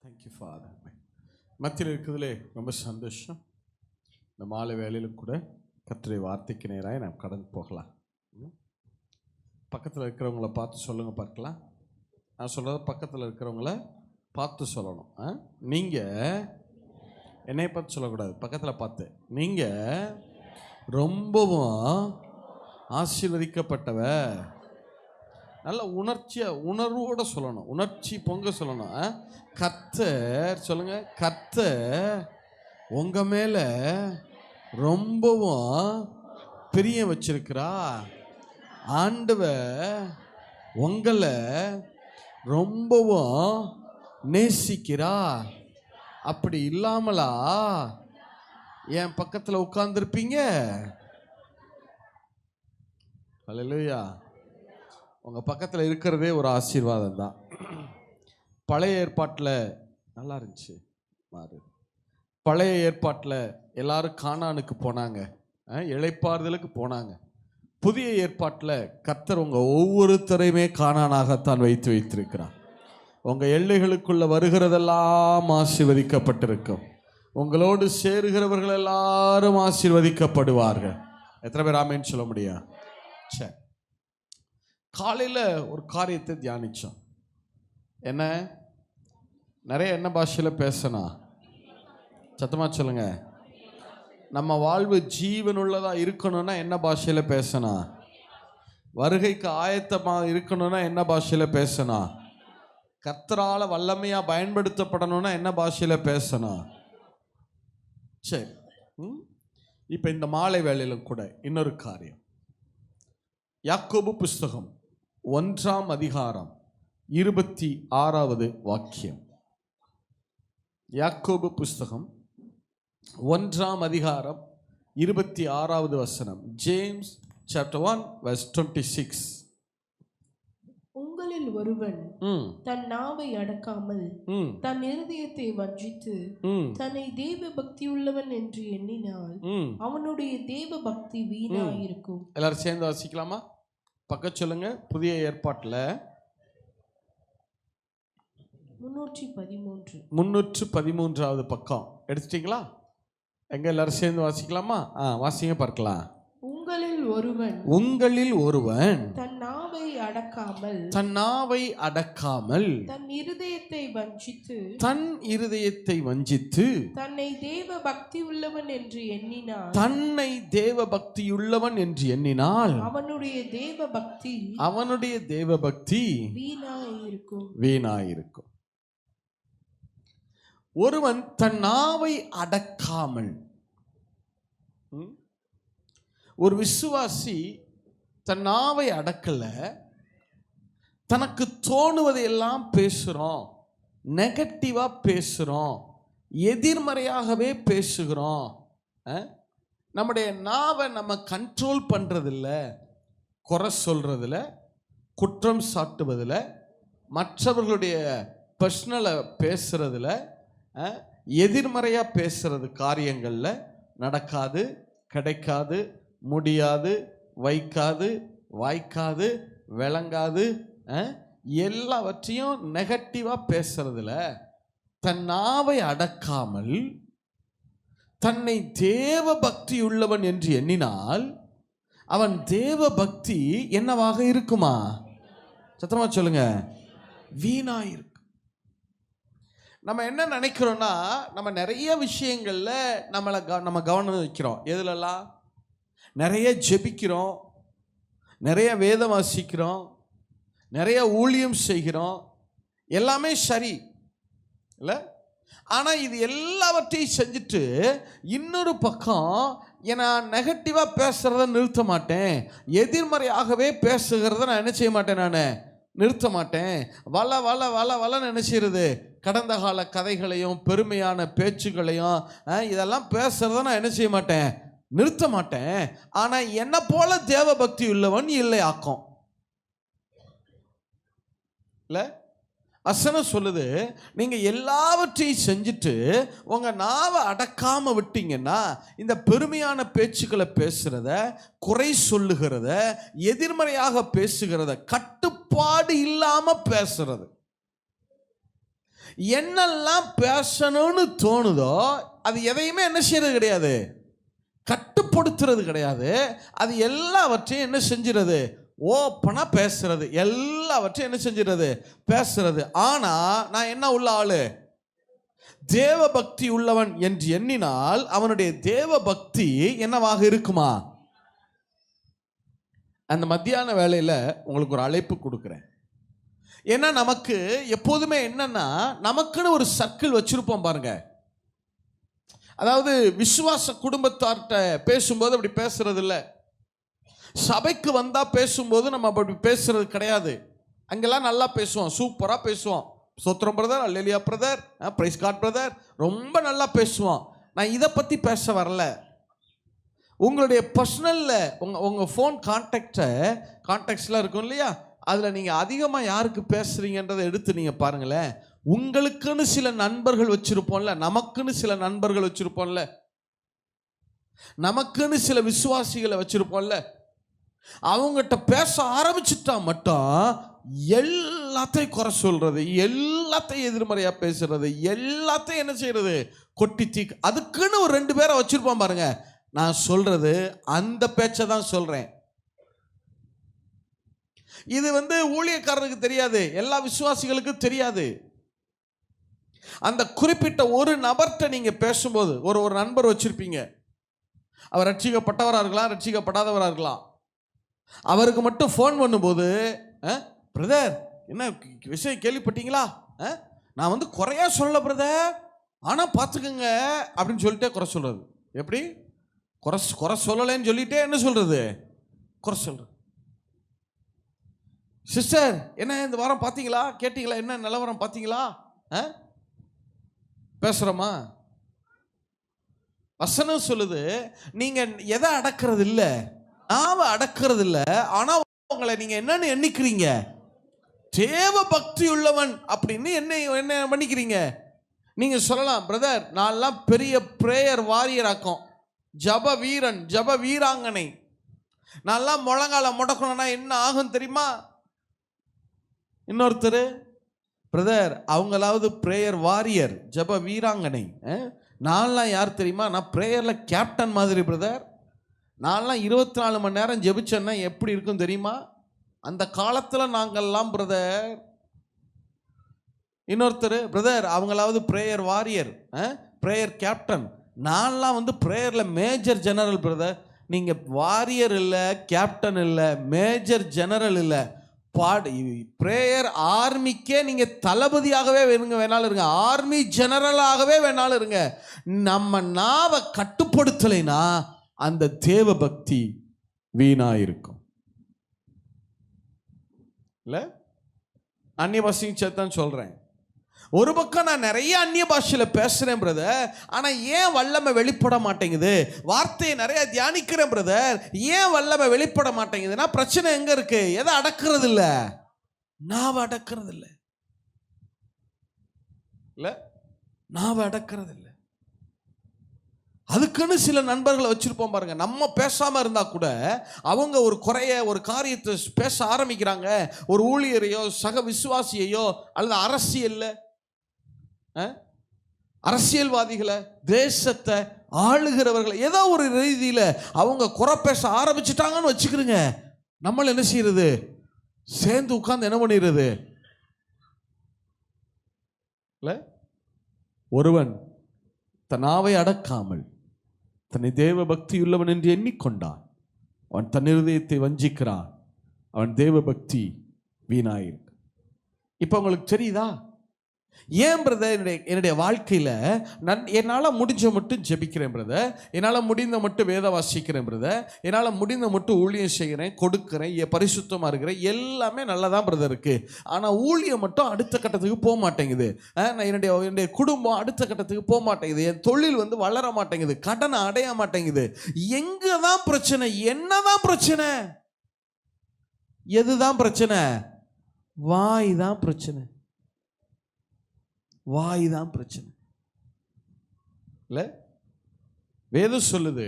Thank you father. மத்தியில் இருக்கிறதுலே ரொம்ப சந்தோஷம். இந்த மாலை வேலையிலும் கூட கர்த்தருடைய வார்த்தைக்கு நேராக நாம் கடந்து போகலாம். பக்கத்தில் இருக்கிறவங்கள பார்த்து சொல்லுங்கள் பார்க்கலாம். நான் சொல்கிறது பக்கத்தில் இருக்கிறவங்கள பார்த்து சொல்லணும். நீங்கள் என்னையை பார்த்து சொல்லக்கூடாது, பக்கத்தில் பார்த்து. நீங்கள் ரொம்பவும் ஆசீர்வதிக்கப்பட்டவ. நல்ல உணர்வோடு சொல்லணும், உணர்ச்சி பொங்க சொல்லணும். கர்த்தர் சொல்லுங்க, கர்த்தர் உங்கள் மேலே ரொம்பவும் பிரியம் வச்சிருக்கிறா. ஆண்டவர் உங்களை ரொம்பவும் நேசிக்கிறா. அப்படி இல்லாமலா என் பக்கத்தில் உட்கார்ந்துருப்பீங்க? அல்லேலூயா. உங்கள் பக்கத்தில் இருக்கிறதே ஒரு ஆசீர்வாதம் தான். பழைய ஏற்பாட்டில் நல்லா இருந்துச்சு மாறு. பழைய ஏற்பாட்டில் எல்லாரும் கானானுக்கு போனாங்க, இளைப்பாறுதலுக்கு போனாங்க. புதிய ஏற்பாட்டில் கர்த்தர் உங்கள் ஒவ்வொருத்தரையுமே கானானாகத்தான் வைத்திருக்கிறார். உங்கள் எல்லைகளுக்குள்ள வருகிறதெல்லாம் ஆசீர்வதிக்கப்பட்டிருக்கும். உங்களோடு சேருகிறவர்கள் எல்லாரும் ஆசீர்வதிக்கப்படுவார்கள். எத்தனை பேர் ஆமேன்னு சொல்ல முடியும்? சரி, காலையில் ஒரு காரியத்தை தியானித்தோம். என்ன நிறைய என்ன பாஷையில் பேசணும்? சத்தமாக சொல்லுங்க. நம்ம வாழ்வு ஜீவனுள்ளதாக இருக்கணும்னா என்ன பாஷையில் பேசணும்? வருகைக்கு ஆயத்தமாக இருக்கணும்னா என்ன பாஷையில் பேசணும்? கர்த்தரால் வல்லமையாக பயன்படுத்தப்படணும்னா என்ன பாஷையில் பேசணும்? சரி, இப்போ இந்த மாலை வேளையிலும் கூட இன்னொரு காரியம். யாக்கோபு புஸ்தகம் 1ஆம் அதிகாரம் 26வது வாக்கியம். யாக்கோபு புஸ்தகம் 1ஆம் அதிகாரம் 26வது வசனம். James chapter 1 verse 26. உங்களில் ஒருவன் தன் நாவை அடக்காமல் தன் இருதயத்தை வஞ்சித்து தன்னை தேவ பக்தி உள்ளவன் என்று எண்ணினால் அவனுடைய தேவ பக்தி வீணாயிருக்கும். எல்லாரும் சேர்ந்து வாசிக்கலாமா? பக்கம் சொல்லுங்க. புதிய ஏற்பாட்டில் 313வது பக்கம் எடுத்துட்டீங்களா? எங்க எல்லாரும் சேர்ந்து வாசிக்கலாமா? வாசிங்க பார்க்கலாம். உங்களில் ஒருவன் தன் நாவை அடக்காமல் தன் இருதயத்தை வஞ்சித்து தன்னை தேவ பக்தி உள்ளவன் என்று எண்ணினால் அவனுடைய தேவ பக்தி வீணாயிருக்கும். ஒருவன் தன் நாவை அடக்காமல், ஒரு விசுவாசி தன் நாவை அடக்கல, தனக்கு தோணுவதையெல்லாம் பேசுகிறோம், நெகட்டிவாக பேசுகிறோம், எதிர்மறையாகவே பேசுகிறோம். நம்முடைய நாவை நம்ம கண்ட்ரோல் பண்ணுறதில்ல, குறை சொல்கிறதில்ல, குற்றம் சாட்டுவதில், மற்றவர்களுடைய பர்சனலை பேசுகிறதில், எதிர்மறையாக பேசுகிறது காரியங்களில் நடக்காது, கிடைக்காது, முடியாது, வைக்காது, வாய்க்காது, விளங்காது, எல்லாவற்றையும் நெகட்டிவாக பேசுறதுல தன் நாவை அடக்காமல் தன்னை தேவ பக்தி உள்ளவன் என்று எண்ணினால் அவன் தேவ பக்தி என்னவாக இருக்குமா? சத்தமா சொல்லுங்க, வீணாயிருக்கு. நம்ம என்ன நினைக்கிறோம்னா, நம்ம நிறைய விஷயங்கள்ல நம்ம கவனம் வைக்கிறோம். எதுலலாம்? நிறைய ஜெபிக்கிறோம், நிறைய வேதம் வாசிக்கிறோம், நிறைய ஊழியம் செய்கிறோம், எல்லாமே சரி இல்லை? ஆனால் இது எல்லாவற்றையும் செஞ்சுட்டு இன்னொரு பக்கம் நான் நெகட்டிவாக பேசுகிறத நிறுத்த மாட்டேன், எதிர்மறையாகவே பேசுகிறத நான் என்ன செய்ய மாட்டேன், நான் நிறுத்த மாட்டேன். வளன்னு என்ன செய்யறது? கடந்த கால கதைகளையும் பெருமையான பேச்சுகளையும் இதெல்லாம் பேசுகிறத நான் என்ன செய்ய மாட்டேன், நிறுத்த மாட்டேன். ஆனால் என்ன போல தேவ பக்தி உள்ளவன் இல்லை ஆக்கும் இல்லை? வசனம் சொல்லுது, நீங்க எல்லாவற்றையும் செஞ்சுட்டு உங்க நாவை அடக்காம விட்டீங்கன்னா இந்த பெருமையான பேச்சுக்களை பேசுறத, குறை சொல்லுகிறத, எதிர்மறையாக பேசுகிறத, கட்டுப்பாடு இல்லாம பேசுறது, என்னெல்லாம் பேசணும்னு தோணுதோ அது எதையுமே என்ன செய்யறது கிடையாது, கட்டுப்படுத்துறது கிடையாது. அது எல்லாவற்றையும் என்ன செஞ்சிருது, ஓப்பனா பேசுறது, எல்லாவற்றையும் என்ன செஞ்சிருது, பேசுறது. ஆனா நான் என்ன உள்ள ஆளு, தேவ பக்தி உள்ளவன் என்று எண்ணினால் அவனுடைய தேவ பக்தி என்னவாக இருக்குமா? அந்த மத்தியான வேளையில உங்களுக்கு ஒரு அழைப்பு கொடுக்குறேன். ஏன்னா நமக்கு எப்போதுமே என்னன்னா, நமக்குன்னு ஒரு சர்க்கிள் வச்சிருப்போம் பாருங்க. அதாவது விசுவாச குடும்பத்தார்கிட்ட பேசும்போது அப்படி பேசுறது இல்லை, சபைக்கு வந்தா பேசும்போது நம்ம அப்படி பேசுறது கிடையாது. அங்கெல்லாம் நல்லா பேசுவோம், சூப்பரா பேசுவோம், சோத்திரம் brother, hallelujah brother, praise God brother, ரொம்ப நல்லா பேசுவோம். நான் இதை பற்றி பேச வரல. உங்களுடைய பர்சனலில் உங்கள் ஃபோன் கான்டாக்ட்ஸ்லாம் இருக்கும் இல்லையா, அதில் நீங்கள் அதிகமாக யாருக்கு பேசுகிறீங்கன்றதை எடுத்து நீங்கள் பாருங்களேன். உங்களுக்குன்னு சில நண்பர்கள் வச்சுருப்போம்ல, நமக்குன்னு சில நண்பர்கள் வச்சுருப்போம்ல, நமக்குன்னு சில விசுவாசிகளை வச்சுருப்போம்ல, அவங்ககிட்ட பேச ஆரம்பிச்சுட்டா மட்டும் எல்லாத்தையும் குறை சொல்றது, எல்லாத்தையும் எதிர்மறையா பேசுறது, எல்லாத்தையும் என்ன செய்யறது, கொட்டி தீக்கு. அதுக்குன்னு ஒரு 2 பேரை வச்சிருப்பான் பாருங்க. நான் சொல்றது அந்த பேச்சை தான் சொல்றேன். இது ஊழியக்காரருக்கு தெரியாது, எல்லா விசுவாசிகளுக்கும் தெரியாது. அந்த குறிப்பிட்ட ஒரு நபர்கிட்ட நீங்க பேசும்போது, ஒரு நண்பர் வச்சிருப்பீங்க, அவர் ரட்சிக்கப்பட்டவராக இருக்கலாம், ரட்சிக்கப்படாதவராக இருக்கலாம். அவருக்கு மட்டும் ஃபோன் பண்ணும்போது, பிரதர் என்ன விஷயம் கேள்விப்பட்டீங்களா, நான் குறையா சொல்லல பிரதர், ஆனால் பார்த்துக்குங்க அப்படின்னு சொல்லிட்டே குறை சொல்றது. எப்படி குறை சொல்லலைன்னு சொல்லிட்டே என்ன சொல்றது, குறை சொல்றது. சிஸ்டர் என்ன இந்த வாரம் பார்த்தீங்களா, கேட்டீங்களா, என்ன நிலவரம் பார்த்தீங்களா, பேசுறோமா? வசனம் சொல்லுது, நீங்க எதை அடக்கிறது இல்லை, நாம அடக்கிறது இல்லை, ஆனா உங்களை நீங்க என்னன்னு எண்ணிக்கிறீங்க, தேவ பக்தி உள்ளவன் அப்படின்னு என்ன பண்ணிக்கிறீங்க. நீங்க சொல்லலாம், பிரதர் நான்லாம் பெரிய பிரேயர் வாரியர் ஆக்கும், ஜப வீரன், ஜப வீராங்கனை, நான்லாம் முழங்கால முடக்கணும்னா என்ன ஆகும் தெரியுமா. இன்னொருத்தர், பிரதர் அவங்களாவது பிரேயர் வாரியர், ஜப வீராங்கனை, நான்லாம் யார் தெரியுமா, நான் பிரேயர்ல கேப்டன் மாதிரி பிரதர், நான்லாம் 24 மணி நேரம் ஜெபிச்சேன்னா எப்படி இருக்கும் தெரியுமா, அந்த காலத்தில் நாங்கள்லாம் பிரதர். இன்னொருத்தர், பிரதர் அவங்களாவது பிரேயர் வாரியர், பிரேயர் கேப்டன், நான்லாம் பிரேயரில் மேஜர் ஜெனரல் பிரதர். நீங்கள் வாரியர் இல்லை, கேப்டன் இல்லை, மேஜர் ஜெனரல் இல்லை, பிரேயர் ஆர்மிக்கே நீங்கள் தளபதியாகவே வேணாலும் இருங்க, ஆர்மி ஜெனரலாகவே வேணாலும் இருங்க. நம்ம நாவை கட்டுப்படுத்தலைன்னா அந்த தேவ பக்தி வீணா இருக்கும். இல்ல அந்நிய பாஷையும் சேர்த்தான் சொல்றேன். ஒரு பக்கம் நான் நிறைய அந்நிய பாஷையில பேசுறேன் பிரதர், ஆனா ஏன் வல்லமை வெளிப்பட மாட்டேங்குது, வார்த்தையை நிறைய தியானிக்கிறேன் பிரதர், ஏன் வல்லமை வெளிப்பட மாட்டேங்குதுன்னா பிரச்சனை எங்க இருக்கு, எதை அடக்கிறது இல்ல, நாவை அடக்கிறது இல்ல, நாவை அடக்கிறது இல்ல. அதுக்குன்னு சில நண்பர்களை வச்சிருப்போம் பாருங்க. நம்ம பேசாம இருந்தா கூட அவங்க ஒரு குறைய, ஒரு காரியத்தை பேச ஆரம்பிக்கிறாங்க. ஒரு ஊழியரையோ சக விசுவாசியையோ அல்லது அரசியல்வாதிகளை, தேசத்தை ஆளுகிறவர்களை ஏதோ ஒரு ரீதியில அவங்க குறை பேச ஆரம்பிச்சுட்டாங்கன்னு வச்சுக்கிறீங்க. நம்மள என்ன செய்யறது, சேர்ந்து உட்கார்ந்து என்ன பண்ணிடுறது இல்ல. ஒருவன் தன் நாவை அடக்காமல் தன்னை தேவ பக்தி உள்ளவன் என்று எண்ணிக்கொண்டான், அவன் தன் இருதயத்தை வஞ்சிக்கிறான், அவன் தேவ பக்தி வீணாயிருக்கு. இப்போ உங்களுக்கு தெரியுதா ஏன் பிரதர் என்னுடைய வாழ்க்கையில் என்னால் முடிஞ்ச மட்டும் ஜெபிக்கிறேன் பிரதர், என்னால் முடிந்த மட்டும் வேத வாசிக்கிறேன் பிரதர், என்னால் முடிந்த மட்டும் ஊழியம் செய்கிறேன், கொடுக்குறேன், பரிசுத்தமாக இருக்கிறேன், எல்லாமே நல்லா தான் பிரதர் இருக்குது. ஆனால் ஊழியம் மட்டும் அடுத்த கட்டத்துக்கு போக மாட்டேங்குது, என்னுடைய குடும்பம் அடுத்த கட்டத்துக்கு போக மாட்டேங்குது, என் தொழில் வளர மாட்டேங்குது, கடனை அடைய மாட்டேங்குது. எங்கே தான் பிரச்சனை, என்னதான் பிரச்சனை, எதுதான் பிரச்சனை, வாய் தான் பிரச்சனை, வாய் தான் பிரச்சனை இல்ல. வேதம் சொல்லுது,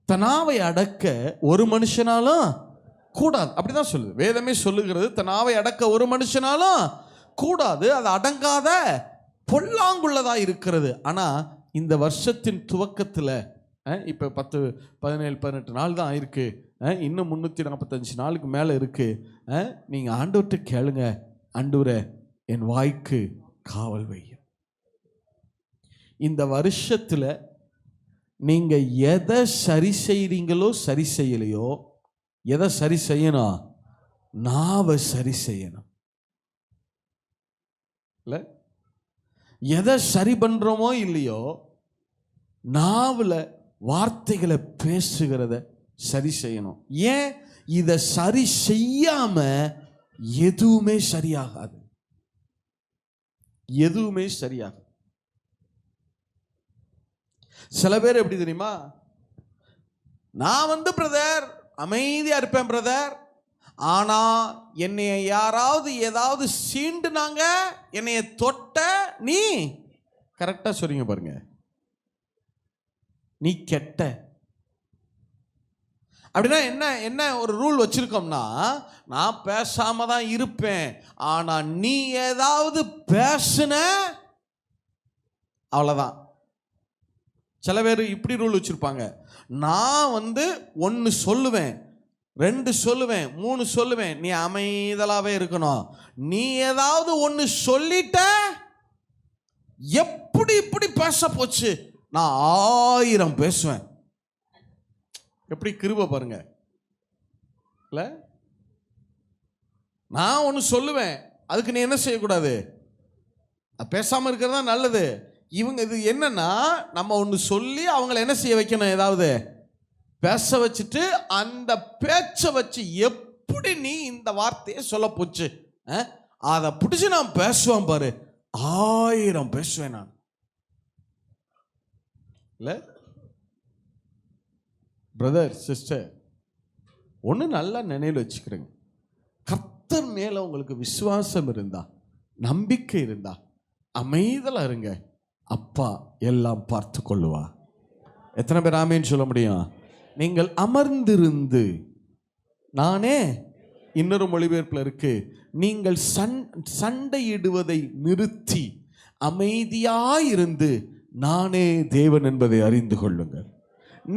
தனாவை அடக்க ஒரு மனுஷனாலும் கூடாது, அப்படிதான் சொல்லுது வேதமே சொல்லுகிறது. தனாவை அடக்க ஒரு மனுஷனாலும் கூடாது, அது அடங்காத பொல்லாங்குள்ளதா இருக்கிறது. ஆனா இந்த வருஷத்தின் துவக்கத்துல இப்ப 10, 17, 18 நாள் தான் ஆயிருக்கு. இன்னும் 345 நாளுக்கு மேல இருக்கு. நீங்க ஆண்டவர்கிட்ட கேளுங்க, ஆண்டவரே என் வாய்க்கு காவல் வையும். இந்த வருஷத்துல நீங்க எதை சரி செய்றீங்களோ சரி செய்யலையோ, எதை சரி செய்யணும்? நாவை சரி செய்யணும். இல்ல, எதை சரி பண்றோமோ இல்லையோ, நாவுல வார்த்தைகளை பேசுகிறத சரி செய்யணும். ஏன்? இதை சரி செய்யாம எதுவுமே சரியாகாது. எதுவுமே சரியாகாது. சில பேர் எப்படி தெரியுமா? நான் பிரதர் அமைதியா இருப்பேன் பிரதர், ஆனா என்னைய யாராவது ஏதாவது சீண்டுனாங்க, என்னைய தொட்ட, நீ கரெக்டா சொல்றீங்க பாருங்க, நீ கெட்ட. அப்படின்னா என்ன என்ன ஒரு ரூல் வச்சிருக்கோம்னா, நான் பேசாம தான் இருப்பேன், ஆனா நீ ஏதாவது பேசுன அவ்வளவுதான். சில பேர் இப்படி ரூல் வச்சிருப்பாங்க, நான் 1 சொல்லுவேன், 2 சொல்லுவேன், 3 சொல்லுவேன், நீ அமைதலாவே இருக்கணும். நீ ஏதாவது 1 சொல்லிட்ட, எப்படி இப்படி பேச போச்சு, நான் 1000 பேசுவேன். எப்படி கிருபை பாருங்க. இல்ல, நான் 1 சொல்லுவேன், அதுக்கு நீ என்ன செய்யக்கூடாது? பேசாம இருக்கிறதா நல்லது. இவங்க இது என்னன்னா, நம்ம 1 சொல்லி அவங்களை என்ன செய்ய வைக்கணும்? ஏதாவது பேச வச்சுட்டு, அந்த பேச்சை வச்சு எப்படி நீ இந்த வார்த்தையை சொல்ல போச்சு, அதை பிடிச்சி நான் பேசுவேன் பாரு, 1000 பேசுவேன் நான். இல்ல பிரதர் சிஸ்டர், ஒன்று நல்லா நினைவில் வச்சுக்கிறேங்க. கர்த்தர் மேல உங்களுக்கு விசுவாசம் இருந்தா, நம்பிக்கை இருந்தா, அமைதலா இருங்க, அப்பா எல்லாம் பார்த்து கொள்ளுவா. எத்தனை பேர் ஆமேன்னு சொல்ல முடியும்? நீங்கள் அமர்ந்திருந்து, நானே இன்னொரு மொழிபெயர்ப்பில் இருக்கு, நீங்கள் சண்டையிடுவதை நிறுத்தி அமைதியாயிருந்து நானே தேவன் என்பதை அறிந்து கொள்ளுங்கள்.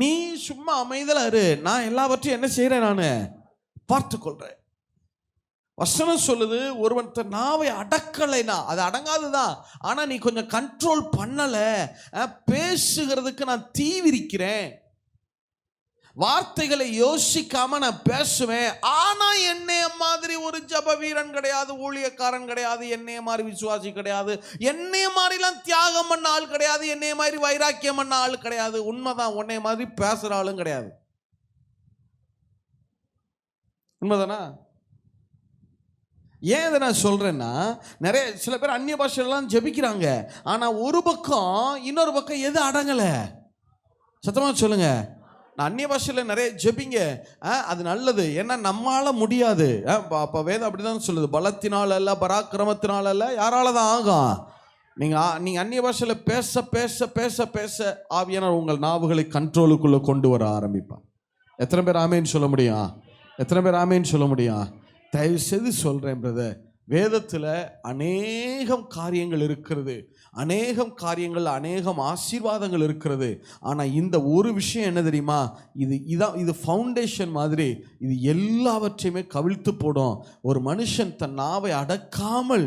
நீ சும்மா அமைதலா இரு, நான் எல்லாவற்றையும் என்ன செய்யறேன்? நான் பார்த்து கொள்றேன். வசனம் சொல்லுது, ஒருவன் தன் நாவை அடக்கலைனா அது அடங்காதுதான், ஆனா நீ கொஞ்சம் கண்ட்ரோல் பண்ணல, பேசுகிறதுக்கு நான் தீவிரிக்கிறேன், வார்த்தைகளை யோசிக்காம நான் பேசுவேன். ஆனா என்னைய மாதிரி ஒரு ஜப வீரன் கிடையாது, ஊழியக்காரன் கிடையாது, என்னைய மாதிரி விசுவாசி கிடையாது, என்னைய மாதிரிலாம் தியாகம் பண்ண ஆள் கிடையாது, என்னைய மாதிரி வைராக்கியம் பண்ண ஆள் கிடையாது. உண்மைதான், உன்னைய மாதிரி பேசுற ஆளும் கிடையாது. உண்மைதானா? ஏன் இதை நான் சொல்றேன்னா, நிறைய சில பேர் அந்நிய பாஷையெல்லாம் ஜெபிக்கிறாங்க, ஆனா ஒரு பக்கம் இன்னொரு பக்கம் எது அடங்கல? சத்தமா சொல்லுங்க. அந்நிய பாஷையில் நிறைய ஜெபிங்க, அது நல்லது. ஏன்னா நம்மளால முடியாது. அப்போ வேதம் அப்படிதான் சொல்லுது, பலத்தினால் அல்ல, பராக்கிரமத்தினால் அல்ல, யாரால தான் ஆகும்? நீங்கள் அந்நிய பாஷையில் பேச பேச பேச பேச ஆவியானவர் உங்கள் நாவுகளை கண்ட்ரோலுக்குள்ளே கொண்டு வர ஆரம்பிப்பார். எத்தனை பேர் ஆமேன்னு சொல்ல முடியும்? எத்தனை பேர் ஆமேன்னு சொல்ல முடியும்? தயவு செய்து சொல்கிறேன் பிரதர், வேதத்தில் அநேகம் காரியங்கள் இருக்கிறது, அநேகம் காரியங்கள், அநேகம் ஆசீர்வாதங்கள் இருக்கிறது. ஆனால் இந்த ஒரு விஷயம் என்ன தெரியுமா? இது ஃபவுண்டேஷன் மாதிரி, இது எல்லாவற்றையுமே கவிழ்த்து போடும். ஒரு மனுஷன் தன் நாவை அடக்காமல்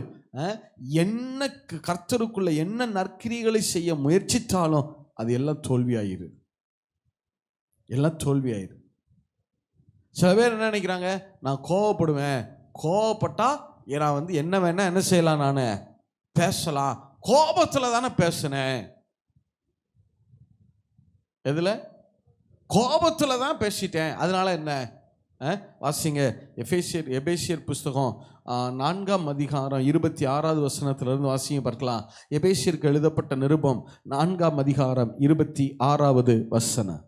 என்ன கர்த்தருக்குள்ள என்ன நற்கிரிகளை செய்ய முயற்சித்தாலும் அது எல்லாம் தோல்வியாயிரு, எல்லாம் தோல்வியாயிரு. சில பேர் என்ன நினைக்கிறாங்க, நான் கோவப்படுவேன், கோவப்பட்டா நான் என்ன வேணா என்ன செய்யலாம், நான் பேசலாம், கோபத்தில் தானே பேசினேன். எதுல? கோபத்தில் தான் பேசிட்டேன், அதனால என்ன? வாசிங்க, எபேசியர் புஸ்தகம் 4ஆம் அதிகாரம் 26வது வசனத்திலிருந்து வாசிங்க பார்க்கலாம். எபேசியருக்கு எழுதப்பட்ட நிருபம் 4ஆம் அதிகாரம் 26வது வசனம்.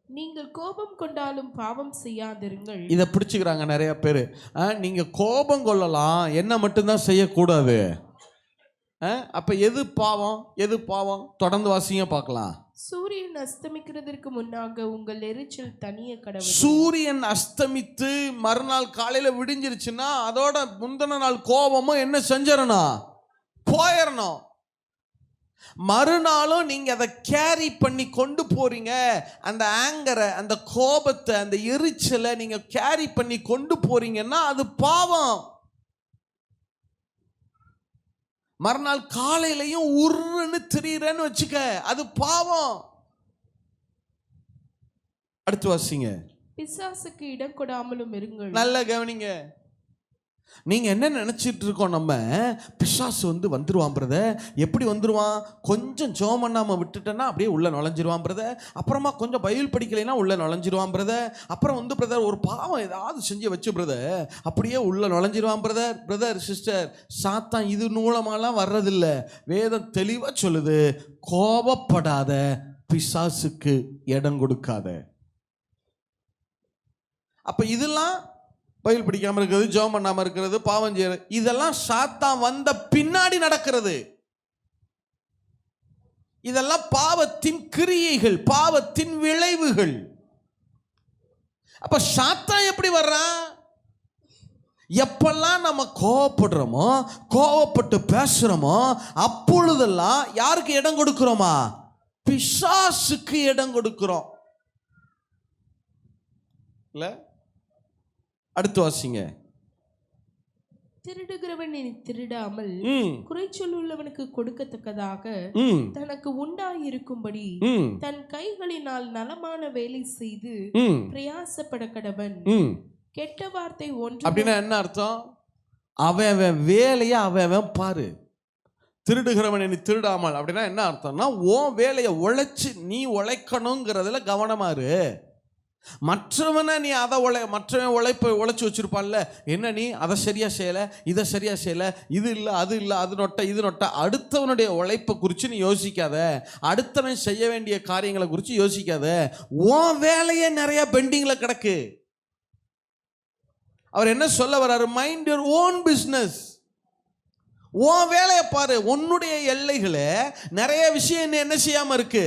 நீங்கள் கோபம் கொண்டாலும் பாவம் செய்யாதிருங்கள். இதை பிடிச்சுக்கிறாங்க நிறைய பேர். நீங்க கோபம் கொள்ளலாம், என்ன மட்டும்தான் செய்யக்கூடாது. அப்ப எது பாவம், எது பாவம்? தொடர்ந்து வாசிங்க பார்க்கலாம். சூரியன் அஸ்தமிக்கிறதற்கு முன்னாக உங்கள் எரிச்சல் தனிய கடவுள். சூரியன் அஸ்தமித்து மறுநாள் காலையில விடிஞ்சிருச்சுன்னா அதோட முந்தின நாள் கோபமும் என்ன செஞ்சிடணும்? போயிடணும். மறுநாளும் நீங்க அதை கேரி பண்ணி கொண்டு போறீங்க. அந்த ஆங்கரை, அந்த கோபத்தை, அந்த எரிச்சலை நீங்க கேரி பண்ணி கொண்டு போறீங்கன்னா அது பாவம். மறுநாள் காலையிலையும் உருன்னு திரியறன்னு வச்சுக்க, அது பாவம். அடுத்து வாசிங்க. பிசாசுக்கு இடம் கொடாமலும் இருங்கள். நல்லா கவனிங்க. நீங்க என்ன நினைச்சிட்டு இருக்கோம், நம்ம பிசாசு வந்துருவான் பிரதர். எப்படி வந்துருவான்? கொஞ்சம் ஜெபம் பண்ணாம விட்டுட்டேன்னா அப்படியே உள்ள நுழைஞ்சிருவான் பிரதர். அப்புறமா கொஞ்சம் பைபிள் படிக்கலைன்னா உள்ள நுழைஞ்சிருவான் பிரதர். அப்புறம் பிரதர் ஒரு பாவம் ஏதாவது செஞ்சு வச்சு பிரதர் அப்படியே உள்ள நுழைஞ்சிருவான் பிரதர். பிரதர் சிஸ்டர், சாத்தான் இது மூலமாலாம் வர்றதில்ல. வேதம் தெளிவா சொல்லுது, கோபப்படாத, பிசாசுக்கு இடம் கொடுக்காத. அப்ப இதெல்லாம் பைபிள் படிக்காம இருக்கிறது, ஜெபம் பண்ணாம இருக்கிறது, பாவம் செய்யறது, இதெல்லாம் சாத்தான் வந்த பின்னாடி நடக்கிறது. இதெல்லாம் பாவத்தின் கிரியைகள், பாவத்தின் விளைவுகள். அப்ப சாத்தான் எப்படி வர்றான்? எப்பெல்லாம் நம்ம கோவப்படுறோமோ, கோவப்பட்டு பேசுறோமோ, அப்பொழுதெல்லாம் யாருக்கு இடம் கொடுக்கிறோமா? பிசாசுக்கு இடம் கொடுக்கிறோம். இல்ல? அடுத்து வாசிங்க. திருடுகிறவன் இனி திருடாமல் குறைச்சொல் உள்ளவனுக்கு கொடுக்கத்தக்கதாக தனக்கு உண்டாயிருக்கும்படி தன் கைகளினால் நலமான வேலை செய்து பிரயாசப்பட கடவன். கெட்ட வார்த்தை ஒன்று. அப்படின்னா என்ன அர்த்தம்? அவன் வேலையை அவன் பாரு. திருடுகிறவன் இனி திருடாமல் அப்படின்னா என்ன அர்த்தம்னா, உன் வேலையை உழைச்சு நீ உழைக்கணுங்கிறதுல கவனமா இரு. மற்றவனை நீ அதை மற்றவன் உழைச்சு வச்சிருப்பான்ல, என்ன நீ அதை சரியா செய்யல, இதை சரியா செய்யல, இது இல்லை அது இல்லை, அது நொட்ட இது நொட்ட. அடுத்தவனுடைய உழைப்பை குறித்து நீ யோசிக்காத, அடுத்தவன் செய்ய வேண்டிய காரியங்களை குறித்து யோசிக்காத. உன் வேலையே நிறைய பெண்டிங்ல கிடக்கு. அவர் என்ன சொல்ல வர்றாரு? Mind your own business. உன் வேலையை பாரு. உன்னுடைய எல்லைகளை நிறைய விஷயம் என்ன செய்யாம இருக்கு,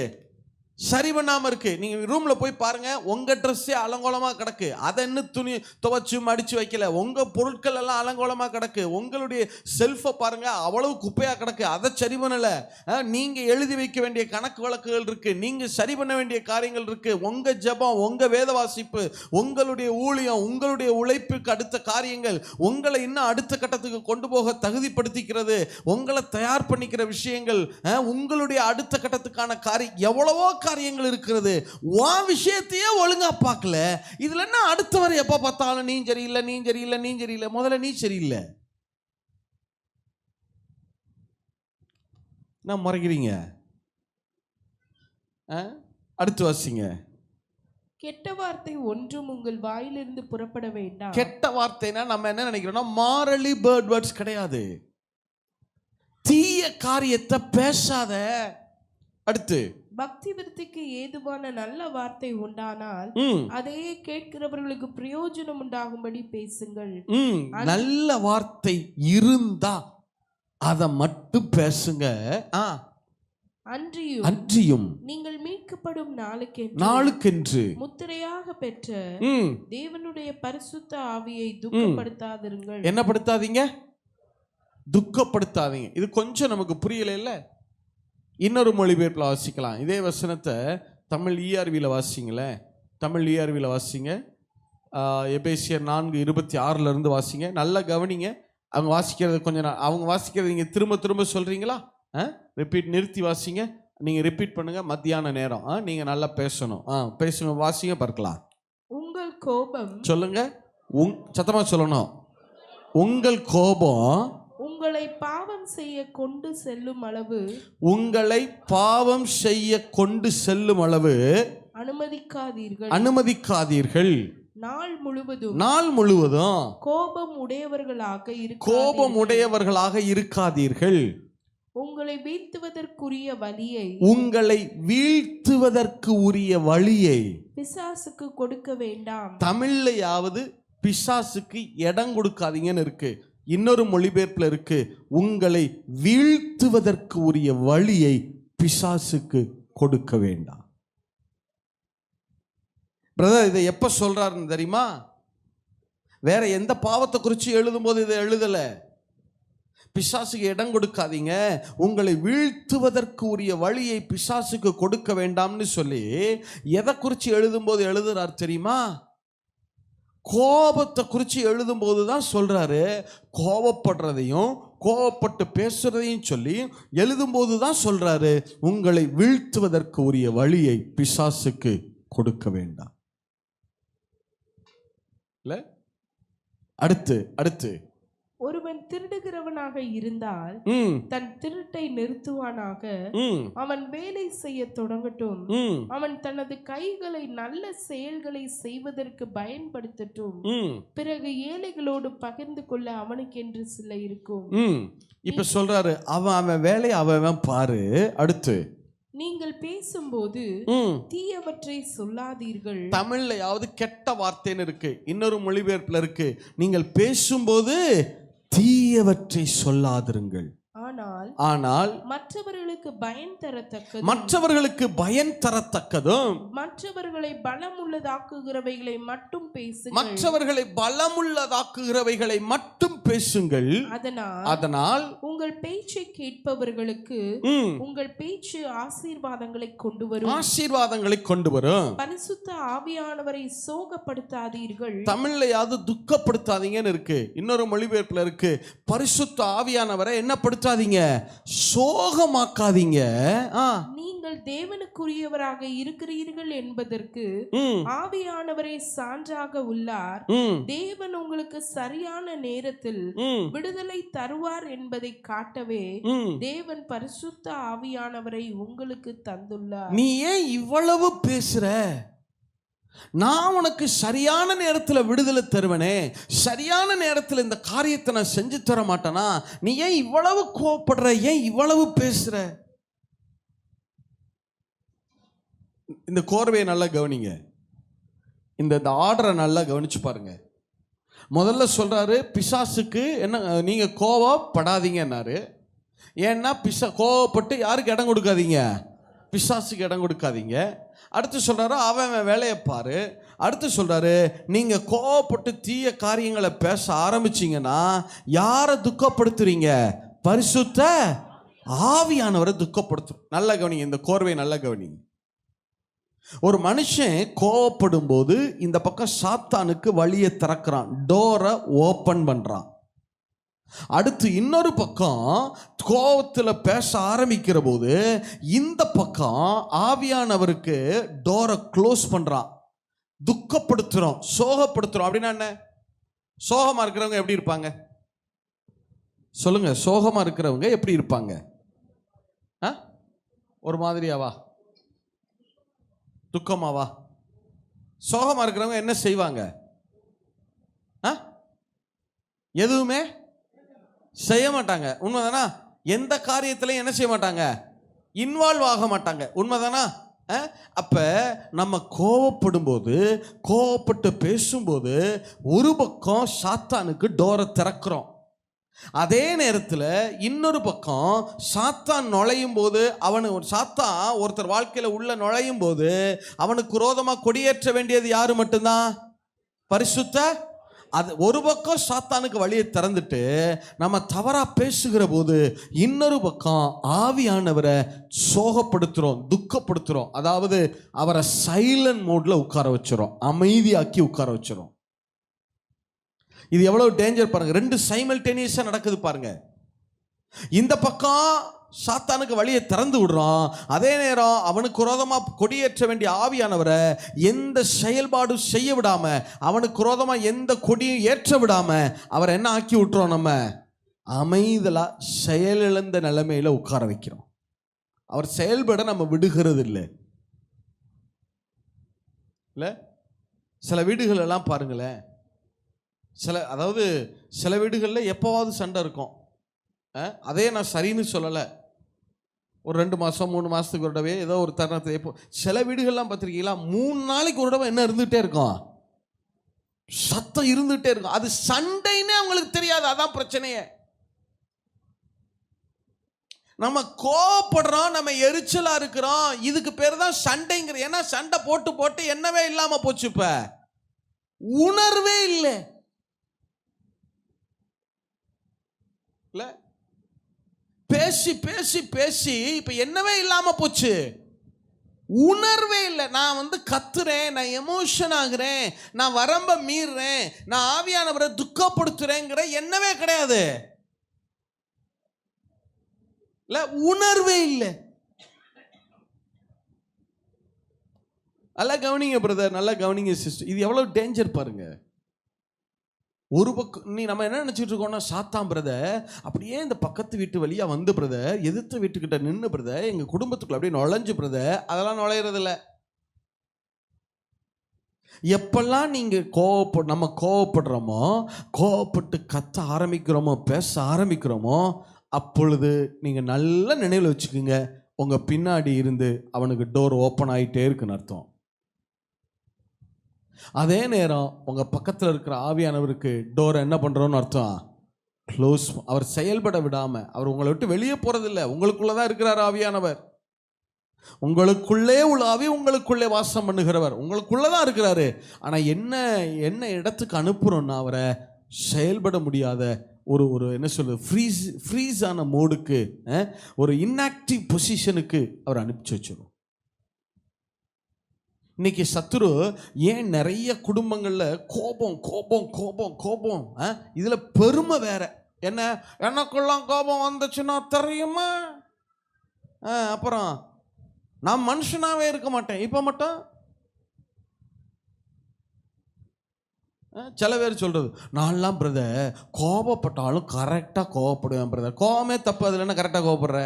சரி பண்ணாம இருக்கு. நீங்க ரூம்ல போய் பாருங்க, உங்க ட்ரெஸ்ஸே அலங்கோலமா கிடக்கு. அதை இன்னும் துணி துவைச்சு மடிச்சு வைக்கல. உங்க பொருட்கள் எல்லாம் அலங்கோலமா கிடக்கு. உங்களுடைய செல்ஃபை பாருங்க, அவ்வளவு குப்பையா கிடக்கு. அதை சரி பண்ணல. நீங்க எழுதி வைக்க வேண்டிய கணக்கு வழக்குகள் இருக்கு, நீங்க சரி பண்ண வேண்டிய காரியங்கள் இருக்கு. உங்க ஜெபம், உங்க வேத வாசிப்பு, உங்களுடைய ஊழியம், உங்களுடைய உழைப்புக்கு அடுத்த காரியங்கள், உங்களை இன்னும் அடுத்த கட்டத்துக்கு கொண்டு போக தகுதிப்படுத்திக்கிறது, உங்களை தயார் பண்ணிக்கிற விஷயங்கள், உங்களுடைய அடுத்த கட்டத்துக்கான காரியம், எவ்வளவோ காரியங்கள் இருக்கிறது. உன் விஷயத்தையே ஒழுங்கா பார்க்கல. இதுல என்ன அடுத்தவர் எப்ப பார்த்தாலும் நீ சரியில்லை, நீ சரியில்லை, நீ சரியில்லை. முதல்ல நீ சரியில்லை. நான் முறைக்கிறீங்க. அடுத்து வாசிங்க. கெட்ட வார்த்தை ஒன்றும் உங்கள் வாயிலிருந்து புறப்பட வேண்டாம். கெட்ட வார்த்தைனா நம்ம என்ன நினைக்கிறோம்னா, மாரலி பேர்ட் வேர்ட்ஸ் கிடையாது. தீய காரியத்தை பேசாத. அடுத்து, பக்தி விருத்திக்கு ஏதுவான நல்ல வார்த்தை உண்டானால் அதையே கேட்கிறவர்களுக்கு பிரயோஜனம் உண்டாகும்படி பேசுங்கள். நல்ல வார்த்தை இருந்தா அதை மட்டும் பேசுங்க. அன்றியும் நீங்கள் மீட்கப்படும் நாளுக்கென்று முத்திரையாக பெற்ற தேவனுடைய பரிசுத்த ஆவியை துக்கப்படுத்தாதிருங்கள். என்ன படுத்தாதீங்க? துக்கப்படுத்தாதீங்க. இது கொஞ்சம் நமக்கு புரியல இல்ல? இன்னொரு மொழிபெயர்ப்பில் வாசிக்கலாம். இதே வசனத்தை தமிழ் ERV-ல வாசிங்களேன். தமிழ் ERV-ல வாசிங்க. எபேசியர் 4:26 வாசிங்க. நல்லா கவனிங்க. அவங்க வாசிக்கிறது கொஞ்சம் அவங்க வாசிக்கிறது நீங்கள் திரும்ப திரும்ப சொல்கிறீங்களா? ரிப்பீட், நிறுத்தி வாசிங்க. நீங்கள் ரிப்பீட் பண்ணுங்க. மத்தியான நேரம் நீங்கள் நல்லா பேசணும். பேசுங்க, வாசிங்க பார்க்கலாம். உங்கள் கோபம், சொல்லுங்க, சத்தமாக சொல்லணும். உங்கள் கோபம் உங்களை பாவம் செய்ய கொண்டு செல்லும் அளவு, உங்களை பாவம் செய்ய கொண்டு செல்லும் அளவு அனுமதிக்காதீர்கள். நாள் முழுவதும் கோபம் உடையவர்களாக இருக்காதீர்கள். உங்களை வீழ்த்துவதற்கு உரிய வழியை பிசாசுக்கு கொடுக்க வேண்டாம். தமிழ்லையாவது பிசாசுக்கு இடம் கொடுக்காதீங்கன்னு இருக்கு. இன்னொரு மொழிபெயர்ப்பில் இருக்கு, உங்களை வீழ்த்துவதற்கு உரிய வழியை பிசாசுக்கு கொடுக்க வேண்டாம். பிரதர், இதை எப்ப சொல்றாருன்னு தெரியுமா? வேற எந்த பாவத்தை குறித்து எழுதும் போது இதை எழுதல. பிசாசுக்கு இடம் கொடுக்காதீங்க, உங்களை வீழ்த்துவதற்கு உரிய வழியை பிசாசுக்கு கொடுக்க வேண்டாம்னு சொல்லி எதை குறித்து எழுதும்போது எழுதுறார் தெரியுமா? கோபத்தை குறித்து எழுதும்போது தான் சொல்றாரு. கோபப்படுறதையும் கோபப்பட்டு பேசுறதையும் சொல்லி எழுதும்போது தான் சொல்றாரு, உங்களை வீழ்த்துவதற்கு உரிய வழியை பிசாசுக்கு கொடுக்க வேண்டாம். இல்ல, அடுத்து ஒருவன் திருடுகிறவனாக இருந்தால் தன் திருட்டை நிறுத்துவானாக, அவன் வேலை செய்ய தொடங்கட்டும், அவன் தனது கைகளை நல்ல செயல்களை செய்வதற்கு பயன்படுத்தட்டும், பிறகு ஏழைகளோடு பகிர்ந்து கொள்ள அவனுக்கென்று சில இருக்கும். இப்ப சொல்றாரு, அவன் வேலையை அவன் பாரு. அடுத்து, நீங்கள் பேசும்போது தீயவற்றை சொல்லாதீர்கள். தமிழ்லயாவது கெட்ட வார்த்தைன்னு இருக்கு, இன்னொரு மொழிபெயர்ப்புல இருக்கு, நீங்கள் பேசும்போது தீயவற்றை சொல்லாதிருங்கள், ஆனால் மற்றவர்களுக்கு பயன் தரத்தக்கதும் மற்றவர்களை பலமுள்ளதாக்குகிறவைகளை மட்டும் பேசுங்கள். அதனால் உங்கள் பேச்சை கேட்பவர்களுக்கு உங்கள் பேச்சு ஆசீர்வாதங்களை கொண்டு வரும். பரிசுத்த ஆவியானவரை சோகப்படுத்தாதீர்கள். தமிழ்லயாவது துக்கப்படுத்தாதீங்கன்னு இருக்கு, இன்னொரு மொழிபெயர்ப்புல இருக்கு, பரிசுத்த ஆவியானவரை என்ன படுத்தாதீங்க, சோகமாக்காதீங்க. நீங்கள் தேவனுக்குரியவராக இருக்கிறீர்கள் என்பதற்கு ஆவியானவரை சான்றாக உள்ளார். தேவன் உங்களுக்கு சரியான நேரத்தில் விடுதலை தருவார் என்பதை காட்டவே தேவன் பரிசுத்த ஆவியானவரை உங்களுக்கு தந்துள்ளார். நீ ஏன் இவ்வளவு பேசுற? நான் உனக்கு சரியான நேரத்தில் விடுதலை தருவனே, சரியான நேரத்தில் இந்த காரியத்தை நான் செஞ்சு தர மாட்டேனா? நீ ஏன் இவ்வளவு கோவப்படுற, ஏன் இவ்வளவு பேசுற? இந்த கோர்வையை நல்லா கவனிங்க, இந்த ஆர்டரை நல்லா கவனிச்சு பாருங்க. முதல்ல சொல்றாரு, பிசாசுக்கு என்ன, நீங்க கோவப்படாதீங்கன்னாரு. ஏன்னா கோவப்பட்டு யாருக்கு இடம் கொடுக்காதீங்க, பிசாசுக்கு இடம் கொடுக்காதீங்க. அடுத்து சொல்றாரு, அவன் வேலையை பாரு. அடுத்து சொல்றாரு, நீங்க கோவப்பட்டு தீய காரியங்களை பேச ஆரம்பிச்சீங்கன்னா யாரை துக்கப்படுத்துறீங்க? பரிசுத்த ஆவியானவரை துக்கப்படுத்தும். நல்ல கவனிங்க, இந்த கோர்வையை நல்ல கவனிங்க. ஒரு மனுஷன் கோவப்படும் போது இந்த பக்கம் சாத்தானுக்கு வழியை திறக்கிறான், டோரை ஓபன் பண்றான். அடுத்து இன்னொரு பக்கம் கோபத்தில் பேச ஆரம்பிக்கிற போது இந்த பக்கம் ஆவியானவருக்கு டோரை க்ளோஸ் பண்றான், துக்கப்படுத்துறோம், சோகப்படுத்துறோம். அப்படின்னா என்ன? சோகமா இருக்கிறவங்க எப்படி இருப்பாங்க சொல்லுங்க? சோகமா இருக்கிறவங்க எப்படி இருப்பாங்க? ஒரு மாதிரியாவா, துக்கமாவா? சோகமா இருக்கிறவங்க என்ன செய்வாங்க? எதுவுமே செய்ய மாட்டாங்க. உண்மைதானா? எந்த காரியத்திலையும் என்ன செய்ய மாட்டாங்க? இன்வால்வ் ஆக மாட்டாங்க. உண்மைதானா? அப்ப நம்ம கோவப்படும் போது, கோவப்பட்டு பேசும்போது ஒரு பக்கம் சாத்தானுக்கு டோரை திறக்கிறோம், அதே நேரத்தில் இன்னொரு பக்கம் சாத்தான் நுழையும் போது, சாத்தான் ஒருத்தர் வாழ்க்கையில உள்ள நுழையும் போது அவனுக்கு விரோதமாக கொடியேற்ற வேண்டியது யாரு மட்டும்தான்? பரிசுத்த. அது ஒரு பக்கம் சாத்தானுக்கு வழியை திறந்துட்டு நம்ம தவறா பேசுகிற போது இன்னொரு பக்கம் ஆவியானவரை சோகப்படுத்துறோம், துக்கப்படுத்துறோம். அதாவது அவரை சைலண்ட் மோட்ல உட்கார வச்சிரும், அமைதியாக்கி உட்கார வச்சிரும். இது எவ்வளவு டேஞ்சர் பாருங்க. ரெண்டு சைமல்டேனியஸா நடக்குது பாருங்க. இந்த பக்கம் சாத்தானுக்கு வழியை திறந்து விடுறோம், அதே நேரம் அவனுக்கு விரோதமா கொடியேற்ற வேண்டிய ஆவியானவரை எந்த செயல்பாடும் செய்ய விடாம, அவனுக்கு விரோதமா எந்த கொடியும் ஏற்ற விடாம அவரை என்ன ஆக்கி விட்டுறோம்? நம்ம அமைதலா செயலிழந்த நிலைமையில உட்கார வைக்கிறோம். அவர் செயல்பட நம்ம விடுகிறது இல்லை. சில வீடுகள் எல்லாம் பாருங்களேன், சில வீடுகளில் எப்போவாவது சண்டை இருக்கும். அதே நான் சரின்னு சொல்லலை, ஒரு 2 மாதம் 3 மாதத்துக்கு ஒரு தடவை ஏதோ ஒரு தருணத்தில். எப்போ சில வீடுகள்லாம் பார்த்துருக்கீங்களா, 3 நாளைக்கு ஒரு தடவை என்ன இருந்துகிட்டே இருக்கும்? சத்தம் இருந்துகிட்டே இருக்கும். அது சண்டைன்னே அவங்களுக்கு தெரியாது. அதான் பிரச்சனையே. நம்ம கோவப்படுறோம், நம்ம எரிச்சலா இருக்கிறோம், இதுக்கு பேர் தான் சண்டைங்கிற. ஏன்னா சண்டை போட்டு போட்டு என்னவே இல்லாம போச்சு, இப்ப உணர்வே இல்லை. பேசி பேசி பேசி இப்ப என்னவே இல்லாம போச்சு. உணர்வே இல்லை. நான் கத்துறேன், நான் எமோஷன் ஆகுறேன், நான் வரம்ப மீறுறேன், நான் ஆவியானவரை துக்கப்படுத்துறேங்கிற என்னவே கிடையாது. இல்ல, உணர்வே இல்லை. நல்லா கவனிங்க பிரதர், நல்லா கவனிங்க சிஸ்டர். இது எவ்வளவு டேஞ்சர் பாருங்க. ஒரு பக்கம் நம்ம என்ன நினைச்சிட்டு இருக்கோம்னா, சாத்தான் பிரதர் அப்படியே இந்த பக்கத்து வீட்டு வழியா வந்து பிரதர் எதிர்த்த வீட்டுக்கிட்ட நின்று பிரதர் எங்க குடும்பத்துக்குள்ள அப்படியே நுழைஞ்சு பிரதர். அதெல்லாம் நுழையிறது இல்லை. எப்பெல்லாம் நீங்க நம்ம கோவப்படுறோமோ, கோவப்பட்டு கத்த ஆரம்பிக்கிறோமோ, பேச ஆரம்பிக்கிறோமோ, அப்பொழுது நீங்க நல்ல நினைவில் வச்சுக்கோங்க, உங்க பின்னாடி இருந்து அவனுக்கு டோர் ஓப்பன் ஆகிட்டே இருக்குன்னு அர்த்தம். அதே நேரம் உங்க பக்கத்தில் இருக்கிற ஆவியானவருக்கு டோரை என்ன பண்றோம்னு அர்த்தம், க்ளோஸ். அவர் செயல்பட விடாம, அவர் உங்களை விட்டு வெளியே போறதில்லை. உங்களுக்குள்ளதான் இருக்கிறார் ஆவியானவர். உங்களுக்குள்ளே உள்ள ஆவி உங்களுக்குள்ளே வாசம் பண்ணுகிறவர் உங்களுக்குள்ளதான் இருக்கிறாரு. ஆனா என்ன இடத்துக்கு அனுப்புறோம்னா, அவரை செயல்பட முடியாத ஒரு என்ன சொல்றது, ஃப்ரீஸ் ஆன மோடுக்கு, ஒரு இன்ஆக்டிவ் பொசிஷனுக்கு அவர் அனுப்பிச்சு வச்சிடும். இன்னைக்கு சத்துரு ஏன் நிறைய குடும்பங்கள்ல கோபம் கோபம் கோபம் கோபம், இதுல பெருமை வேற. என்ன, எனக்குள்ளாம் கோபம் வந்துச்சுன்னா தெரியுமா, அப்புறம் நான் மனுஷனாவே இருக்க மாட்டேன். இப்ப மட்டும் சில பேர் சொல்றது, நான்லாம் பிரதர் கோபப்பட்டாலும் கரெக்டா கோபப்படுவேன் பிரதர். கோபமே தப்பு, அதுல என்ன கரெக்டா கோபப்படுற?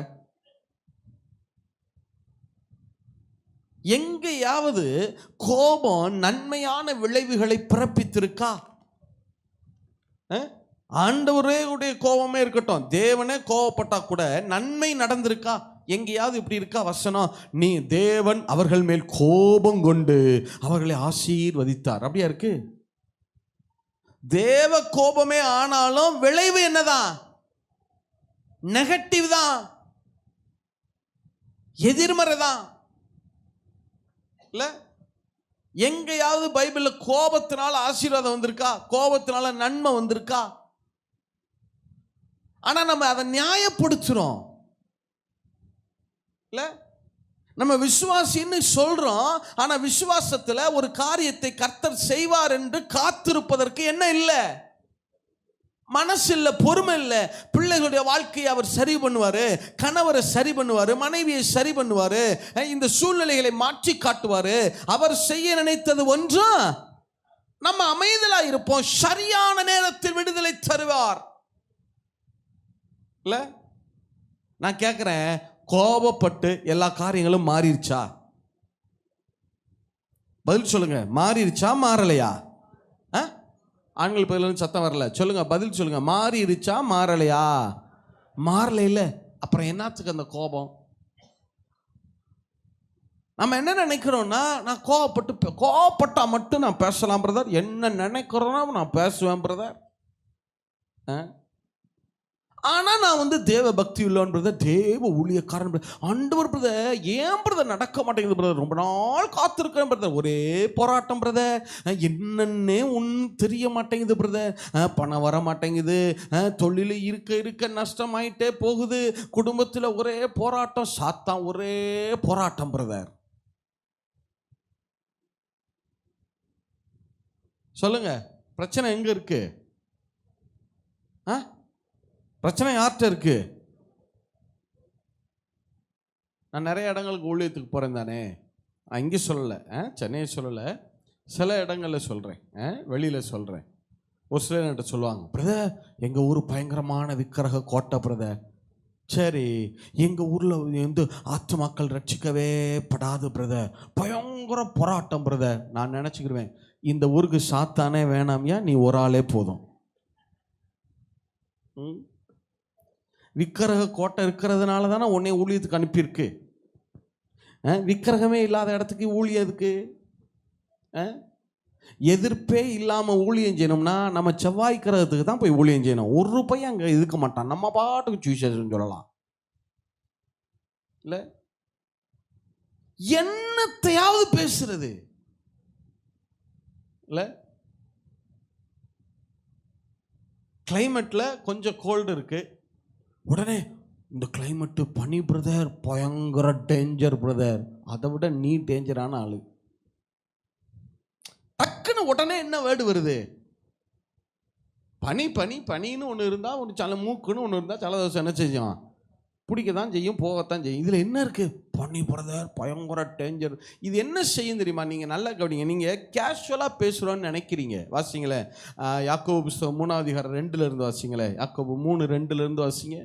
எங்கேயாவது கோபம் நன்மையான விளைவுகளை பிறப்பித்திருக்கா? ஆண்டவரே உடைய கோபமே இருக்கட்டும், தேவனே கோபப்பட்டா கூட நன்மை நடந்திருக்கா? எங்கேயாவது இப்படி இருக்கா வசனம்? நீ தேவன் அவர்கள் மேல் கோபம் கொண்டு அவர்களை ஆசீர்வதித்தார். அப்படியா இருக்கு? தேவ கோபமே ஆனாலும் விளைவு என்னதான்? நெகட்டிவ் தான், எதிர்மறை தான். இல்ல, எங்கேயாவது பைபிள்ல கோபத்தினால ஆசீர்வாதம் வந்திருக்கா? கோபத்தினால நன்மை வந்திருக்கா? ஆனா நம்ம அதை நியாயப்படுத்துறோம். இல்ல, நம்ம விசுவாசின்னு சொல்றோம். ஆனா விசுவாசத்துல ஒரு காரியத்தை கர்த்தர் செய்வார் என்று காத்திருப்பதற்கு என்ன இல்லை? மனசு இல்லை, பொறுமை இல்லை. பிள்ளைகளுடைய வாழ்க்கையை அவர் சரி பண்ணுவாரு, கணவரை சரி பண்ணுவாரு, மனைவியை சரி பண்ணுவாரு, இந்த சூழ்நிலைகளை மாற்றி காட்டுவாரு. அவர் செய்ய நினைத்தது ஒன்றும் நம்ம அமைதலா இருப்போம். சரியான நேரத்தில் விடுதலை தருவார். இல்ல, நான் கேட்கிறேன், கோபப்பட்டு எல்லா காரியங்களும் மாறிடுச்சா? பதில் சொல்லுங்க. மாறிடுச்சா மாறலையா? ஆண்கள் பதில் சத்தம் வரல. சொல்லுங்க, பதில் சொல்லுங்க. மாறிடுச்சா மாறலையா? மாறல. இல்லை, அப்புறம் என்னத்துக்கு அந்த கோபம்? நம்ம என்ன நினைக்கிறோம்னா, நான் கோபப்பட்டா மட்டும் நான் பேசலாம் பிரதர், என்ன நினைக்கிறோன்னா நான் பேசுவேன் பிரதர். ஆனா நான் தேவ பக்தி உள்ளவன் பிரதர், தேவ ஊழியக்காரன் பிரதர். ஆண்டவர் பிரதர், ஏன் பிரதர் நடக்க மாட்டேங்குது பிரதர்? ரொம்ப நாள் காத்திருக்கேன் பிரதர், ஒரே போராட்டம் பிரதர், என்னன்னே தெரிய மாட்டேங்குது பிரதர். பணம் வர மாட்டேங்குது, தொழில் இருக்க நஷ்டமாயிட்டே போகுது, குடும்பத்தில் ஒரே போராட்டம், சாத்தான் ஒரே போராட்டம் பிரதர். சொல்லுங்க, பிரச்சனை எங்க இருக்கு? பிரச்சனை யார்கிட்ட இருக்கு? நான் நிறைய இடங்களுக்கு ஊழியத்துக்கு போகிறேன் தானே, இங்கே சொல்லலை, சென்னையை சொல்லலை, சில இடங்களில் சொல்கிறேன், வெளியில் சொல்கிறேன். ஒரு சில என்கிட்ட சொல்லுவாங்க, பிரதர் எங்கள் ஊர் பயங்கரமான விக்கிரக கோட்டை பிரதர். சரி, எங்கள் ஊரில் ஆத்துமாக்கள் ரட்சிக்கவே படாது பிரதர், பயங்கர போராட்டம் பிரதர். நான் நினச்சிக்கிடுவேன், இந்த ஊருக்கு சாத்தானே வேணாமியா, நீ ஒரு ஆளே போதும். விக்கிரக கோட்டை இருக்கிறதுனால தானே உன்னை ஊழியத்துக்கு அனுப்பியிருக்கு. விக்கிரகமே இல்லாத இடத்துக்கு ஊழியதுக்கு? எதிர்ப்பே இல்லாமல் ஊழியம் செய்யணும்னா நம்ம செவ்வாய் கிரகத்துக்கு தான் போய் ஊழியம் செய்யணும். ஒரு ரூபாய் அங்கே இருக்க மாட்டான், நம்ம பாட்டுக்கு சுவிசேஷம் சொல்லலாம். இல்லை, என்னத்தையாவது பேசுறது இல்லை. கிளைமேட்ல கொஞ்சம் கோல்டு இருக்கு, உடனே இந்த கிளைமேட்டு பனி பிரதர், பயங்கர டேஞ்சர் பிரதர். அதை விட நீ டேஞ்சரான ஆளு. டக்குன்னு உடனே என்ன வேர்டு வருது? பனி பனி பனின்னு ஒன்று இருந்தால், ஒன்று சல மூக்குன்னு ஒன்று இருந்தால் ஜலதோஷம் என்ன செய்யும்? பிடிக்க தான் செய்யும், போகத்தான் செய்யும். இதில் என்ன இருக்குது? பனி பிரதர், பயங்கர டேஞ்சர். இது என்ன செய்யும் தெரியுமா? நீங்கள் நல்லா கவனிங்க. நீங்கள் கேஷுவலாக பேசுகிறோன்னு நினைக்கிறீங்க. வாசிங்களேன், யாக்கோபு புஸ்தகம் 3ஆம் அதிகாரம் 2 வாசிங்களேன். யாக்கோபு 3:2 வாசிங்க.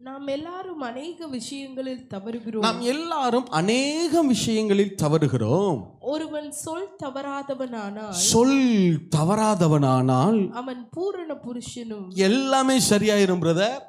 நாம் எல்லாரும் அநேக விஷயங்களில் தவறுகிறோம். நாம் எல்லாரும் அநேக விஷயங்களில் தவறுகிறோம். ஒருவன் சொல் தவறாதவனானால் அவன் பூரண புருஷனும். எல்லாமே சரியாயிரும் பிரதர்.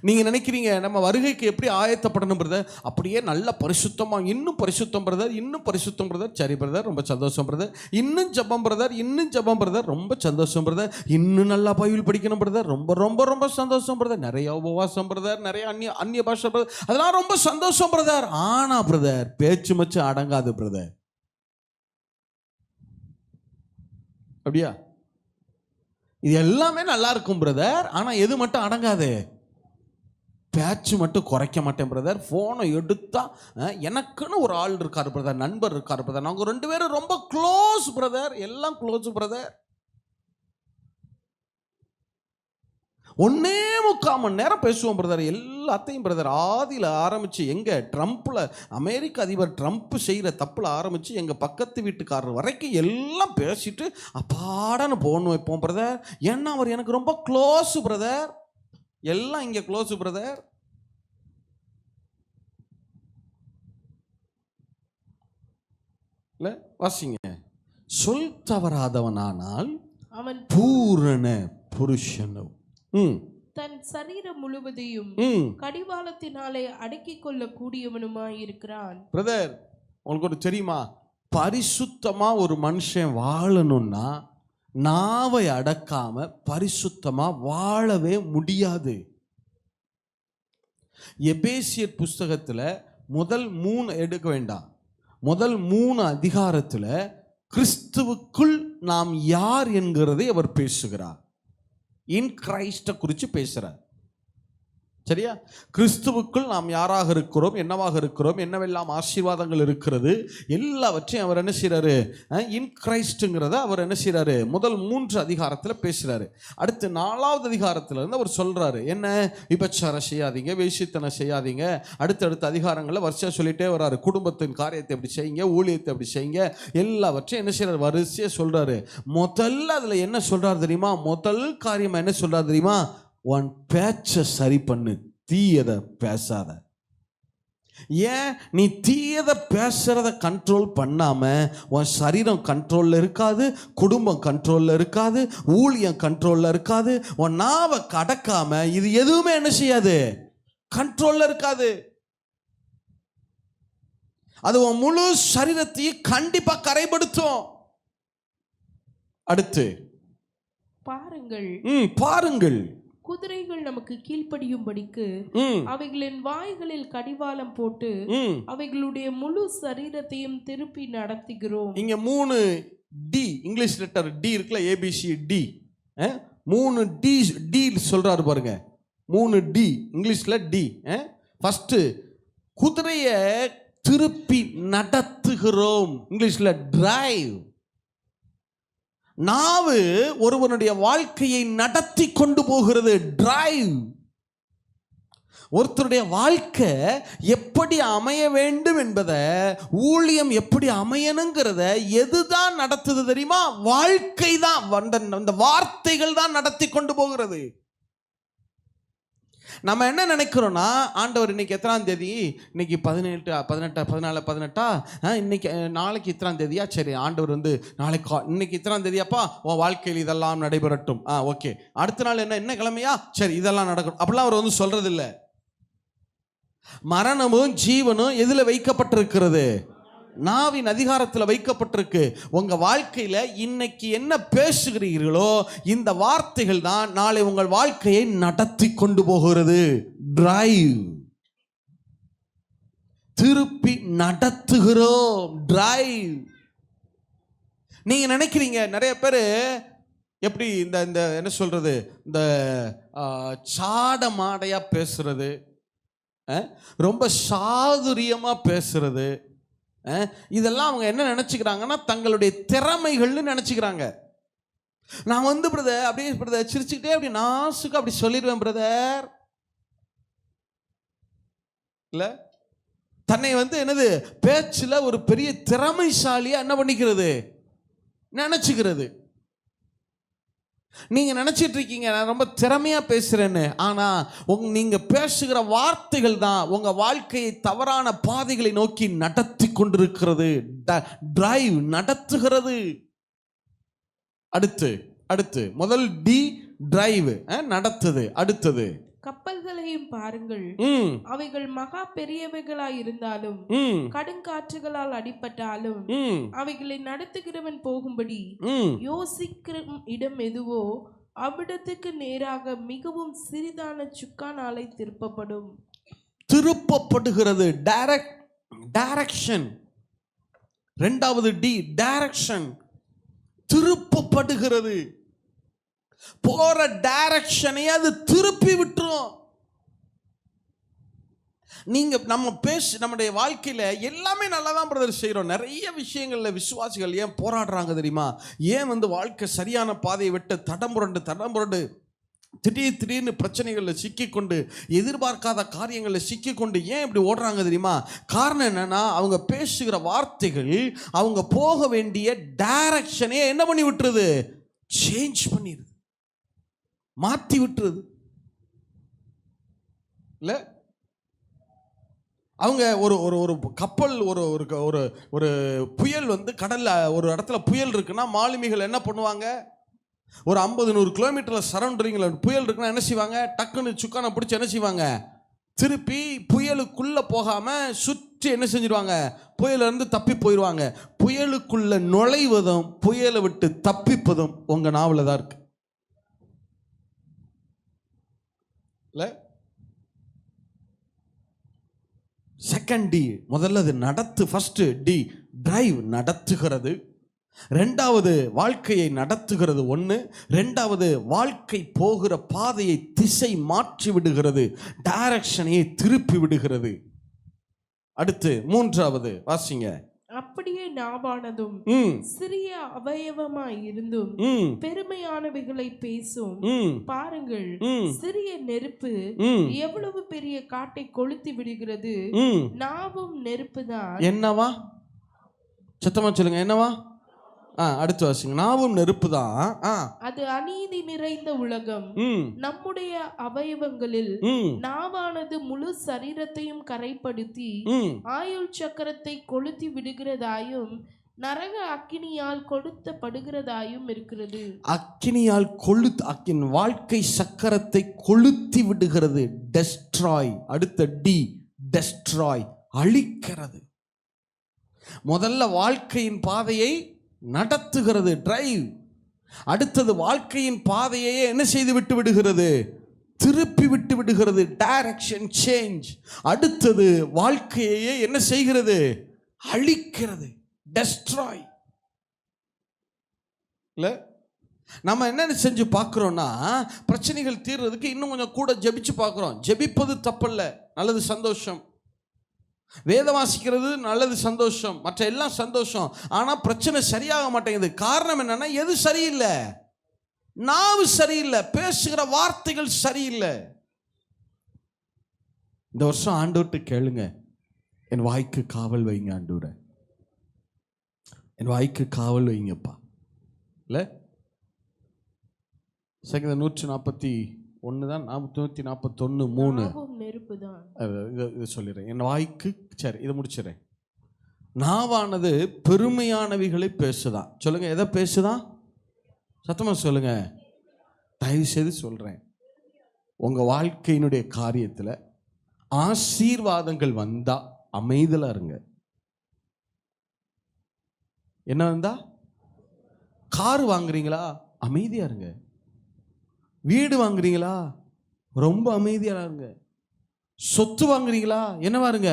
நீங்க நினைக்கிறீங்க நம்ம வருகைக்கு எப்படி ஆயத்தப்படணும் பிரதர்? அப்படியே நல்ல பரிசுத்தமா, இன்னும் பரிசுத்தம் பிரதர், இன்னும் பரிசுத்தம் பிரதர். சரி பிரதர், ரொம்ப சந்தோஷம் பிரதர். இன்னும் ஜெபம் பிரதர், இன்னும் ஜெபம் பிரதர், ரொம்ப சந்தோஷம் பிரதர். இன்னும் நல்லா பைபிள் படிக்கணும் பிரதர், ரொம்ப ரொம்ப ரொம்ப சந்தோஷம் பிரதர். நிறைய உபவாசம் பிரதர், நிறைய அந்நிய பாஷை பிரதர், அதெல்லாம் ரொம்ப சந்தோஷம் பிரதர். ஆனா பிரதர், பேச்சு மச்சு அடங்காது பிரதர். அப்படியா? இது எல்லாமே நல்லா இருக்கும் பிரதர், ஆனா எது மட்டும் அடங்காது? பேச்சு மட்டும் குறைக்க மாட்டேன் பிரதர். ஃபோனை எடுத்தா எனக்குன்னு ஒரு ஆள் இருக்காரு பிரதர், நண்பர் இருக்காரு பிரதர், நாங்கள் 2 பேரும் ரொம்ப க்ளோஸ் பிரதர், எல்லாம் க்ளோஸ் பிரதர். 1.25 மணி நேரம் பேசுவோம் பிரதர், எல்லாத்தையும் பிரதர். ஆதியில் ஆரம்பித்து எங்கள் ட்ரம்ப்பில், அமெரிக்க அதிபர் ட்ரம்ப் செய்கிற தப்பில் ஆரம்பித்து எங்கள் பக்கத்து வீட்டுக்காரர் வரைக்கும் எல்லாம் பேசிட்டு அப்பாடான்னு போன் வைப்போம் பிரதர். ஏன்னா அவர் எனக்கு ரொம்ப க்ளோஸ் பிரதர். எல்லாம் இங்கே க்ளோஸ் பிரதர். இல்லை வாசிங்க. சொல் தவறாதவனானால் அவன் பூரண புருஷனும் தன் சரீரம் முழுவதையும் கடிவாளத்தினாலே அடக்கிக் கொள்ள கூடியவனுமாய் இருக்கிறான். பிரதர், உங்களுக்கு ஒரு தெரியுமா? பரிசுத்தமா ஒரு மனுஷன் வாழணும்னா நாவை அடக்காம பரிசுத்தமா வாழவே முடியாது. எபேசியர் புஸ்தகத்துல முதல் 3 எடுக்க வேண்டாம், முதல் 3 அதிகாரத்துல கிறிஸ்துவுக்குள் நாம் யார் என்கிறதை அவர் பேசுகிறார். இன் கிரைஸ்ட குறித்து பேசுறார். சரியா? கிறிஸ்துவுக்குள் நாம் யாராக இருக்கிறோம், என்னவாக இருக்கிறோம், என்னவெல்லாம் ஆசீர்வாதங்கள் இருக்கிறது, எல்லாவற்றையும் அவர் என்ன செய்யறாரு? இன் கிரைஸ்ட்ங்கிறத அவர் என்ன செய்யறாரு? முதல் 3 அதிகாரத்தில் பேசுறாரு. அடுத்து 4ஆவது அதிகாரத்துல இருந்து அவர் சொல்றாரு, என்ன? விபச்சாரம் செய்யாதீங்க, வேசித்தனம் செய்யாதீங்க. அடுத்தடுத்த அதிகாரங்களில் வரிசையா சொல்லிட்டே வர்றாரு. குடும்பத்தின் காரியத்தை எப்படி செய்யுங்க, ஊழியத்தை எப்படி செய்யுங்க, எல்லாவற்றையும் என்ன செய்யறாரு? வரிசையா சொல்றாரு. முதல்ல அதுல என்ன சொல்றாரு தெரியுமா? முதல் காரியமா என்ன சொல்றாரு தெரியுமா? உன் பேச்ச சரி பண்ணு, தீயதை பேசாத. ஏன்? நீ தீயதை பேசுறத கண்ட்ரோல் பண்ணாம உன் சரீரம் கண்ட்ரோல்ல இருக்காது, குடும்பம் கண்ட்ரோல்ல இருக்காது, ஊழியம் கண்ட்ரோல்ல இருக்காது. உன் நாவை கடக்காம இது எதுவுமே என்ன செய்யாது? கண்ட்ரோல்ல இருக்காது. அது உன் முழு சரீரத்தையும் கண்டிப்பா கரைப்படுத்தும். அடுத்து பாருங்கள், குதிரைகள் நமக்கு கீழ்ப்படியும்படிக்கு அவைகளின் வாய்களில் கடிவாளம் போட்டு அவைகளுடைய முழு சரீரத்தையும் திருப்பி நடத்துகிறோம். இங்க 3 டி, இங்கிலீஷ் லெட்டர் டி இருக்குல்ல, ஏபிசி டி, 3 டி சொல்றாரு பாருங்க. 3 டி, இங்கிலீஷ்ல டி. ஃபர்ஸ்ட், குதிரையை திருப்பி நடத்துகிறோம், இங்கிலீஷ்ல டிரைவ். நாவு ஒருவனுடைய வாழ்க்கையை நடத்தி கொண்டு போகிறது, டிரைவ். ஒருத்தருடைய வாழ்க்கை எப்படி அமைய வேண்டும் என்பதை, ஊழியம் எப்படி அமையணுங்கிறத எதுதான் நடத்துது தெரியுமா? வாழ்க்கை தான், அந்த வார்த்தைகள் தான் நடத்தி கொண்டு போகிறது. நம்ம என்ன நினைக்கிறோம்னா, ஆண்டவர் இன்னைக்கு எத்தனாம் தேதி? இன்னைக்கு 18 இன்னைக்கு நாளைக்கு இத்தனாம் தேதியா? சரி, ஆண்டவர் வந்து நாளைக்கு இன்னைக்கு இத்தனாம் தேதியாப்பா, உன் வாழ்க்கையில் இதெல்லாம் நடைபெறட்டும். ஓகே. அடுத்த நாள் என்ன கிழமையா? சரி, இதெல்லாம் நடக்கணும். அப்படிலாம் அவர் வந்து சொல்றது இல்லை. மரணமும் ஜீவனும் எதுல வைக்கப்பட்டிருக்கிறது? நாவின் அதிகாரத்தில் வைக்கப்பட்டிருக்கு. உங்க வாழ்க்கையில இன்னைக்கு என்ன பேசுகிறீர்களோ இந்த வார்த்தைகள் தான் நாளை உங்கள் வாழ்க்கையை நடத்தி கொண்டு போகிறது. டிரைவ், திருப்பி நடத்துகிறோம், டிரைவ். நீங்க நினைக்கிறீங்க நிறைய பேர் எப்படி இந்த இந்த என்ன சொல்றது, இந்த சாட மாடையா பேசுறது, ரொம்ப சாதுரியமா பேசுறது, இதெல்லாம் அவங்க என்ன நினைச்சுக்கிறாங்கன்னா தங்களுடைய திறமைகள்னு நினைச்சுக்கிறாங்க. நான் வந்து பிரதர் அப்படியே பிரதர் சிரிச்சுக்கிட்டே அப்படி நாசுக்கு அப்படி சொல்லிடுவேன் பிரதர். இல்ல தன்னை வந்து என்னது பேச்சுல ஒரு பெரிய திறமைசாலியா என்ன பண்ணிக்கிறது, நினைச்சுக்கிறது. நீங்க நினைச்சிட்டு இருக்கீங்க நான் ரொம்ப திறமையா பேசுறேன்னு. ஆனா நீங்க பேசுகிற வார்த்தைகள் தான் உங்க வாழ்க்கையை தவறான பாதைகளை நோக்கி நடத்தி கொண்டிருக்கிறது, டிரைவ் நடத்துகிறது. அடுத்து முதல் டி டிரைவ், நடத்துது. அடுத்தது கப்பல்களையும் பாருங்கள், அவைகள் மகா பெரியவைகளாய் இருந்தாலும் கடுங்காற்றுகளால் அடிபட்டாலும் அவைகளை நடத்துகிறவன் போகும்படி யோசிக்கிற இடம் எதுவோ அவ்விடத்துக்கு நேராக மிகவும் சிறிதான சுக்கானாலை திருப்பப்படுகிறது. டைரக்ஷன். இரண்டாவது டி டைரக்ஷன், திருப்பப்படுகிறது. போற டைரக்ஷனை அது திருப்பி விட்டுரும். நீங்க நம்முடைய வாழ்க்கையில எல்லாமே நல்லா தான் பிரதர் செய்யறோம். நிறைய விஷயங்கள்ல விசுவாசிகள் ஏன் போராடுறாங்க தெரியுமா? ஏன் வந்து வாழ்க்கை சரியான பாதையை விட்டு தடம்புரண்டு திடீர்னு பிரச்சனைகளில் சிக்கிக்கொண்டு எதிர்பார்க்காத காரியங்களில் சிக்கிக்கொண்டு ஏன் இப்படி ஓடுறாங்க தெரியுமா? காரணம் என்னன்னா அவங்க பேசுகிற வார்த்தைகள் அவங்க போக வேண்டிய டைரக்ஷனே என்ன பண்ணி விட்டுருது, சேஞ்ச் பண்ணிடுது, மாற்றி விட்டுருது. இல்லை அவங்க ஒரு கப்பல் ஒரு புயல் வந்து கடல்ல ஒரு இடத்துல புயல் இருக்குன்னா மாலுமிகள் என்ன பண்ணுவாங்க, ஒரு 50-100 கிலோமீட்டர்ல சரௌண்டிங்ல புயல் இருக்குன்னா என்ன செய்வாங்க, டக்குன்னு சுக்கானை பிடிச்சி என்ன செய்வாங்க, திருப்பி புயலுக்குள்ள போகாம சுற்றி என்ன செஞ்சிருவாங்க, புயல இருந்து தப்பி போயிடுவாங்க. புயலுக்குள்ள நுழைவதும் புயலை விட்டு தப்பிப்பதும் உங்க நாவல தான் இருக்கு. இல்ல செகண்ட் டி, முதல்ல அது நடத்து. ஃபர்ஸ்ட் டி டிரைவ், நடத்துகிறது. ரெண்டாவது வாழ்க்கையை நடத்துகிறது ஒன்று. ரெண்டாவது வாழ்க்கை போகிற பாதையை திசை மாற்றி விடுகிறது, டைரக்ஷனையை திருப்பி விடுகிறது. அடுத்து மூன்றாவது வாசிங்க. அப்படியே நாவானதும் சிறிய அவயவமாய் இருந்தும் பெருமையானவைகளை பேசும். பாருங்கள், சிறிய நெருப்பு எவ்வளவு பெரிய காட்டை கொளுத்தி விடுகிறது. நாவும் நெருப்பு தான். என்னவா? சத்தமா சொல்லுங்க, என்னவா? அடுத்து வாசிங்க. நாவும் நெருப்பு தான். அது அநீதி நிறைந்த உலகம். நம்முடைய அவயவங்களில் நாவானது முழு சரீரத்தையும் கரைப்படுத்தி ஆயுள் சக்கரத்தை கொளுத்தி விடுகிறதாயும் நரக அக்கினியால் கொளுத்தப்படுகிறதாயும் இருக்கிறது. அக்கினியால் வாழ்க்கை சக்கரத்தை கொளுத்தி விடுகிறது, டெஸ்ட்ராய். அடுத்த டி டெஸ்ட்ராய், அழிக்கிறது. முதல்ல வாழ்க்கையின் பாதையை நடத்துகிறது, டிரைவ். அடுத்தது வாழ்க்கையின் பாதையை என்ன செய்து விட்டு விடுகிறது, திருப்பி விட்டு விடுகிறது, டைரக்ஷன் சேஞ்ச். அடுத்தது வாழ்க்கையை என்ன செய்கிறது, அழிக்கிறது, டெஸ்ட்ராய். இல்ல நம்ம என்ன செஞ்சு பார்க்கிறோம்னா, பிரச்சனைகள் தீர்றதுக்கு இன்னும் கொஞ்சம் கூட ஜெபிச்சு பார்க்கிறோம். ஜெபிப்பது தப்பல்ல, நல்லது, சந்தோஷம். வேத வாசிக்கிறது நல்லது, சந்தோஷம், மற்ற எல்லாம் சந்தோஷம். ஆனா பிரச்சனை சரியாக மாட்டேங்குது. காரணம் என்னன்னா, எது சரியில்லை, நாவு சரியில்லை, பேசுகிற வார்த்தைகள் சரியில்லை. இந்த வருஷம் ஆண்டவர்கிட்ட கேளுங்க, என் வாய்க்கு காவல் வைங்க ஆண்டவரே, என் வாய்க்கு காவல் வைங்கப்பா. இல்ல சங்கீதம் 141 தான், 141:3 இதை சொல்லிடுறேன். என் வாய்க்கு, சரி இதை முடிச்சிடறேன். நாவானது பெருமையானவைகளை பேசுதான். சொல்லுங்க, எதை பேசுதான்? சத்தமா சொல்லுங்க, தயவு செய்து சொல்றேன். உங்க வாழ்க்கையினுடைய காரியத்தில் ஆசீர்வாதங்கள் வந்தா அமைதலா இருங்க. என்ன வந்தா? கார் வாங்குறீங்களா, அமைதியா இருங்க. வீடு வாங்குறீங்களா, ரொம்ப அமைதியா இருங்க. சொத்து வாங்குறீங்களா, என்னவா இருங்க?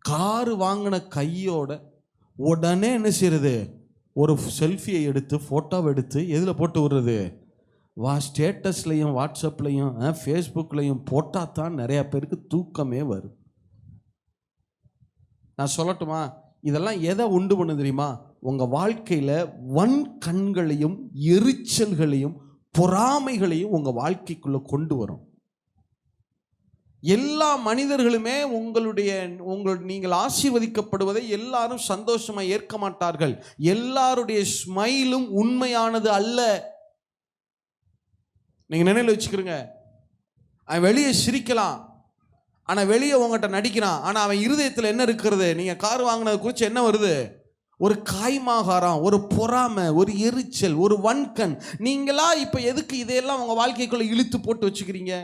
காரு வாங்கின கையோட உடனே என்ன செய்யறது, ஒரு செல்ஃபியை எடுத்து ஃபோட்டோவை எடுத்து எதில் போட்டு விடுறது? ஸ்டேட்டஸ்லையும் வாட்ஸ்அப்லையும் ஃபேஸ்புக்லையும் போட்டால் தான் நிறையா பேருக்கு தூக்கமே வரும். நான் சொல்லட்டுமா, இதெல்லாம் எதை உண்டு பண்ண தெரியுமா? உங்கள் வாழ்க்கையில் வன் கண்களையும் எரிச்சல்களையும் பொறாமைகளையும் உங்கள் வாழ்க்கைக்குள்ளே கொண்டு வரும். எல்லா மனிதர்களுமே நீங்கள் ஆசீர்வதிக்கப்படுவதை எல்லாரும் சந்தோஷமாக ஏற்க மாட்டார்கள். எல்லாருடைய ஸ்மைலும் உண்மையானது அல்ல. நீங்கள் நினைவில் வச்சுக்கிறீங்க. அவன் வெளியே சிரிக்கலாம், ஆனால் வெளியே உங்கள்கிட்ட நடிக்கிறான். ஆனால் அவன் இருதயத்தில் என்ன இருக்கிறது? நீங்கள் கார் வாங்கினது குறித்து என்ன வருது? ஒரு காய்மாகாரம், ஒரு பொறாமை, ஒரு எரிச்சல், ஒரு வன்கண். நீங்களா இப்போ எதுக்கு இதையெல்லாம் உங்கள் வாழ்க்கைக்குள்ளே இழுத்து போட்டு வச்சுக்கிறீங்க?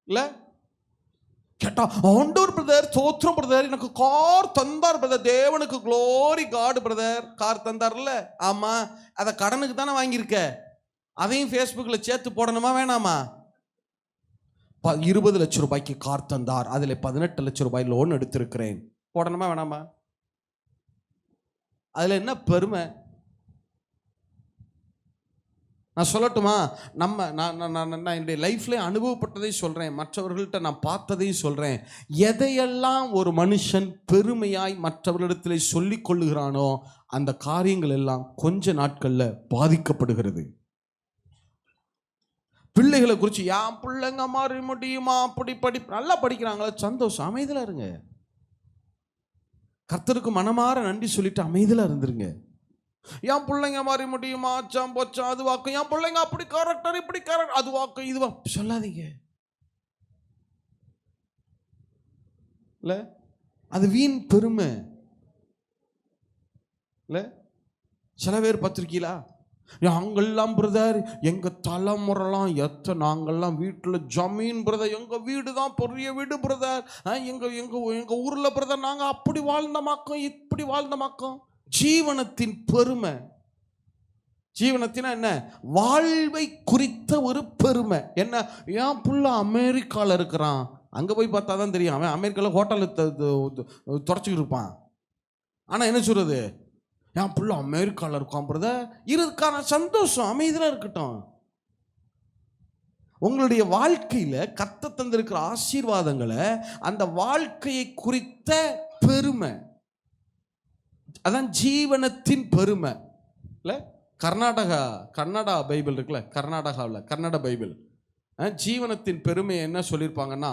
இல்லை கேட்டா, ஆண்டவர் பிரதர், தோற்றம் பிரதர், எனக்கு கார் தந்தார் பிரதர், தேவனுக்கு க்ளோரி காட் பிரதர், கார் தந்தார்ல. ஆமாம், அதை கடனுக்கு தானே வாங்கியிருக்க. அதையும் ஃபேஸ்புக்கில் சேர்த்து போடணுமா வேணாமா? 20 லட்சம் ரூபாய்க்கு கார் தந்தார், அதில் 18 லட்சம் ரூபாய் லோன் எடுத்திருக்கிறேன், போடணுமா வேணாமா? அதில் என்ன பெருமை? நான் சொல்லட்டுமா, நான் என்னுடைய லைஃப்ல அனுபவப்பட்டதை சொல்கிறேன், மற்றவர்கள்ட்ட நான் பார்த்ததையும் சொல்கிறேன். எதையெல்லாம் ஒரு மனுஷன் பெருமையாய் மற்றவர்களிடத்தில் சொல்லிக் கொள்ளுகிறானோ அந்த காரியங்கள் எல்லாம் கொஞ்ச நாட்களில் பாதிக்கப்படுகிறது. பிள்ளைகளை குறித்து, என் பிள்ளைங்க மாறி முடியுமா, அப்படி நல்லா படிக்கிறாங்களா, சந்தோஷம், அமைதியில் இருங்க. கர்த்தருக்கு மனமாற நன்றி சொல்லிட்டு அமைதியில் இருந்துருங்க. என் பிள்ளைங்க மாறி முடியுமா, அச்சாம் போச்சாம், அது வாக்கும், என் பிள்ளைங்க அப்படி கேரக்டர் இப்படி கேரக்டர், அது வாக்கும் இது சொல்லாதீங்க. இல்ல, அது வீண் பெருமை. இல்ல, சில பேர் பத்திரிக்கையிலா, நாங்கள்லாம் பிரதர், எங்கள் தலைமுறைலாம் நாங்கள்லாம் வீட்டில் ஜமீன் பிரதர், எங்கள் வீடு தான் பெரிய வீடு பிரதர், எங்கள் ஊரில் பிரதர் நாங்கள் அப்படி வாழ்ந்தமாக்கோம் இப்படி வாழ்ந்தமாக்கோம். ஜீவனத்தின் பெருமை. ஜீவனத்தினா என்ன? வாழ்வை குறித்த ஒரு பெருமை. என்ன, என் புள்ள அமெரிக்காவில் இருக்கிறான், அங்கே போய் பார்த்தா தான் தெரியும், அவன் அமெரிக்காவில் ஹோட்டலில் தொடச்சிக்கிட்டு இருப்பான். ஆனால் என்ன சொல்கிறது, என் புள்ள அமெரிக்காவில் இருக்கான் பிரதர், இருக்கான சந்தோஷம், அமைதியாக இருக்கட்டும். உங்களுடைய வாழ்க்கையில் கர்த்தர் தந்திருக்கிற ஆசீர்வாதங்களை, அந்த வாழ்க்கையை குறித்த பெருமை, அதான் ஜீவனத்தின் பெருமை. இல்லை, கர்நாடகா பைபிள் இருக்குல்ல, கர்நாடகாவில் கர்நாடக பைபிள் ஜீவனத்தின் பெருமை என்ன சொல்லியிருப்பாங்கன்னா,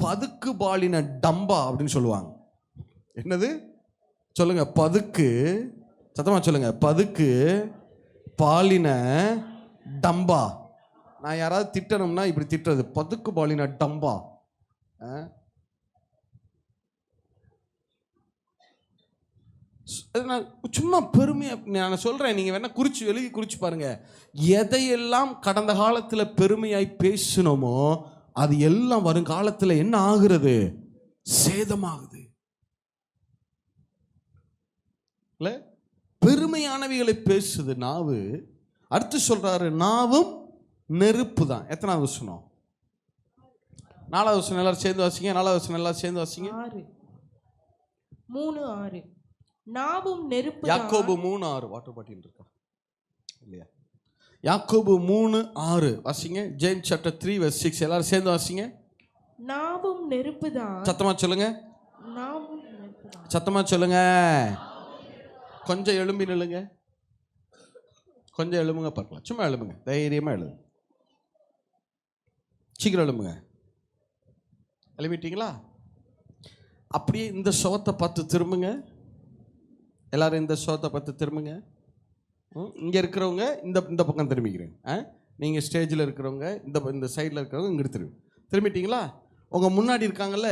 பதுக்கு பாலின டம்பா அப்படின்னு சொல்லுவாங்க. என்னது சொல்லுங்க? பதுக்கு, சத்தமா சொல்லுங்க, பதுக்கு பாலின டம்பா. நான் யாராவது திட்டணும்னா இப்படி திட்டுறது, பதுக்கு பாலின டம்பா. சும்மா பெருமையா நான் சொல்றேன், நீங்க வேணா எழுதி குறிச்சு பாருங்க. எதையெல்லாம் கடந்த காலத்தில் பெருமையாய் பேசணுமோ அது எல்லாம் வருங்காலத்தில் என்ன ஆகுறது? சேதமாகுது. இல்ல, பெருமையானவைகளை பேசுது நாவு. அடுத்து சொல்றாரு, நாவும் நெருப்பு தான். எத்தனாவது வசனம்? 4வது வசனம் எல்லாரும் சேர்ந்து வாசிங்க. 4வது வசனம் எல்லாரும் சேர்ந்து வாசிங்க. 3:6 நாவும் நெருப்பு. யாக்கோபு 3:6 வாட்டர் பாட்டில் இருக்கா இல்லையா? யாக்கோபு 3:6 வாசிங்க. ஜேம்ஸ் சாப்டர் 3:6 எல்லாரும் சேர்ந்து வாசிங்க. நாவும் நெருப்பு தான். சத்தமா சொல்லுங்க. நாவும் நெருப்பு தான். சத்தமா சொல்லுங்க. கொஞ்சம் எழும்பி நில்லுங்க, கொஞ்சம் எழும்புங்க பார்க்கலாம். சும்மா எழும்புங்க, தைரியமா எழுதுங்க, சீக்கிரம் எழும்புங்க. எழுப்பிட்டீங்களா? அப்படியே இந்த சுவத்தை பார்த்து திரும்புங்க. எல்லாரும் இந்த சுவத்தை பார்த்து திரும்புங்க. இங்கே இருக்கிறவங்க இந்த பக்கம் திரும்பிக்கிறீங்க. நீங்கள் ஸ்டேஜில் இருக்கிறவங்க இந்த சைடில் இருக்கிறவங்க இங்கிட்டு திரும்பிட்டீங்களா? உங்கள் முன்னாடி இருக்காங்கல்ல,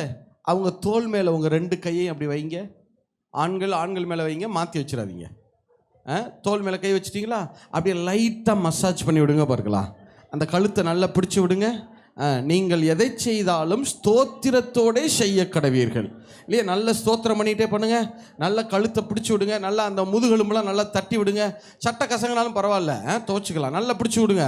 அவங்க தோள் மேலே உங்கள் 2 கையையும் அப்படி வைங்க. ஆண்கள் மேலே வைங்க, மாற்றி வச்சிடாதீங்க. தோல் மேலே கை வச்சிட்டிங்களா? அப்படியே லைட்டாக மசாஜ் பண்ணி விடுங்க பார்க்கலாம். அந்த கழுத்தை நல்லா பிடிச்சி விடுங்க. நீங்கள் எதை செய்தாலும் ஸ்தோத்திரத்தோடே செய்ய கடவீர்கள். இல்லையா? நல்ல ஸ்தோத்திரம் பண்ணிகிட்டே பண்ணுங்க. நல்ல கழுத்தை பிடிச்சி விடுங்க. நல்லா அந்த முதுகெலும்புலாம் நல்லா தட்டி விடுங்க. சட்டை கசங்கினாலும் பரவாயில்ல, துவச்சிக்கலாம். நல்லா பிடிச்சி விடுங்க.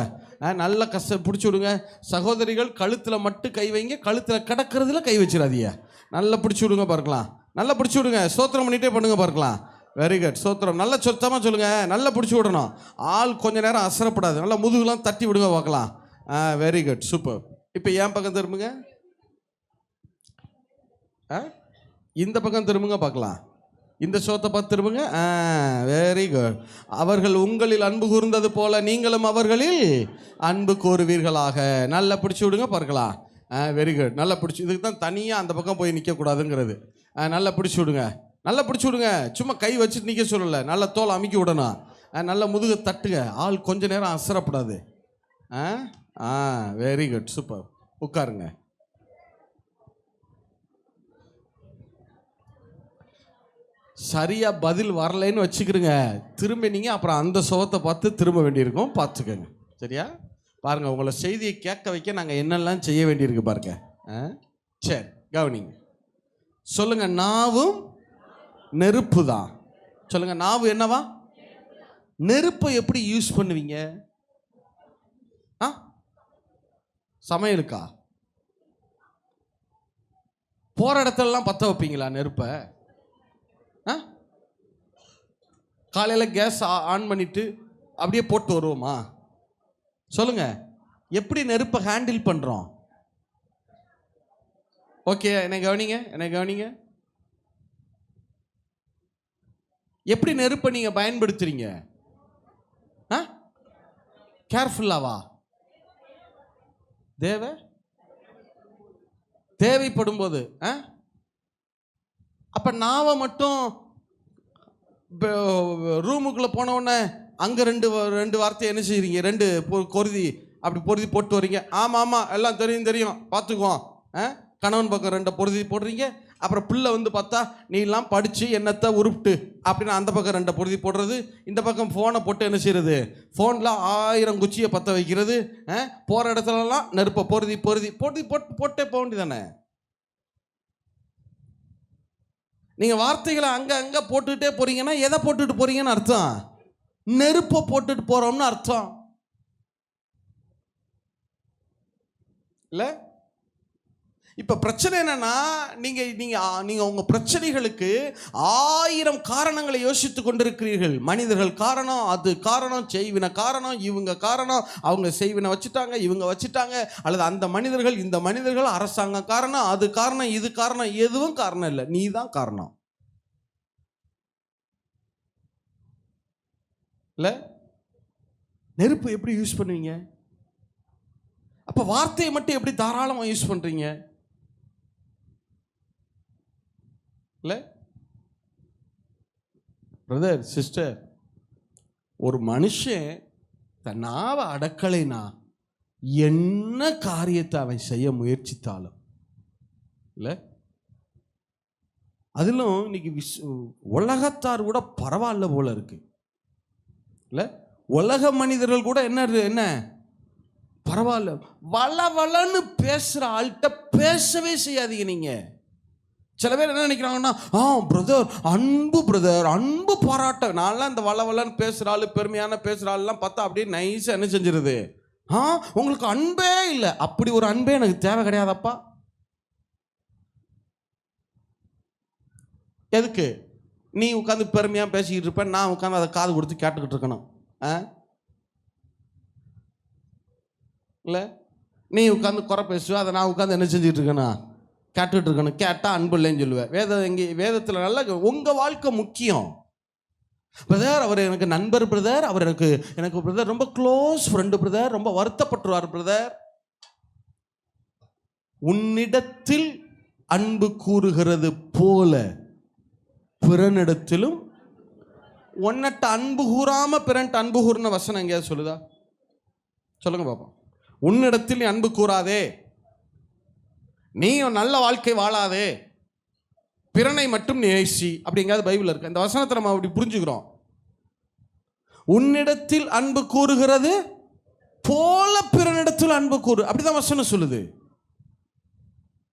நல்ல பிடிச்சி விடுங்க. சகோதரிகள், கழுத்தில் மட்டும் கை வைங்க, கழுத்தில் கிடக்கிறதுல கை வச்சிடாதீங்க. நல்லா பிடிச்சி விடுங்க பார்க்கலாம். நல்லா பிடிச்சி விடுங்க. ஸ்தோத்திரம் பண்ணிட்டே பண்ணுங்க பார்க்கலாம். Very good. ஸ்தோத்திரம். நல்லா சொத்தமாக சொல்லுங்க. நல்லா பிடிச்சி விடணும். ஆள் கொஞ்ச நேரம் அசரப்படாது. நல்லா முதுகுலாம் தட்டி விடுங்க பார்க்கலாம். Very good, super. இப்போ என் பக்கம் திரும்புங்க. இந்த பக்கம் திரும்புங்க பார்க்கலாம். இந்த சோத்தை பார்த்து திரும்புங்க. Very good. அவர்கள் உங்களில் அன்பு கூர்ந்தது போல நீங்களும் அவர்களில் அன்பு கூறுவீர்களாக. நல்லா பிடிச்சி விடுங்க பார்க்கலாம். Very good. நல்லா பிடிச்சி, இதுக்கு தான் தனியாக அந்த பக்கம் போய் நிற்கக்கூடாதுங்கிறது. நல்லா பிடிச்சி விடுங்க. நல்லா பிடிச்சி விடுங்க. சும்மா கை வச்சுட்டு நிற்க சொல்லலை. நல்லா தோல் அமுக்கி விடணும். நல்லா முதுகு தட்டுங்க. ஆள் கொஞ்ச நேரம் அசரப்படாது. Very good, super. உட்காருங்க. சரியாக பதில் வரலைன்னு வச்சுக்கிறோங்க. திரும்பினீங்க அப்புறம் அந்த சோகத்தை பார்த்து திரும்ப வேண்டியிருக்கோம். பார்த்துக்கோங்க. சரியா? பாருங்கள், உங்களை செய்தியை கேட்க வைக்க நாங்கள் என்னெல்லாம் செய்ய வேண்டியிருக்கு பாருங்க. சரி, கவனிங்க. சொல்லுங்க. நாவும் நெருப்பு தான். சொல்லுங்க. நாவு என்னவா? நெருப்பை எப்படி யூஸ் பண்ணுவீங்க? சமையலுக்கா? போற இடத்துலலாம் பற்ற வைப்பீங்களா நெருப்பை? காலையில் கேஸ் ஆன் பண்ணிட்டு அப்படியே போட்டு வருவோமா? சொல்லுங்க. எப்படி நெருப்பை ஹேண்டில் பண்றோம்? ஓகே, என்னை கவனிங்க. எப்படி நெருப்பை நீங்க பயன்படுத்துறீங்க? கேர்ஃபுல்லாவா? தேவைப்படும் போது. அப்ப நாவை மட்டும் ரூமுக்குள்ள போன உடனே அங்க ரெண்டு வார்த்தை என்ன செய்றீங்க? ரெண்டு கொருதி அப்படி பொருதி போட்டு வரீங்க. ஆமா எல்லாம் தெரியும் பார்த்துக்குவோம். கணவன் பக்கம் 2 பொருதி போடுறீங்க. அப்புறம் பிள்ளை வந்து பார்த்தா நீ எல்லாம் படித்து என்னத்தை உருப்பிட்டு அப்படின்னு அந்த பக்கம் 2 பொருதி போடுறது. இந்த பக்கம் ஃபோனை போட்டு என்ன செய்யறது? ஃபோனில் 1000 குச்சியை பற்ற வைக்கிறது. போகிற இடத்துலலாம் நெருப்பை பொருதி போட்டே போக வேண்டியதானே? நீங்கள் வார்த்தைகளை அங்கே போட்டுக்கிட்டே போகிறீங்கன்னா எதை போட்டுட்டு போகிறீங்கன்னு அர்த்தம்? நெருப்பை போட்டுட்டு போகிறோம்னு அர்த்தம் இல்லை? இப்போ பிரச்சனை என்னன்னா, நீங்கள் உங்கள் பிரச்சனைகளுக்கு 1000 காரணங்களை யோசித்து கொண்டிருக்கிறீர்கள். மனிதர்கள் காரணம், அது காரணம், செய்வின காரணம், இவங்க காரணம், அவங்க செய்வினை வச்சுட்டாங்க, இவங்க வச்சுட்டாங்க, அல்லது அந்த மனிதர்கள், இந்த மனிதர்கள், அரசாங்கம் காரணம், அது காரணம், இது காரணம். எதுவும் காரணம் இல்லை, நீ தான் காரணம். இல்லை? நெருப்பு எப்படி யூஸ் பண்ணுவீங்க? அப்போ வார்த்தையை மட்டும் எப்படி தாராளமாக யூஸ் பண்ணுறீங்க? இல்லை பிரதர், சிஸ்டர், ஒரு மனுஷன் தன் நாவை அடக்கலைனா என்ன காரியத்தை அவன் செய்ய முயற்சித்தாலும் இல்லை, அதிலும் இன்னைக்கு உலகத்தார் கூட பரவாயில்ல போல இருக்கு இல்லை, உலக மனிதர்கள் கூட என்ன பரவாயில்ல. வளவளன்னு பேசுற ஆள்கிட்ட பேசவே செய்யாதீங்க. நீங்க சில பேர் என்ன நினைக்கிறாங்கன்னா, பிரதர் அன்பு பாராட்ட. நான்லாம் இந்த வளவளன்னு பேசுற ஆளு, பெருமையான பேசுற ஆள்லாம் பார்த்தா அப்படியே நைஸா என்ன செஞ்சிருது? உங்களுக்கு அன்பே இல்லை. அப்படி ஒரு அன்பே எனக்கு தேவை கிடையாதப்பா. எதுக்கு நீ உட்காந்து பெருமையா பேசிக்கிட்டு இருப்ப, நான் உட்காந்து அதை காது கொடுத்து கேட்டுக்கிட்டு இருக்கணும்? இல்லை, நீ உட்காந்து குறை பேசுவ, அதை நான் உட்காந்து என்ன செஞ்சுட்டு இருக்கணும்? கேட்டுட்டு இருக்கணும். கேட்டால் அன்பு இல்லைன்னு சொல்லுவேன். வேதத்தில் நல்லா உங்கள் வாழ்க்கை முக்கியம். பிரதர், அவர் எனக்கு நண்பர் பிரதர், அவர் எனக்கு பிரதர் ரொம்ப க்ளோஸ் ஃப்ரெண்டு பிரதர், ரொம்ப வருத்தப்பட்டுருவார் பிரதர். உன்னிடத்தில் அன்பு கூறுகிறது போல பிறனிடத்திலும். உன்னட்ட அன்பு கூறாம பிறன்ட்டு அன்பு கூறுன வசனம் எங்கேயாவது சொல்லுதா? சொல்லுங்க பாப்போம். உன்னிடத்தில் நீ அன்பு கூறாதே, நீ நல்ல வாழ்க்கை வாழாதே, பிறனை மட்டும் நேசி அப்படிங்கிறது பைபிள் இருக்கு. இந்த வசனத்தை நம்ம அப்படி புரிஞ்சுக்கிறோம். உன்னிடத்தில் அன்பு கூறுகிறது போல பிறனிடத்தில் அன்பு கூறு, அப்படிதான் வசனம் சொல்லுது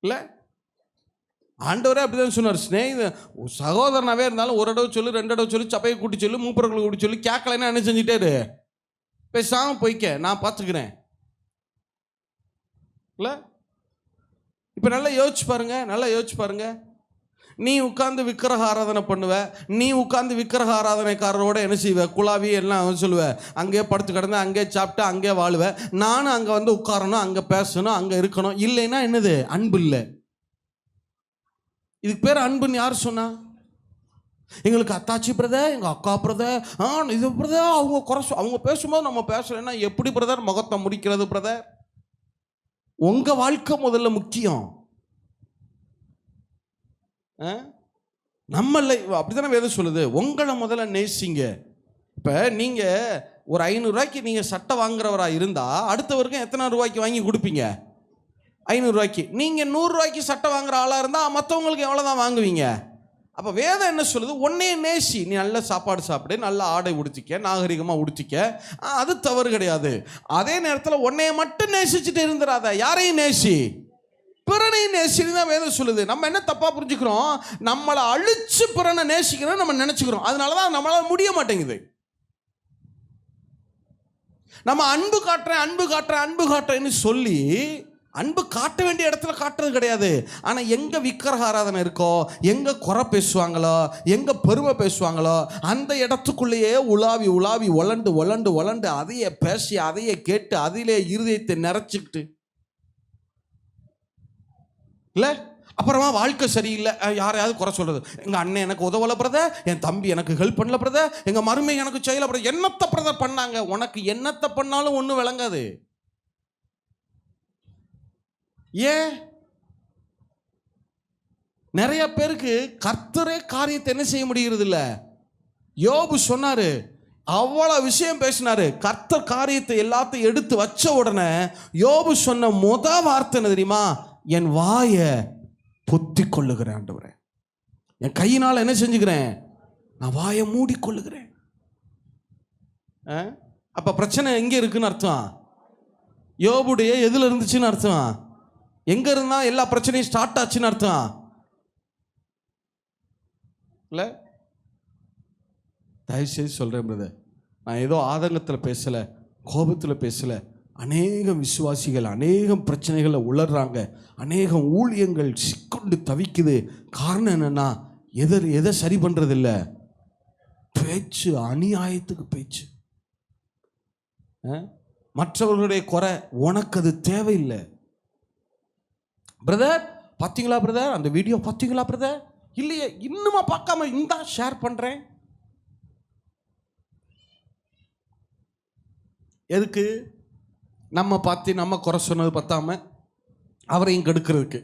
இல்ல? ஆண்டவரே அப்படிதான் சொன்னார். சகோதரனாவே இருந்தாலும் ஒரு தடவை சொல்லு, 2 தடவை சொல்லி, சபையை கூட்டி சொல்லு, மூப்பர்களை கூட்டி சொல்லி, கேட்கலைன்னா என்ன செஞ்சுட்டே பேசாம போய்க்க, நான் பார்த்துக்கிறேன் இல்லை? இப்போ நல்லா யோசிச்சு பாருங்க. நீ உட்கார்ந்து விக்கிரக ஆராதனை பண்ணுவ, நீ உட்கார்ந்து விக்கிரக ஆராதனைக்காரரோட என்ன செய்வ, குழாவி எல்லாம் சொல்லுவ, அங்கே படுத்து கிடந்து அங்கே சாப்பிட்டு அங்கே வாழுவ. நானும் அங்கே வந்து உட்காரணும், அங்கே பேசணும், அங்கே இருக்கணும். இல்லைன்னா என்னது? அன்பு இல்லை. இதுக்கு பேர் அன்புன்னு யார் சொன்னா? எங்களுக்கு அத்தாச்சி பிரதர், எங்கள் அக்கா பிரதர், இது பிரதர், அவங்க பேசும்போது நம்ம பேசலைன்னா எப்படி பிரதர் முகத்தை முடிக்கிறது பிரதர்? உங்க வாழ்க்கை முதல்ல முக்கியம். நம்ம லைஃப் அப்படித்தானே வேதம் சொல்லுது. உங்களை முதல்ல நேசிங்க. இப்போ நீங்கள் ஒரு 500 ரூபாய்க்கு நீங்கள் சட்டை வாங்குறவராக இருந்தால் அடுத்தவருக்கும் எத்தனை ரூபாய்க்கு வாங்கி கொடுப்பீங்க? 500 ரூபாய்க்கு. நீங்கள் 100 ரூபாய்க்கு சட்டை வாங்குற ஆளாக இருந்தால் மற்றவங்களுக்கு எவ்வளோ தான் வாங்குவீங்க? அப்போ வேதம் என்ன சொல்லுது? உன்னையே நேசி. நீ நல்ல சாப்பாடு சாப்பிடு, நல்ல ஆடை உடுத்திக்க, நாகரிகமாக உடுத்திக்க, அது தவறு கிடையாது. அதே நேரத்தில் உன்னைய மட்டும் நேசிச்சுட்டு இருந்துடாத. யாரையும் நேசி, பிறனையும் நேசின்னு தான் வேதம் சொல்லுது. நம்ம என்ன தப்பாக புரிஞ்சுக்கிறோம்? நம்மளை அழிச்சு பிறனை நேசிக்கிறோம் நம்ம நினச்சிக்கிறோம். அதனால தான் நம்மளால் முடிய மாட்டேங்குது. நம்ம அன்பு காட்டுறேன்னு சொல்லி அன்பு காட்ட வேண்டிய இடத்துல காட்டுறது கிடையாது. ஆனால் எங்கே விக்கிரக ஆராதனை இருக்கோ, எங்கே குறை பேசுவாங்களோ, எங்கே பெருமை பேசுவாங்களோ, அந்த இடத்துக்குள்ளேயே உலாவி உலண்டு அதையே பேசி, அதையே கேட்டு, அதிலே இருதயத்தை நிறைச்சிக்கிட்டு இல்லை. அப்புறமா வாழ்க்கை சரியில்லை, யாரையாவது குறை சொல்கிறது. எங்கள் அண்ணன் எனக்கு உதவலை பிரதர், என் தம்பி எனக்கு ஹெல்ப் பண்ணல பிரதர், எங்கள் மருமை எனக்கு செய்யலை பிரதர். என்னத்தை பிரதர் பண்ணாங்க? உனக்கு என்னத்தை பண்ணாலும் ஒன்றும் விளங்காது. ஏன்? நிறைய பேருக்கு கர்த்தரே காரியத்தை என்ன செய்ய முடிகிறது இல்லை. யோபு சொன்னாரு, அவ்வளவு விஷயம் பேசினாரு, கர்த்தர் காரியத்தை எல்லாத்தையும் எடுத்து வச்ச உடனே யோபு சொன்ன வார்த்தை என்ன தெரியுமா? என் வாயை பொத்தி கொள்ளுகிறேன் ஆண்டவரே, என் கையினால் என்ன செஞ்சுக்கிறேன்? நான் வாயை மூடிக்கொள்ளுகிறேன். அப்ப பிரச்சனை எங்க இருக்குன்னு அர்த்தம்? யோபுடைய எதுல இருந்துச்சுன்னு அர்த்தம்? எங்க இருந்தா எல்லா பிரச்சனையும் ஸ்டார்ட் ஆச்சுன்னு அர்த்தம் இல்ல? தயவுசெய்து சொல்றேன் பிரதர், நான் ஏதோ ஆதங்கத்தில் பேசல, கோபத்தில் பேசல. அநேகம் விசுவாசிகள் அநேகம் பிரச்சனைகளை உளர்றாங்க, அநேகம் ஊழியங்கள் சிக்கொண்டு தவிக்குது. காரணம் என்னன்னா, எதை சரி பண்றது இல்லை, பேச்சு, அநியாயத்துக்கு பேச்சு. மற்றவர்களுடைய குறை உனக்கு அது தேவையில்லை. பிரதர் பார்த்தீங்களா பிரதர், அந்த வீடியோ பார்த்தீங்களா பிரதர்? இல்லையே, இன்னுமா பார்க்காம இந்தா ஷேர் பண்றேன். எதுக்கு? நம்ம பார்த்து நம்ம குறை சொன்னது பத்தாம அவரையும் கெடுக்கிறதுக்கு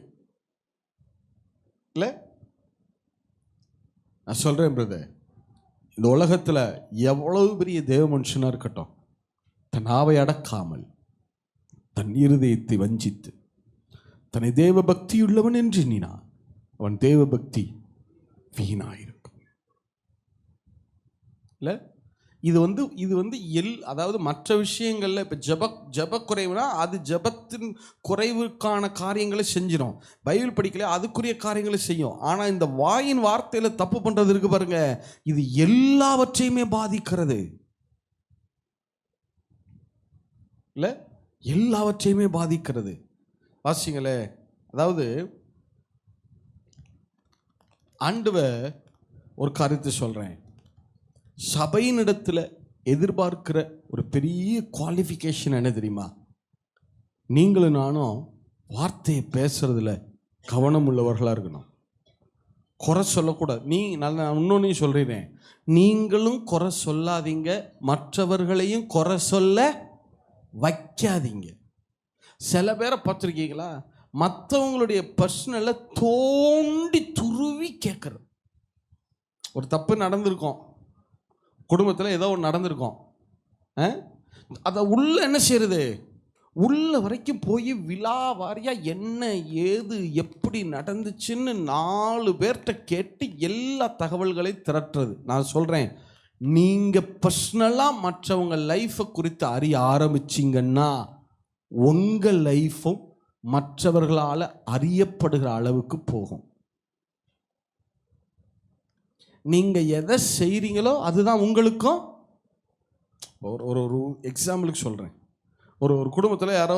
இல்லை. நான் சொல்றேன் பிரதர், இந்த உலகத்தில் எவ்வளவு பெரிய தேவ மனுஷனா இருக்கட்டும், தன் நாவை அடக்காமல் தன் இருதயத்தை வஞ்சித்து தன்னை தேவ பக்தி உள்ளவன் என்று எண்ணினான், அவன் தேவ பக்தி வீணாயிருக்கும். இல்லை, இது வந்து அதாவது மற்ற விஷயங்கள்ல இப்போ ஜப குறைவுனா அது ஜபத்தின் குறைவுக்கான காரியங்களை செஞ்சிடும். பைபிள் படிக்கல, அதுக்குரிய காரியங்களை செய்யும். ஆனால் இந்த வாயின் வார்த்தையில தப்பு பண்றது இருக்கு பாருங்க, இது எல்லாவற்றையுமே பாதிக்கிறது. இல்லை, எல்லாவற்றையுமே பாதிக்கிறது. வாசிங்களே, அதாவது ஆண்டவர் ஒரு காரியத்தை சொல்றேன், சபையினிடத்தில் எதிர்பார்க்கிற ஒரு பெரிய குவாலிஃபிகேஷன் என்ன தெரியுமா? நீங்களும் நானும் வார்த்தையை பேசுறதுல கவனம் உள்ளவர்களாக இருக்கணும். குறை சொல்லக்கூடாது. நான் இன்னொன்னையும் சொல்றேன், நீங்களும் குறை சொல்லாதீங்க, மற்றவர்களையும் குறை சொல்ல வைக்காதீங்க. சில பேரை பார்த்துருக்கீங்களா, மற்றவங்களுடைய பர்சனலை தோண்டி துருவி கேட்குறது. ஒரு தப்பு நடந்திருக்கும், குடும்பத்தில் ஏதோ ஒன்று நடந்திருக்கும், அதை உள்ள என்ன செய்யறது, உள்ள வரைக்கும் போய் விழா வாரியாக என்ன ஏது எப்படி நடந்துச்சுன்னு 4 பேர்கிட்ட கேட்டு எல்லா தகவல்களையும் திரட்டுறது. நான் சொல்கிறேன், நீங்கள் பர்சனலாக மற்றவங்க லைஃப்பை குறித்து அறிய ஆரம்பிச்சிங்கன்னா உங்கள் லைஃப்பும் மற்றவர்களால் அறியப்படுகிற அளவுக்கு போகும். நீங்கள் எதை செய்கிறீங்களோ அதுதான் உங்களுக்கும். ஒரு எக்ஸாம்பிளுக்கு சொல்கிறேன், ஒரு குடும்பத்தில் யாரோ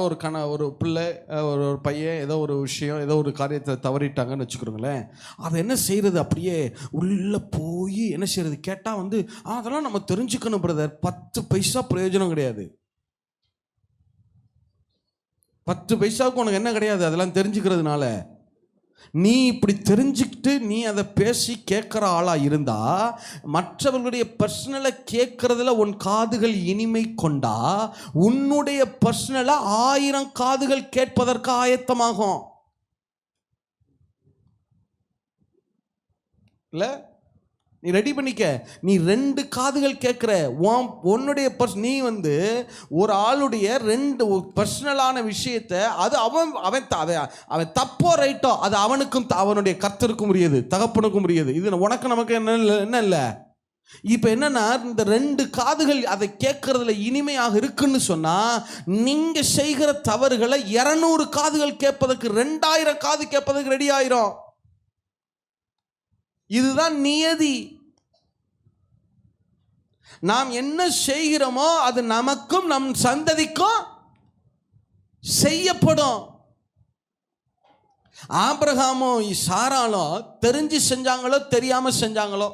ஒரு பிள்ளை ஒரு பையன் ஏதோ ஒரு விஷயம் ஏதோ ஒரு காரியத்தை தவறிட்டாங்கன்னு வச்சுக்கிறோங்களேன். அதை என்ன செய்கிறது, அப்படியே உள்ளே போய் என்ன செய்கிறது கேட்டால் அதெல்லாம் நம்ம தெரிஞ்சுக்கணும் பிரதர். 10 பைசா பிரயோஜனம் கிடையாது. 10 பைசாவுக்கு உனக்கு என்ன கிடையாது அதெல்லாம் தெரிஞ்சுக்கிறதுனால. நீ இப்படி தெரிஞ்சுக்கிட்டு நீ அதை பேசி கேட்குற ஆளாக இருந்தா, மற்றவர்களுடைய பர்சனலை கேட்கறதுல உன் காதுகள் இனிமை கொண்டா, உன்னுடைய பர்சனலை 1000 காதுகள் கேட்பதற்கு ஆயத்தமாகும். இல்லை, நீ ரெடி பண்ணிக்க. நீ 2 காதுகள் கேட்குற உன்னுடைய நீ ஒரு ஆளுடைய 2 பர்சனலான விஷயத்தை அது அவன் தப்போ ரைட்டோ அது அவனுக்கும் அவனுடைய கர்த்தருக்கும் உரியது, தகப்பனுக்கும் உரியது. இது உனக்கு நமக்கு என்ன இல்லை. இப்போ என்னன்னா, இந்த 2 காதுகள் அதை கேட்கறதுல இனிமையாக இருக்குன்னு சொன்னா, நீங்க செய்கிற தவறுகளை 200 காதுகள் கேட்பதற்கு 2000 காது கேட்பதற்கு ரெடி ஆயிரும். இதுதான் நியதி. நாம் என்ன செய்கிறோமோ அது நமக்கும் நம் சந்ததிக்கும் செய்யப்படும். ஆபிரகாமும் சாராலும் தெரிஞ்சு செஞ்சாங்களோ தெரியாம செஞ்சாங்களோ,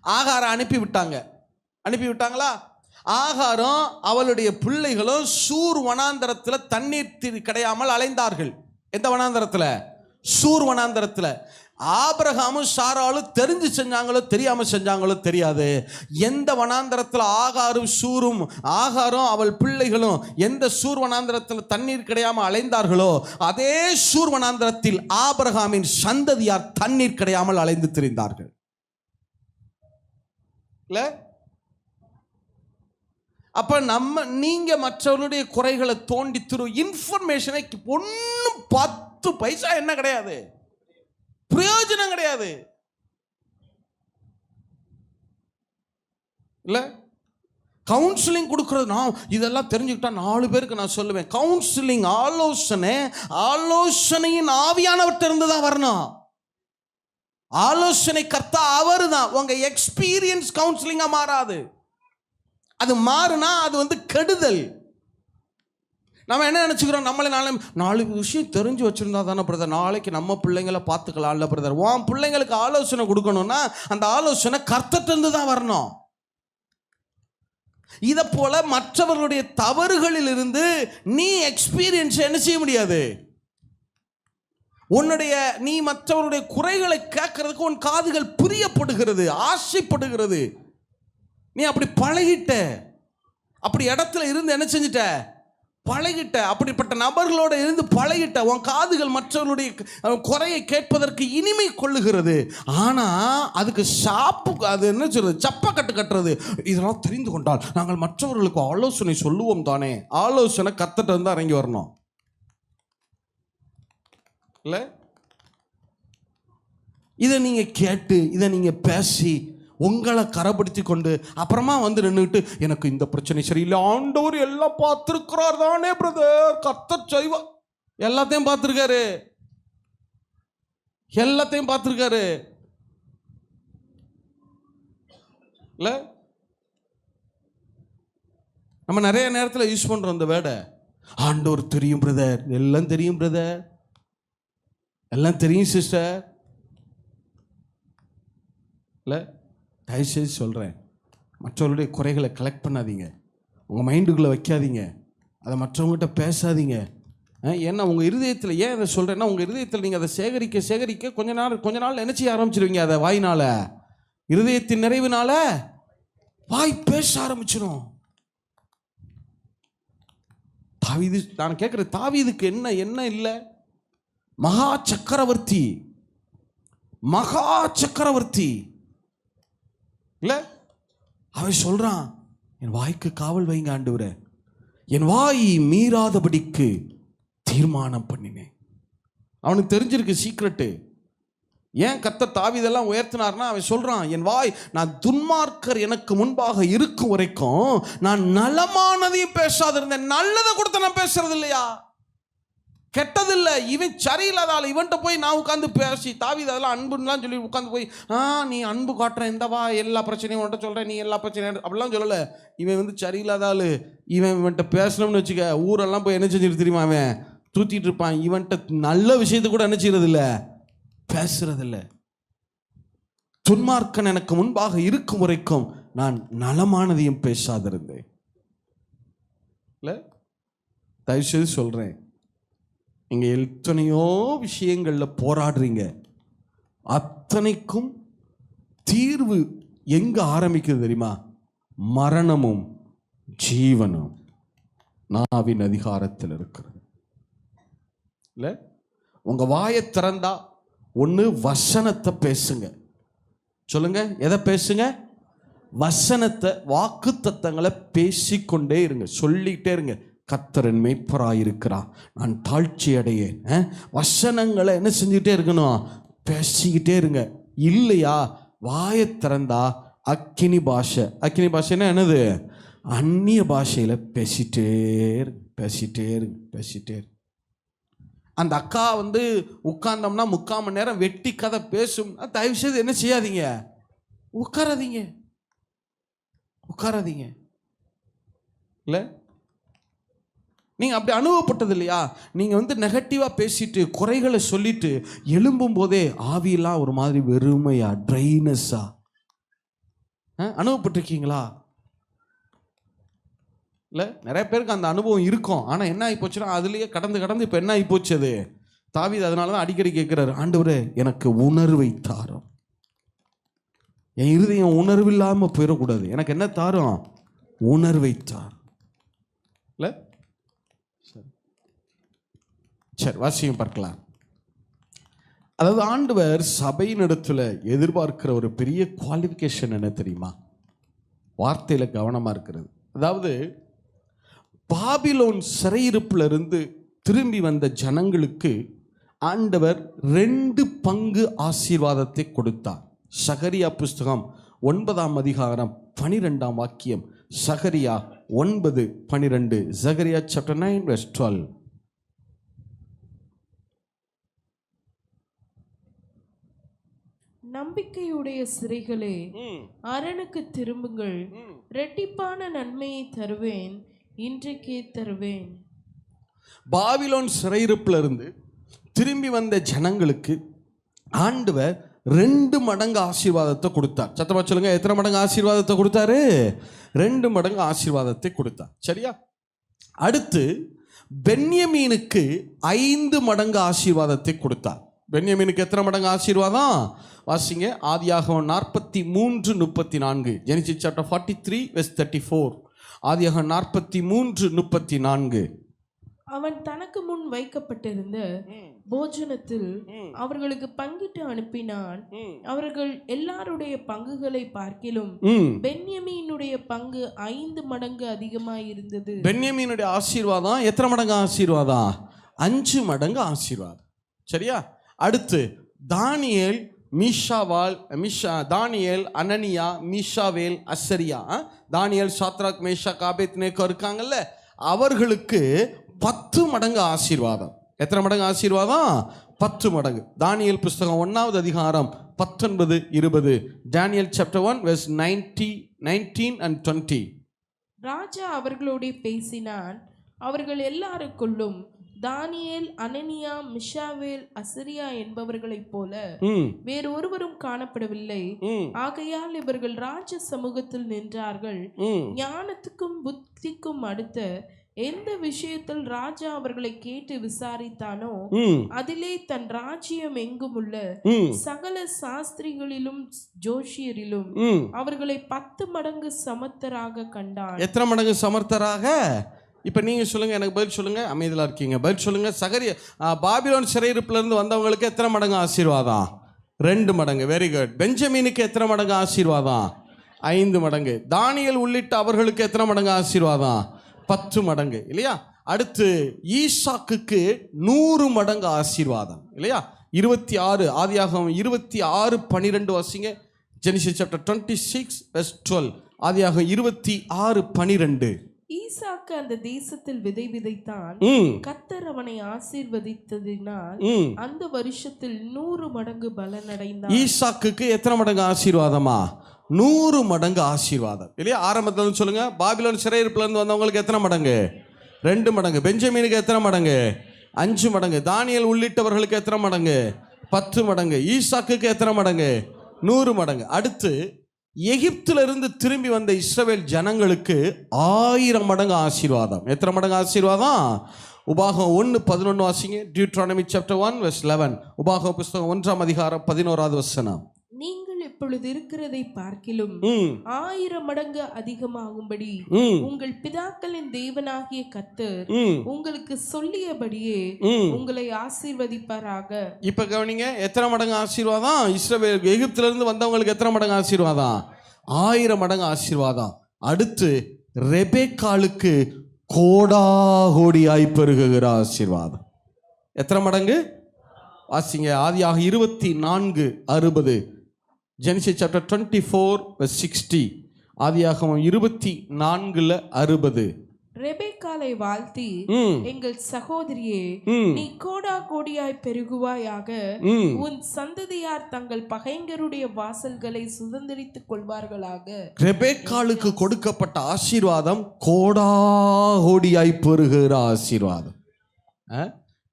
ஆகாரம் அனுப்பிவிட்டாங்களா? ஆகாரம் அவளுடைய பிள்ளைகளும் சூர் வனாந்தரத்தில் தண்ணீர் கிடையாமல் அலைந்தார்கள். எந்த வனாந்தரத்தில்? சூர் வனாந்தரத்தில். ஆபிரகாமும் சாராலும் தெரிஞ்சு செஞ்சாங்களோ தெரியாம செஞ்சாங்களோ தெரியாது. எந்த வனாந்தரத்தில் ஆகாரம் அவள் பிள்ளைகளும் எந்த சூர் வனாந்தரத்தில் தண்ணீர் கிடையாம அலைந்தார்களோ, அதே சூர் வனாந்தரத்தில் ஆபிரகாமின் சந்ததியார் தண்ணீர் கிடையாமல் அலைந்து திரிந்தார்கள். இல்ல, அப்ப நீங்க மற்றவர்களுடைய குறைகளை தோண்டி இன்ஃபர்மேஷனை ஒன்னும் 10 பைசா என்ன கிடையாது, பிரயோஜனம் கிடையாது. இல்ல, கவுன்சிலிங் கொடுக்கறது நான் இதெல்லாம் தெரிஞ்சுக்கிட்டா 4 பேருக்கு நான் சொல்லுவேன். கவுன்சிலிங் ஆலோசனையின் ஆவியானவர்கிட்ட இருந்து தான் வரணும். ஆலோசனை கர்த்தா அவர் தான். உங்க எக்ஸ்பீரியன்ஸ் கவுன்சிலிங்கா மாறாது. அது மாறுனா அது கெடுதல். நம்ம என்ன நினச்சிக்கிறோம், நம்மளே 4 விஷயம் தெரிஞ்சு வச்சுருந்தா தானே பிரதர் நாளைக்கு நம்ம பிள்ளைங்களை பார்த்துக்கலாம்ல பிரதர். உன் பிள்ளைங்களுக்கு ஆலோசனை கொடுக்கணும்னா அந்த ஆலோசனை கர்த்தர்கிட்ட தான் வரணும். இதை போல மற்றவர்களுடைய தவறுகளில் இருந்து நீ எக்ஸ்பீரியன்ஸ் என்ன செய்ய முடியாது. நீ மற்றவருடைய குறைகளை கேட்கறதுக்கு உன் காதுகள் பிரியப்படுகிறது, ஆசைப்படுகிறது. நீ அப்படி பழகிட்ட, அப்படி இடத்துல இருந்து என்ன செஞ்சிட்ட, பழகிட்ட. அப்படிப்பட்ட நபர்களோட இருந்து பழகிட்ட. உன் காதுகள் மற்றவர்களுடைய குறையை கேட்பதற்கு இனிமை கொள்ளுகிறது. ஆனா அதுக்கு அது என்ன சொல்றது, சப்பக்கட்டு கட்டுறது. இதெல்லாம் தெரிந்து கொண்டால் நாங்கள் மற்றவர்களுக்கு ஆலோசனை சொல்லுவோம் தானே. ஆலோசனை கர்த்தர்ட்ட இருந்து இறங்கி வரணும். இல்ல, இதை நீங்க கேட்டு இதை நீங்க பேசி உங்களை கரப்படுத்தி கொண்டு அப்புறமா நின்றுட்டு எனக்கு இந்த பிரச்சனை சரியில்லை, ஆண்டவர் எல்லாம் பார்த்திருக்கிறார் தானே பிரதர், கர்த்தர் செய்வா. எல்லாத்தையும் பார்த்திருக்காரு. இல்ல, நம்ம நிறைய நேரத்தில் யூஸ் பண்றோம் இந்த வேர்டை. ஆண்டவர் தெரியும் பிரதர், எல்லாம் தெரியும் பிரதர், எல்லாம் தெரியும் சிஸ்டர். இல்லை, தயவுசெய்து சொல்கிறேன், மற்றவர்களுடைய குறைகளை கலெக்ட் பண்ணாதீங்க, உங்கள் மைண்டுக்குள்ளே வைக்காதீங்க, அதை மற்றவங்ககிட்ட பேசாதீங்க. ஏன்னா உங்கள் இருதயத்தில், ஏன் அதை சொல்கிறேன்னா, உங்கள் இருதயத்தில் நீங்கள் அதை சேகரிக்க கொஞ்ச நாள் என்ன செய்ய ஆரம்பிச்சிருவீங்க. அதை வாயினால், இருதயத்தின் நிறைவினால வாய் பேச ஆரம்பிச்சிடும். தாவீது, நான் கேட்குறேன், தாவீதுக்கு என்ன இல்லை? மகா சக்கரவர்த்தி இல்ல, அவன் சொல்றான், என் வாய்க்கு காவல் வைங்க ஆண்டவரே, என் வாய் மீறாதபடிக்கு தீர்மானம் பண்ணினேன். அவனுக்கு தெரிஞ்சிருக்கு சீக்ரெட்டு. ஏன் கர்த்தர் தாவீதெல்லாம் உயர்த்தினார்னா, அவன் சொல்றான், என் வாய், நான் துன்மார்க்கர் எனக்கு முன்பாக இருக்கும் வரைக்கும் நான் நலமானதையும் பேசாதிருந்தேன், நல்லதை கொடுத்த நான் பேசுறது இல்லையா. கெட்டதில்லை, இவன் சரியில்லாத ஆள். இவன்கிட்ட போய் நான் உட்காந்து பேசி தாவீது அதெல்லாம் அன்புலாம் சொல்லி உட்காந்து போய் நீ அன்பு காட்டுறேன், இந்தவா எல்லா பிரச்சனையும் உன்கிட்ட சொல்கிறேன், நீ எல்லா பிரச்சனையும் அப்படிலாம் சொல்லலை. இவன் வந்து சரியில்லாத ஆள். இவன்கிட்ட பேசணும்னு வச்சுக்க ஊரெல்லாம் போய் என்ன செஞ்சுட்டு தெரியுமா அவன் தூத்திட்டு இருப்பான். இவன்கிட்ட நல்ல விஷயத்தை கூட என்ன செய்யறதில்ல, பேசுறதில்லை. துன்மார்க்கன் எனக்கு முன்பாக இருக்கும் வரைக்கும் நான் நலமானதையும் பேசாதிருந்தேன். இல்லை, தயவுசெய்து சொல்கிறேன், நீங்கள் எத்தனையோ விஷயங்களில் போராடுறீங்க, அத்தனைக்கும் தீர்வு எங்கே ஆரம்பிக்குது தெரியுமா? மரணமும் ஜீவனும் நாவின் அதிகாரத்தில் இருக்கிறது. இல்லை, உங்கள் வாயை திறந்தா ஒன்று வசனத்தை பேசுங்க. சொல்லுங்க, எதை பேசுங்க? வசனத்தை, வாக்கு தத்தங்களை பேசிக்கொண்டே இருங்க, சொல்லிக்கிட்டே இருங்க. கர்த்தர் மேய்ப்பராயிருக்கிறார், நான் தாழ்ச்சி அடையேன். வசனங்களை என்ன செஞ்சுக்கிட்டே இருக்கணும்? பேசிக்கிட்டே இருங்க. இல்லையா, வாயை திறந்தா அக்கினி பாஷை. அக்கினி பாஷைன்னா என்னது? அந்நிய பாஷையில் பேசிட்டே இருங்க, பேசிட்டே இருங்க, பேசிட்டே இருங்க. அந்த அக்கா வந்து உட்கார்ந்தோம்னா 3/4 மணி நேரம் வெட்டி கதை பேசும். தயவுசெய்து என்ன செய்யாதீங்க, உட்காராதீங்க, உட்காராதீங்க. இல்லை, நீங்கள் அப்படி அனுபவப்பட்டது இல்லையா? நீங்கள் வந்து நெகட்டிவாக பேசிட்டு குறைகளை சொல்லிட்டு எழும்பும் போதே ஆவியெல்லாம் ஒரு மாதிரி வெறுமையா, ட்ரைனஸா அனுபவப்பட்டிருக்கீங்களா? இல்லை, நிறைய பேருக்கு அந்த அனுபவம் இருக்கும். ஆனால் என்ன ஆகி போச்சுன்னா அதுலேயே கடந்து இப்போ என்ன ஆகி போச்சு அது? தாவீது அதனால தான் அடிக்கடி கேட்குறாரு, ஆண்டவரே எனக்கு உணர்வை தாரும், என் இருதயம் உணர்வு இல்லாமல் போயிடக்கூடாது, எனக்கு என்ன தாரும்? உணர்வை தார். இல்லை, சரி வாசியம் பார்க்கலாம். அதாவது ஆண்டவர் சபையின் இடத்துல எதிர்பார்க்கிற ஒரு பெரிய குவாலிஃபிகேஷன் என்ன தெரியுமா? வார்த்தையில் கவனமாக இருக்கிறது. அதாவது பாபிலோன் சிறையிருப்பிலிருந்து திரும்பி வந்த ஜனங்களுக்கு ஆண்டவர் 2 பங்கு ஆசீர்வாதத்தை கொடுத்தார். சகரியா புஸ்தகம் 9ஆம் அதிகாரம் 12ஆம் வாக்கியம். சகரியா 9:12. சகரியா சாப்டர் 9 verse 12. நம்பிக்கையுடைய சிறைகளே, அரணுக்கு திரும்புங்கள், இரட்டிப்பான நன்மையை தருவேன், இன்றைக்கே தருவேன். பாபிலோன் சிறையிருப்பிலிருந்து திரும்பி வந்த ஜனங்களுக்கு ஆண்டவர் 2 மடங்கு ஆசீர்வாதத்தை கொடுத்தார். சத்தமா சொல்லுங்க, எத்தனை மடங்கு ஆசீர்வாதத்தை கொடுத்தாரு? 2 மடங்கு ஆசீர்வாதத்தை கொடுத்தார். சரியா? அடுத்து பென்யமீனுக்கு 5 மடங்கு ஆசீர்வாதத்தை கொடுத்தார். பென்யமீனுக்கு எத்தனை மடங்கு ஆசீர்வாதம்? வாசிங்க, ஆதியாகமம் 43:34. Genesis chapter 43 verse 34. ஆதியாகமம் 43:34. அவன் தனக்கு முன் வைக்கப்பட்டிருந்த போஜனத்தில் அவர்களுக்கு பங்கிட்டு அனுப்பினான். அவர்கள் எல்லாருடைய பங்குகளை பார்க்கிலும் பென்யமீனுடைய பங்கு 5 மடங்கு அதிகமாயிருந்தது. பென்யமீனுடைய ஆசீர்வாதம் எத்தனை மடங்கு ஆசீர்வாதம்? 5 மடங்கு ஆசீர்வாதம். சரியா? அடுத்து தானியேல், தானியேல், அனனியா, மீஷாவேல், அசரியா. தானியேல், சாத்ராக், மேஷாக், ஆபேத்நேகோ இருக்காங்கல்ல, அவர்களுக்கு 10 மடங்கு ஆசீர்வாதம். எத்தனை மடங்கு ஆசீர்வாதம்? 10 மடங்கு. தானியேல் புஸ்தகம் 1ஆவது அதிகாரம் 19-20. Daniel chapter 1 verse 19 and 20. ராஜா அவர்களோடு பேசினான். அவர்கள் எல்லாருக்குள்ளும் தானியேல், அனனியா, மிஷாவேல், அசரியா என்பவர்களைப் போல வேறு ஒருவரும் காணப்படவில்லை. ஆகையால் இவர்கள் ராஜ சமூகத்தில் நின்றார்கள். ஞானத்துக்கும் புத்திக்கும் அடுத்த எந்த விஷயத்தில் ராஜா அவர்களை கேட்டு விசாரித்தானோ அதிலே தன் ராஜ்யம் எங்கும் உள்ள சகல சாஸ்திரிகளிலும் ஜோஷியரிலும் அவர்களை 10 மடங்கு சமர்த்தராக கண்டான். எத்தனை மடங்கு சமர்த்தராக? இப்ப நீங்க சொல்லுங்க, எனக்கு பதில் சொல்லுங்க. அமைதியா இருக்கீங்க, பதில் சொல்லுங்க. சகரியா, பாபிலோன் சிறையிருப்பிலிருந்து வந்தவங்களுக்கு எத்தனை மடங்கு ஆசீர்வாதம்? 2 மடங்கு. Very good. பெஞ்சமினுக்கு எத்தனை மடங்கு ஆசீர்வாதம்? 5 மடங்கு. தானியேல் உள்ளிட்ட அவர்களுக்கு எத்தனை மடங்கு ஆசீர்வாதம்? 10 மடங்கு. இல்லையா? அடுத்து ஈசாக்குக்கு 100 மடங்கு ஆசீர்வாதம். இல்லையா? 26, ஆதியாகமம் 26:12 வாசிங்க. Genesis chapter 26 verse 12. ஆதியாகமம் 26:12. ஈசாக்கு அந்த தேசத்தில் விதை விதைத்தான். கர்த்தர் அவனை ஆசீர்வதித்ததினால் அந்த வருஷத்தில் 100 மடங்கு பலனடைந்தான். ஈசாக்குக்கு எத்தனை மடங்கு ஆசீர்வாதமா? 100 மடங்கு ஆசீர்வாதம் இல்லையா? ஆரம்பத்தில் சொல்லுங்க, பாபிலோன் சிறையிருப்புல இருந்து வந்தவங்களுக்கு எத்தனை மடங்கு? 2 மடங்கு. பெஞ்சமினுக்கு எத்தனை மடங்கு? 5 மடங்கு. தானியேல் உள்ளிட்டவர்களுக்கு எத்தனை மடங்கு? 10 மடங்கு. ஈசாக்குக்கு எத்தனை மடங்கு? 100 மடங்கு. அடுத்து எகிப்திலிருந்து திரும்பி வந்த இஸ்ரவேல் ஜனங்களுக்கு 1000 மடங்கு ஆசீர்வாதம். எத்தனை மடங்கு ஆசீர்வாதம்? உபாகம் 1:11 வாசிங்க. Deuteronomy chapter 1:11. உபாகம் புஸ்தகம் 1ஆம் அதிகாரம் 11வது வசனம். நீங்கள் இப்பொழுது இருக்கிறதை பார்க்கிலும் 1000 மடங்கு அதிகமாகும்படி உங்கள் பிதாக்களின் தேவனாகிய கர்த்தர் உங்களுக்கு சொல்லியபடியே உங்களை ஆசீர்வதிப்பாராக. இப்ப கவனிங்க, எத்தனை மடங்கு ஆசீர்வாதம்? இஸ்ரவேல் எகிப்தில இருந்து வந்தவங்களுக்கு எத்தனை மடங்கு ஆசீர்வாதம்? 1000 மடங்கு ஆசீர்வாதம். அடுத்து ரெபெக்காளுக்கு கோடாகோடியாய் பெருகுகிற ஆசீர்வாதம். எத்தனை மடங்கு வாசிங்க? ஆதியாக 24:60. Genesis chapter 24:60. ஆதியாகமம் 24:60. ரெபெக்காளை வாழ்த்தி, எங்கள் சகோதரியே, நீ கோடா கோடியாய் பெருகுவாயாக, உன் சந்ததியார் தங்கள் பகைஞருடைய வாசல்களை சுதந்திரித்துக் கொள்வார்களாக. ரெபெக்காளுக்கு கொடுக்கப்பட்ட ஆசீர்வாதம் கோடா கோடியாய் பெருகுகிற ஆசீர்வாதம்.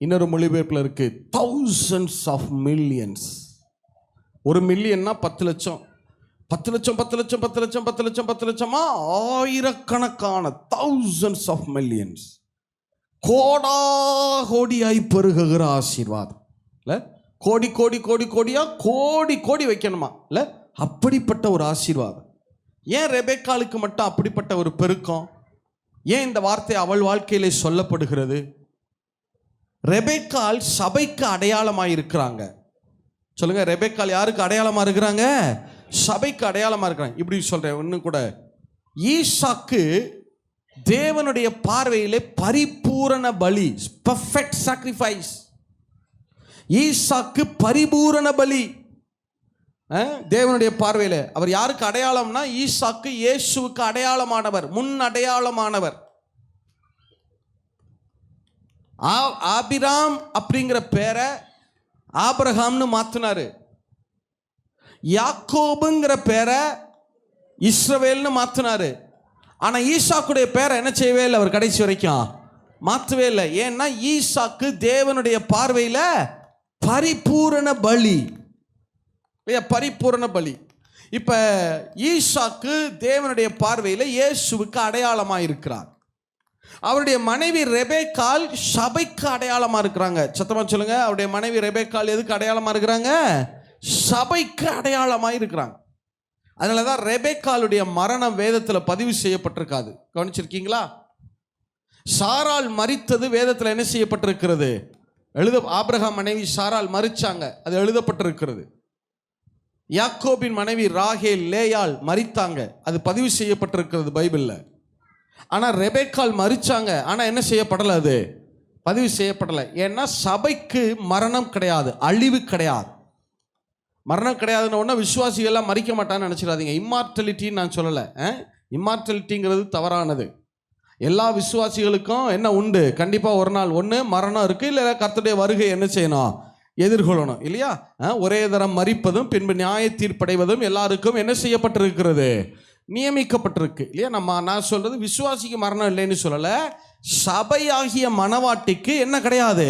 இன்னொரு மொழிபெயர்ப்பில் இருக்கு, thousands of millions. 1 மில்லியன்னா 10 லட்சம், 10 லட்சம் 10 லட்சம் 10 லட்சம் 10 லட்சம் 10 லட்சமா ஆயிரக்கணக்கான thousands of millions. கோடா கோடியாய் பெருகுகிற ஆசீர்வாதம் இல்லை? கோடி கோடி கோடி கோடியா கோடி கோடி வைக்கணுமா இல்லை? அப்படிப்பட்ட ஒரு ஆசீர்வாதம். ஏன் ரெபெக்காளுக்கு மட்டும் அப்படிப்பட்ட ஒரு பெருக்கம்? ஏன் இந்த வார்த்தை அவள் வாழ்க்கையிலே சொல்லப்படுகிறது? ரெபெக்காள் சபைக்கு அடையாளமாக இருக்கிறாங்க. சொல்லுங்க, ரெபெக்காள் யாருக்கு அடையாளமாக இருக்கிறாங்க? சபைக்கு அடையாளமாக இருக்கிறாங்க. இப்படி சொல்றேன் இன்னும் கூட, ஈசாக்கு தேவனுடைய பார்வையிலே பரிபூரண பலி, பெர்ஃபெக்ட் சாக்ரிஃபைஸ். ஈசாக்கு பரிபூரண பலி தேவனுடைய பார்வையில். அவர் யாருக்கு அடையாளம்னா, ஈசாக்கு இயேசுவுக்கு அடையாளமானவர், முன் அடையாளமானவர். ஆபிராம் அப்படிங்கிற பேரை ஆபிரகாம்னு மாத்தினாரு. யாக்கோபுங்கிற பேரை இஸ்ரவேல்னு மாத்தினாரு. ஆனா ஈசாக்குடைய பேரை என்ன செய்யவே இல்லை, அவர் கடைசி வரைக்கும் மாற்றவே இல்லை. ஏன்னா ஈசாக்கு தேவனுடைய பார்வையில பரிபூரண பலி, பரிபூரண பலி. இப்ப ஈசாக்கு தேவனுடைய பார்வையில இயேசுவுக்கு அடையாளமா இருக்கிறார். அவருடைய மனைவி ரெபெக்காள் சபைக்கு அடையாளமா இருக்கிறாங்க. சத்தமா சொல்லுங்க, அவருடைய மனைவி ரெபெக்காள் எதுக்கு அடையாளமா இருக்கிறாங்க? சபைக்கு அடையாளமா இருக்கிறாங்க. அதனாலதான் ரெபெக்காளுடைய மரணம் வேதத்துல பதிவு செய்யப்பட்டிருக்காது. கவனிச்சிருக்கீங்களா? சாராள் மரித்தது வேதத்துல என்ன செய்யப்பட்டிருக்கிறது? ஆபிரகாம் மனைவி சாராள் மரிச்சாங்க, அது எழுதப்பட்டிருக்கிறது. யாக்கோபின் மனைவி ராகேல் லேயாள் மரித்தாங்க, அது பதிவு செய்யப்பட்டிருக்கிறது பைபிள்ல. ஆனா ரெபெக்காள் மரிச்சாங்க, ஆனா என்ன செய்யப்படலை, அது பதிவு செய்யப்படலை. ஏன்னா சபைக்கு மரணம் கிடையாது, அழிவு கிடையாது. மரணம் கிடையாதுன்னு ஒன்னா விசுவாசிகள்லாம் மறிக்க மாட்டான்னு நினைச்சிடாதீங்க. இம்மார்டலிட்டின்னு நான் சொல்லலை. இம்மார்டலிட்டிங்கிறது தவறானது. எல்லா விசுவாசிகளுக்கும் என்ன உண்டு? கண்டிப்பாக ஒரு நாள் ஒன்று மரணம் இருக்குது, இல்லை கர்த்தருடைய வருகை என்ன செய்யணும்? எதிர்கொள்ளணும் இல்லையா? ஒரே தரம் மரிப்பதும் பின்பு நியாய தீர்ப்படைவதும் எல்லாருக்கும் என்ன செய்யப்பட்டிருக்கிறது? நியமிக்கப்பட்டிருக்கு இல்லையா? நான் சொல்றது விசுவாசிக்கு மரணம் இல்லைன்னு சொல்லலை. சபையாகிய மனவாட்டிக்கு என்ன கிடையாது?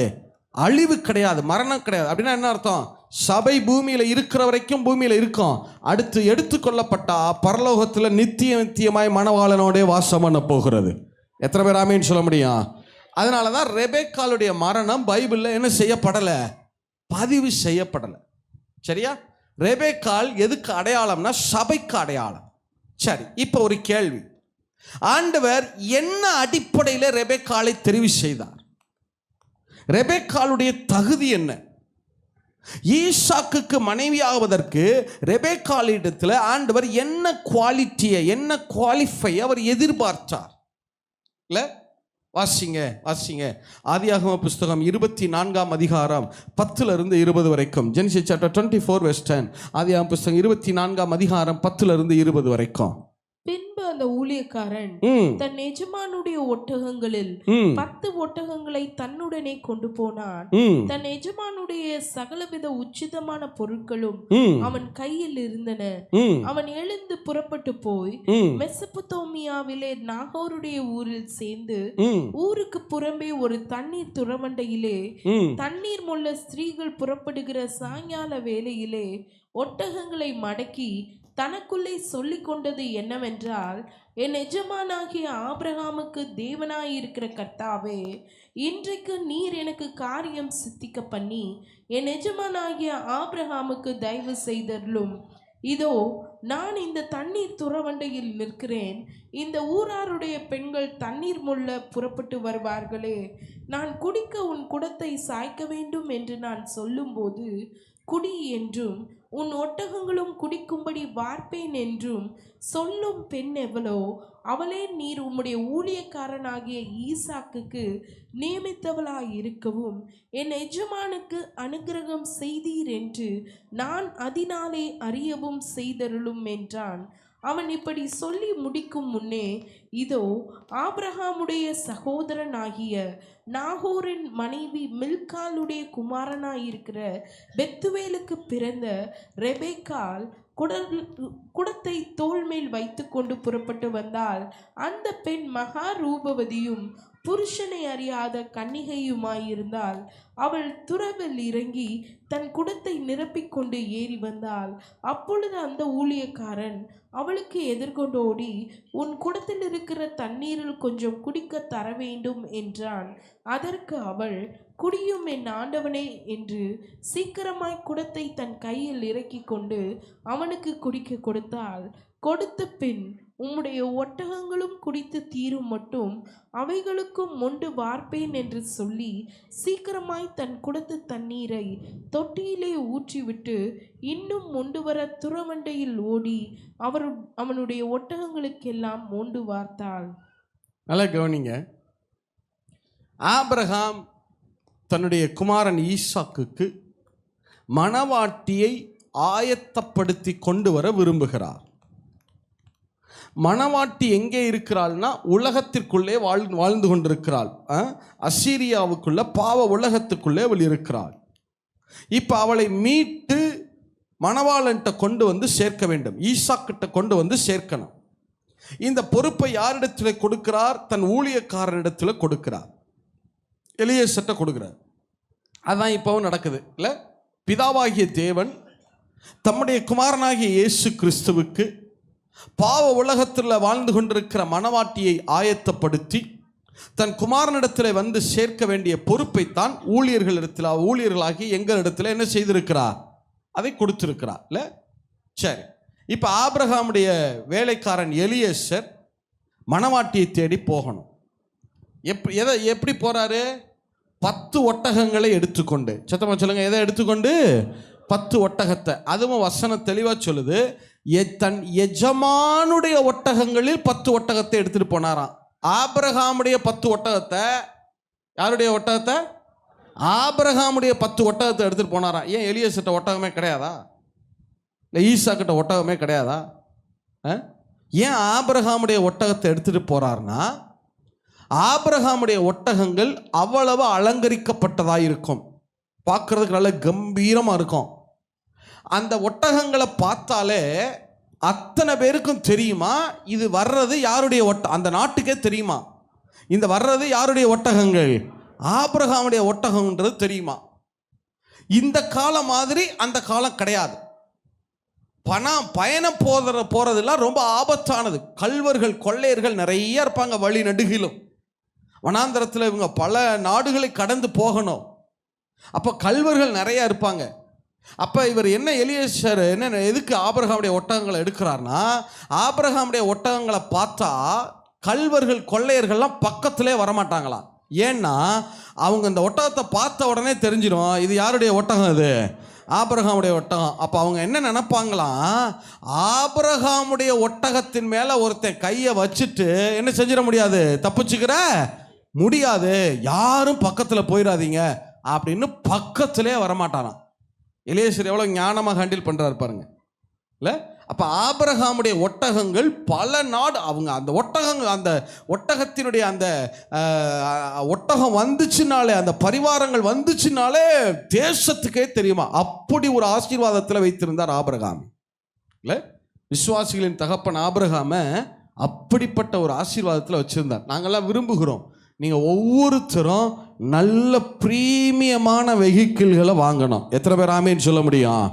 அழிவு கிடையாது, மரணம் கிடையாது. அப்படின்னா என்ன அர்த்தம்? சபை பூமியில இருக்கிற வரைக்கும் பூமியில இருக்கும். அடுத்து எடுத்துக்கொள்ளப்பட்டா பரலோகத்தில் நித்தியமாய் மணவாளனோட வாசம் பண்ண போகிறது. எத்தனை பேர் ஆமீன் சொல்ல முடியும்? அதனாலதான் ரெபெக்காளுடைய மரணம் பைபிள்ல என்ன செய்யப்படலை? பதிவு செய்யப்படலை. சரியா? ரெபெக்காள் எதுக்கு அடையாளம்னா சபைக்கு அடையாளம். சரி, இப்போ ஒரு கேள்வி. ஆண்டவர் என்ன அடிப்படையில் ரெபெக்காளை தெரிவு செய்தார்? ரெபெக்காளுடைய தகுதி என்ன? ஈசாக்குக்கு மனைவியாவதற்கு ரெபெக்காளிடத்தில் ஆண்டவர் என்ன குவாலிட்டியை, என்ன குவாலிஃபை அவர் எதிர்பார்த்தார்? இல்ல வாசிங்க ஆதியாகம புஸ்தகம் 24ஆம் அதிகாரம் 10 20 வரைக்கும். Genesis chapter 24:10. ஆதியாகம புஸ்தகம் 24ஆம் அதிகாரம் 10 20 வரைக்கும். பின்பு அந்த ஊழியக்காரன் தன் எஜமானுடைய ஒட்டகங்களில் 10 ஒட்டகங்களை தன்னுடனே கொண்டு போனான். தன் எஜமானுடைய சகலவித உச்சிதமான பொருட்களும் அவன் கையில் இருந்தன. அவன் எழுந்து புறப்பட்டு போய் மெசொப்பொத்தாமியாவிலே நாகோருடைய ஊரில் சேர்ந்து ஊருக்கு புறம்பே ஒரு தண்ணீர் துறவண்டையிலே தண்ணீர் மொள்ள ஸ்திரீகள் புறப்படுகிற சாயங்கால வேளையிலே ஒட்டகங்களை மடக்கி தனக்குள்ளே சொல்லிக் கொண்டது என்னவென்றால், என் எஜமானாகிய ஆபிரகாமுக்கு தேவனாயிருக்கிற கர்த்தாவே, இன்றைக்கு நீர் எனக்கு காரியம் சித்திக்க பண்ணி என் எஜமானாகிய ஆபிரகாமுக்கு தயவு செய்தருளும். இதோ நான் இந்த தண்ணீர் துறவண்டையில் நிற்கிறேன். இந்த ஊராருடைய பெண்கள் தண்ணீர் மொள்ள புறப்பட்டு வருவார்களே, நான் குடிக்க உன் குடத்தை சாய்க்க வேண்டும் என்று நான் சொல்லும்போது குடி என்றும் உன் ஒட்டகங்களும் குடிக்கும்படி வார்ப்பேன் என்றும் சொல்லும் பெண் எவளோ அவளே நீர் உம்முடைய ஊழியக்காரனாகிய ஈசாக்குக்கு நியமித்தவளாயிருக்கவும் என் எஜமானுக்கு அனுக்கிரகம் செய்தீர் என்று நான் அதனாலே அறியவும் செய்தருளும் என்றான். அவன் இப்படி சொல்லி முடிக்கும் முன்னே, இதோ ஆபிரகாமுடைய சகோதரனாகிய நாகோரின் மனைவி மில்காலுடைய குமாரனாயிருக்கிற பெத்துவேலுக்கு பிறந்த ரெபேக்காள் குடத்தை தோள் மேல் வைத்து கொண்டு புறப்பட்டு வந்தாள். அந்த பெண் மகா ரூபவதியும் புருஷனை அறியாத கன்னிகையுமாயிருந்தாள். அவள் துறவில் இறங்கி தன் குடத்தை நிரப்பிக்கொண்டு ஏறி வந்தாள். அப்பொழுது அந்த ஊழியக்காரன் அவளுக்கு எதிர்கொண்டோடி, உன் குடத்தில் இருக்கிற தண்ணீரில் கொஞ்சம் குடிக்க தர வேண்டும் என்றான். அதற்கு அவள், குடியும் என் ஆண்டவனே என்று சீக்கிரமாய் குடத்தை தன் கையில் இறக்கி கொண்டு அவனுக்கு குடிக்க கொடுத்தாள். கொடுத்த பின், உம்முடைய ஒட்டகங்களும் குடித்து தீரும் மட்டும் அவைகளுக்கும் மொண்டு வார்ப்பேன் என்று சொல்லி சீக்கிரமாய் தன் குடத்து தண்ணீரை தொட்டியிலே ஊற்றிவிட்டு இன்னும் மொண்டு வர துறவண்டையில் ஓடி அவனுடைய ஒட்டகங்களுக்கெல்லாம் மொண்டு வார்த்தாள். நல்லா கவனிங்க. ஆபிரகாம் தன்னுடைய குமாரன் ஈசாக்குக்கு மணவாட்டியை ஆயத்தப்படுத்தி கொண்டு வர விரும்புகிறார். மணவாட்டி எங்கே இருக்கிறாள்னா உலகத்திற்குள்ளே வாழ்ந்து கொண்டிருக்கிறாள். அசீரியாவுக்குள்ள பாவ உலகத்துக்குள்ளே அவள் இருக்கிறாள். இப்போ அவளை மீட்டு மணவாளன்ட்ட கொண்டு வந்து சேர்க்க வேண்டும். ஈசாக்கிட்ட கொண்டு வந்து சேர்க்கணும். இந்த பொறுப்பை யாரிடத்தில் கொடுக்கிறார்? தன் ஊழியக்காரரிடத்தில் கொடுக்கிறார். எலியேசர்ட்ட கொடுக்கிறார். அதான் இப்போவும் நடக்குது இல்லை? பிதாவாகிய தேவன் தம்முடைய குமாரனாகிய இயேசு கிறிஸ்துவுக்கு பாவ உலகத்தில் வாழ்ந்து கொண்டிருக்கிற மணவாட்டியை ஆயத்தப்படுத்தி தன் குமாரனிடத்தில் வந்து சேர்க்க வேண்டிய பொறுப்பைத்தான் ஊழியர்களாகி எங்களிடத்தில் என்ன செய்திருக்கிறார்? அதை கொடுத்திருக்கிறார் இல்லை? சரி, இப்போ ஆபிரகாமுடைய வேலைக்காரன் எலியேசர் மணவாட்டியை தேடி போகணும். எப்படி போறாரு? 10 ஒட்டகங்களை எடுத்துக்கொண்டு. சத்தமா சொல்லுங்க, எதை எடுத்துக்கொண்டு? 10 ஒட்டகத்தை. அதுவும் வசனம் தெளிவாக சொல்லுது, தன் எஜமானுடைய ஒட்டகங்களில் 10 ஒட்டகத்தை எடுத்துட்டு போனாராம். ஆபிரகாமுடைய 10 ஒட்டகத்தை, யாருடைய ஒட்டகத்தை? ஆபிரகாமுடைய 10 ஒட்டகத்தை எடுத்துட்டு போனாராம். ஏன் எலியேசர்ட்ட ஒட்டகமே கிடையாதா? இல்லை ஈசாக்கிட்ட ஒட்டகமே கிடையாதா? ஏன் ஆபிரகாமுடைய ஒட்டகத்தை எடுத்துட்டு போறார்னா, ஆபிரகாமுடைய ஒட்டகங்கள் அவ்வளவு அலங்கரிக்கப்பட்டதாக இருக்கும், பார்க்கறதுக்கு நல்ல கம்பீரமாக இருக்கும். அந்த ஒட்டகங்களை பார்த்தாலே அத்தனை பேருக்கும் தெரியுமா இது வர்றது யாருடைய அந்த நாட்டுக்கே தெரியுமா இந்த வர்றது யாருடைய ஒட்டகங்கள்? ஆபிரகாமுடைய ஒட்டகம்ன்றது தெரியுமா? இந்த காலம் மாதிரி அந்த காலம் கிடையாது. பயணம் போறதெல்லாம் ரொம்ப ஆபத்தானது. கள்வர்கள் கொள்ளையர்கள் நிறைய இருப்பாங்க. வழி நடுகிலும் வனாந்தரத்தில் இவங்க பல நாடுகளை கடந்து போகணும். அப்போ கள்வர்கள் நிறைய இருப்பாங்க. அப்போ இவர் என்ன எலியேசர் என்ன எதுக்கு ஆபிரகாமுடைய ஒட்டகங்களை எடுக்கிறார்னா, ஆபிரகாமுடைய ஒட்டகங்களை பார்த்தா கள்வர்கள் கொள்ளையர்கள்லாம் பக்கத்திலே வரமாட்டாங்களாம். ஏன்னா அவங்க இந்த ஒட்டகத்தை பார்த்த உடனே தெரிஞ்சிடும் இது யாருடைய ஒட்டகம், இது ஆபிரகாமுடைய ஒட்டகம். அப்போ அவங்க என்ன நினைப்பாங்களாம், ஆபிரகாமுடைய ஒட்டகத்தின் மேலே ஒருத்தன் கையை வச்சுட்டு என்ன செஞ்சிட முடியாது, தப்பிச்சுக்கிற முடியாது, யாரும் பக்கத்தில் போயிடாதீங்க அப்படின்னு பக்கத்திலே வரமாட்டாராம். எலியேசர் எவ்வளோ ஞானமாக ஹேண்டில் பண்ணுறாரு பாருங்க இல்லை? அப்போ ஆபிரகாமுடைய ஒட்டகங்கள் பல நாடு, அவங்க அந்த ஒட்டகங்கள், அந்த ஒட்டகத்தினுடைய அந்த ஒட்டகம் வந்துச்சுனாலே, அந்த பரிவாரங்கள் வந்துச்சுனாலே தேசத்துக்கே தெரியுமா, அப்படி ஒரு ஆசீர்வாதத்தில் வைத்திருந்தார் ஆபிரகாம். இல்லை, விசுவாசிகளின் தகப்பன் ஆபிரகாம அப்படிப்பட்ட ஒரு ஆசீர்வாதத்தில் வச்சிருந்தார். நாங்கள்லாம் விரும்புகிறோம், நீங்கள் ஒவ்வொருத்தரும் நல்ல பிரீமியமான வெஹிக்கிள்களை வாங்கணும். எத்தனை பேர் ஆமேன்னு சொல்ல முடியும்?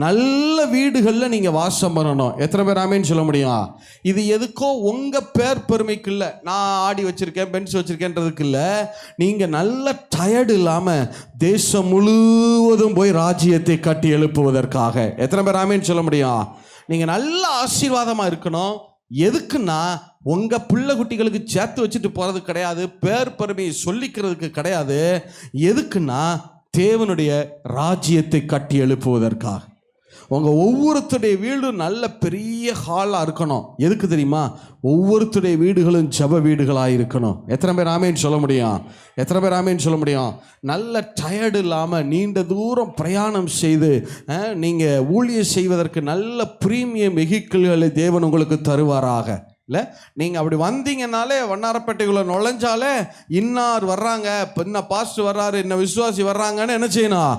நல்ல வீடுகளில் நீங்கள் வாசம் பண்ணணும். எத்தனை பேர் ஆமேன்னு சொல்ல முடியும்? இது எதுக்கோ உங்கள் பேர் பெருமைக்கு இல்லை, நான் ஆடி வச்சுருக்கேன், பென்ஸ் வச்சுருக்கேன்றதுக்கு இல்லை. நீங்கள் நல்ல டயர்டு இல்லாமல் தேசம் முழுவதும் போய் ராஜ்யத்தை கட்டி எழுப்புவதற்காக. எத்தனை பேர் ஆமேன்னு சொல்ல முடியும்? நீங்கள் நல்ல ஆசீர்வாதமாக இருக்கணும். எதுக்குன்னா உங்கள் பிள்ளை குட்டிகளுக்கு சேர்த்து வச்சுட்டு போகிறது கிடையாது, பேர் பெருமையை சொல்லிக்கிறதுக்கு கிடையாது. எதுக்குன்னா தேவனுடைய ராஜ்யத்தை கட்டி எழுப்புவதற்காக. உங்கள் ஒவ்வொருத்தருடைய வீடும் நல்ல பெரிய ஹாலாக இருக்கணும். எதுக்கு தெரியுமா? ஒவ்வொருத்தருடைய வீடுகளும் ஜப வீடுகளாக இருக்கணும். எத்தனை பேர் ஆமேன்னு சொல்ல முடியும்? எத்தனை பேர் ஆமேன்னு சொல்ல முடியும்? நல்ல டயர்டு இல்லாமல் நீண்ட தூரம் பிரயாணம் செய்து நீங்கள் ஊழியம் செய்வதற்கு நல்ல பிரீமியம் வெஹிக்கிள்களை தேவன் உங்களுக்கு தருவாராக. இல்லை, நீங்கள் அப்படி வந்தீங்கன்னாலே வண்ணாரப்பேட்டைக்குள்ளே நுழைஞ்சாலே இன்னார் வர்றாங்க, இன்ன பாஸ்ட் வர்றாரு, இன்ன விசுவாசி வர்றாங்கன்னு என்ன செய்யணும்?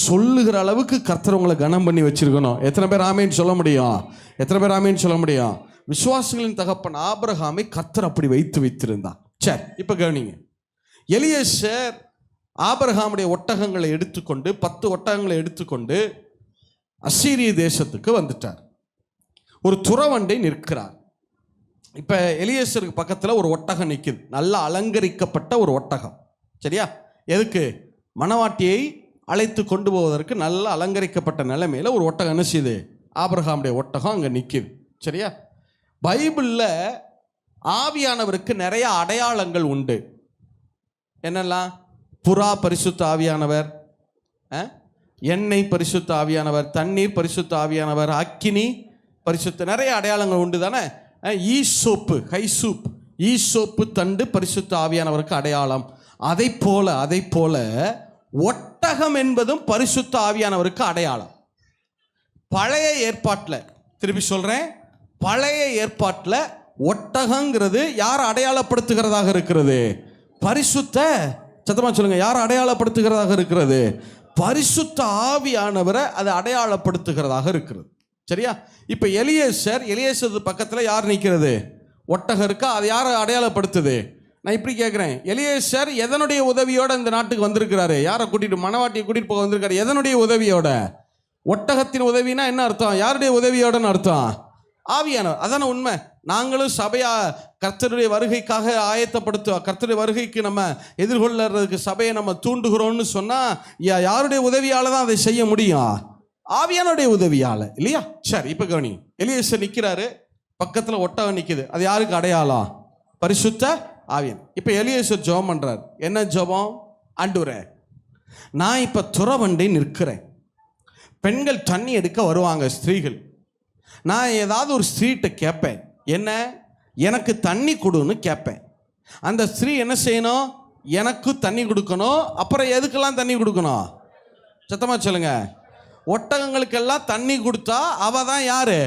சொல்லுகிற அளவுக்கு கர்த்தர் உங்களை கனம் பண்ணி வச்சிருக்கணும். எத்தனை பேர் ஆமேன்னு சொல்ல முடியும்? எத்தனை பேர் ஆமேன்னு சொல்ல முடியும்? விசுவாசிகளின் தகப்பன் ஆபிரகாமை கர்த்தர் அப்படி வைத்திருந்தான். சரி, இப்போ கவனிங்க. எலியேசர் ஆபிரகாமுடைய ஒட்டகங்களை எடுத்துக்கொண்டு 10 ஒட்டகங்களை எடுத்துக்கொண்டு அசீரிய தேசத்துக்கு வந்துட்டார். ஒரு துறவண்டை நிற்கிறார். இப்போ எலியேசருக்கு பக்கத்தில் ஒரு ஒட்டகம் நிற்குது, நல்லா அலங்கரிக்கப்பட்ட ஒரு ஒட்டகம். சரியா? எதுக்கு? மணவாட்டியை அழைத்து கொண்டு போவதற்கு நல்ல அலங்கரிக்கப்பட்ட நிலைமையில் ஒரு ஒட்டகம் என்ன செய்யுது? ஆபிரகாமுடைய ஒட்டகம் அங்கே நிற்குது. சரியா? பைபிளில் ஆவியானவருக்கு நிறைய அடையாளங்கள் உண்டு. என்னெல்லாம்? புறா பரிசுத்த ஆவியானவர், எண்ணெய் பரிசுத்த ஆவியானவர், தண்ணீர் பரிசுத்த ஆவியானவர், அக்கினி பரிசுத்த, நிறைய அடையாளங்கள் உண்டு தானே. ஈசோப்பு, ஹைசூப், ஈசோப்பு தண்டு பரிசுத்த ஆவியானவருக்கு அடையாளம். அதை போல ஒட்டகம் என்பதும் பரிசுத்த ஆவியானவருக்கு அடையாளம். பழைய ஏற்பாட்டில், திருப்பி சொல்றேன், பழைய ஏற்பாட்டில் ஒட்டகங்கிறது யார் அடையாளப்படுத்துகிறதாக இருக்கிறது? பரிசுத்த, சத்தமா சொல்லுங்க, யார் அடையாளப்படுத்துகிறதாக இருக்கிறது? பரிசுத்த ஆவியானவரை அது அடையாளப்படுத்துகிறதாக இருக்கிறது. சரியா? இப்போ எலியேசர் பக்கத்தில் யார் நிற்கிறது? ஒட்டகம் இருக்கா? அது யாரை அடையாளப்படுத்துது? நான் இப்படி கேட்குறேன், எலியேசர் எதனுடைய உதவியோட இந்த நாட்டுக்கு வந்திருக்கிறாரு? யாரை கூட்டிட்டு? மணவாட்டியை கூட்டிட்டு போக வந்திருக்காரு. எதனுடைய உதவியோட? ஒட்டகத்தின் உதவினா என்ன அர்த்தம்? யாருடைய உதவியோடன்னு அர்த்தம்? ஆவியானவர். அதான உண்மை. நாங்களும் சபையா கர்த்தருடைய வருகைக்காக ஆயத்தப்படுத்துவோம், கர்த்தருடைய வருகைக்கு நம்ம எதிர்கொள்ளுறதுக்கு சபையை நம்ம தூண்டுகிறோம்னு சொன்னால் யாருடைய உதவியால் தான் அதை செய்ய முடியும்? ஆவியானுடைய உதவியால், இல்லையா? சரி, இப்போ கவனி. எலியேசர் நிற்கிறாரு, பக்கத்தில் ஒட்டகம் நிற்குது. அது யாருக்கு அடையாளம்? பரிசுத்த ஆவியன். இப்போ எலியேசர் ஜெபம் பண்ணுறார். என்ன ஜெபம்? ஆண்டவரே, நான் இப்போ துறவண்டை நிற்கிறேன், பெண்கள் தண்ணி எடுக்க வருவாங்க, ஸ்திரீகள். நான் ஏதாவது ஒரு ஸ்திரீட்ட கேட்பேன், என்ன, எனக்கு தண்ணி கொடுன்னு கேட்பேன். அந்த ஸ்திரீ என்ன செய்யணும்? எனக்கு தண்ணி கொடுக்கணும். அப்புறம் எதுக்கெல்லாம் தண்ணி கொடுக்கணும்? சத்தமா சொல்லுங்க. ஒட்டகங்களுக்கெல்லாம் தண்ணி கொடுத்தா அவ தான் யாரு?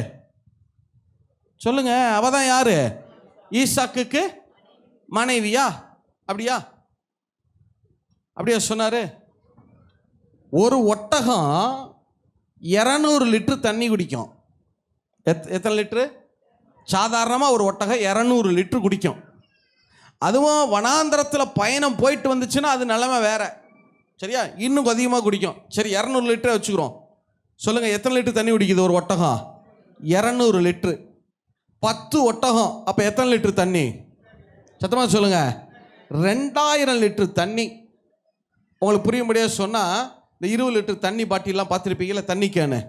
சொல்லுங்க, அவ தான் யாரு? ஈசாக்குக்கு மனைவியா? அப்படியா? அப்படியா சொன்னாரு? ஒரு ஒட்டகம் 200 லிட்டர் தண்ணி குடிக்கும். எத்தனை லிட்டரு? சாதாரணமாக ஒரு ஒட்டகம் 200 லிட்டர் குடிக்கும். அதுவும் வனாந்திரத்தில் பயணம் போயிட்டு வந்துச்சுன்னா அது நிலைமை வேற. சரியா? இன்னும் அதிகமாக குடிக்கும். சரி, 200 லிட்டரை வச்சுக்கிறோம். சொல்லுங்க, எத்தனை லிட்டர் தண்ணி குடிக்குது ஒரு ஒட்டகம்? 200 லிட்டரு. 10 ஒட்டகம், அப்போ எத்தனை லிட்டர் தண்ணி? சத்தமாக சொல்லுங்க. 2000 லிட்டர் தண்ணி. உங்களுக்கு புரியும்படியாக சொன்னால், இந்த 20 லிட்டர் தண்ணி பாட்டிலாம் பார்த்துருப்பீங்களா? தண்ணி கேனு,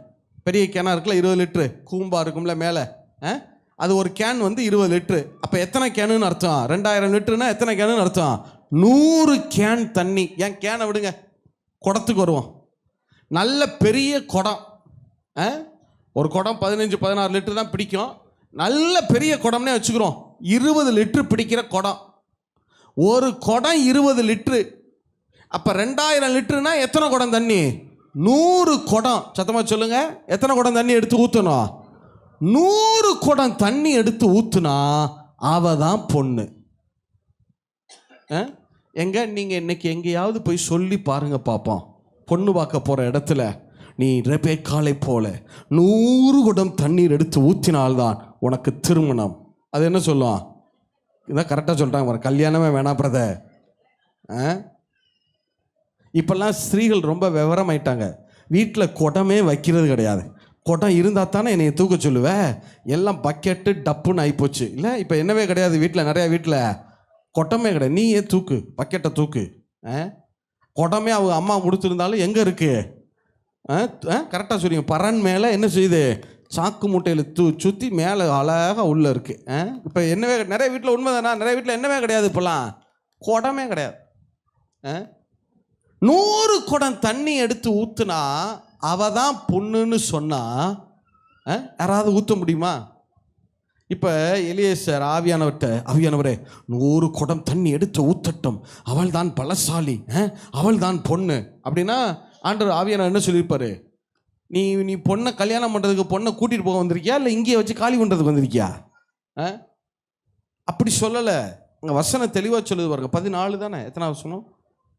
பெரிய கேனாக இருக்குல்ல, 20 லிட்டரு கூம்பா இருக்கும்ல மேலே, அது ஒரு கேன் வந்து 20 லிட்டரு. அப்போ எத்தனை கேனுன்னு அர்த்தம்? 2000 லிட்டருன்னா எத்தனை கேனுன்னு அர்த்தம்? 100 கேன் தண்ணி. ஏன் கேனை விடுங்க, குடத்துக்கு வருவோம். நல்ல பெரிய குடம், ஒரு குடம் 15-16 லிட்டர் தான் பிடிக்கும். நல்ல பெரிய குடம்னே வச்சுக்கிறோம், 20 லிட்டர் பிடிக்கிற குடம். ஒரு குடம் 20 லிட்டரு. அப்போ 2000 லிட்டருனா எத்தனை குடம் தண்ணி? 100 குடம். சத்தமாக சொல்லுங்க, எத்தனை குடம் தண்ணி எடுத்து ஊற்றணும்? 100 குடம் தண்ணி எடுத்து ஊத்துனா அவ தான் பொண்ணு. எங்க நீங்க இன்னைக்கு எங்கேயாவது போய் சொல்லி பாருங்க பார்ப்போம். பொண்ணு பார்க்க போற இடத்துல நீ ரெபேக்காளை போல 100 குடம் தண்ணீர் எடுத்து ஊற்றினால்தான் உனக்கு திருமணம். அது என்ன சொல்லுவான்? இதான் கரெக்டாக சொல்கிறாங்க, கல்யாணமே வேணாம் பிரதர். இப்போல்லாம் ஸ்திரீகள் ரொம்ப விவரமாயிட்டாங்க. வீட்டில் குடமே வைக்கிறது கிடையாது. குடம் இருந்தால் தானே என்னை தூக்க சொல்லுவேன். எல்லாம் பக்கெட்டு டப்புன்னு ஆகிப்போச்சு இல்லை? இப்போ என்னவே கிடையாது வீட்டில். நிறையா வீட்டில் குடமே கிடையாது. நீ ஏன் தூக்கு, பக்கெட்டை தூக்கு. குடமே அவங்க அம்மா கொடுத்துருந்தாலும் எங்கே இருக்குது? கரெக்டாக சொல்லுங்க. பரன் மேலே என்ன செய்யுது? சாக்கு மூட்டையில் சுற்றி மேலே அழகாக உள்ளே இருக்குது. இப்போ என்னவே நிறைய வீட்டில் உண்மை தானே, நிறைய வீட்டில் என்னவே கிடையாது. இப்போலாம் குடமே கிடையாது. 100 குடம் தண்ணி எடுத்து ஊற்றுனா அவ தான் பொண்ணுன்னு சொன்னால் யாராவது ஊற்ற முடியுமா? இப்போ எலியேசர் ஆவியானவரே 100 குடம் தண்ணி எடுத்து ஊற்றட்டும், அவள் தான் பலசாலி, அவள் தான் பொண்ணு அப்படின்னா ஆண்டவர் ஆவியானவர் என்ன சொல்லியிருப்பாரு? நீ பொண்ணை கல்யாணம் பண்ணுறதுக்கு பொண்ணை கூட்டிகிட்டு போக வந்திருக்கியா இல்லை இங்கேயே வச்சு காலி பண்ணுறதுக்கு வந்திருக்கியா? அப்படி சொல்லலை. அங்கே வசனம் தெளிவாக சொல்லுது பாருங்க. 14 தானே, எத்தனை வசனம்?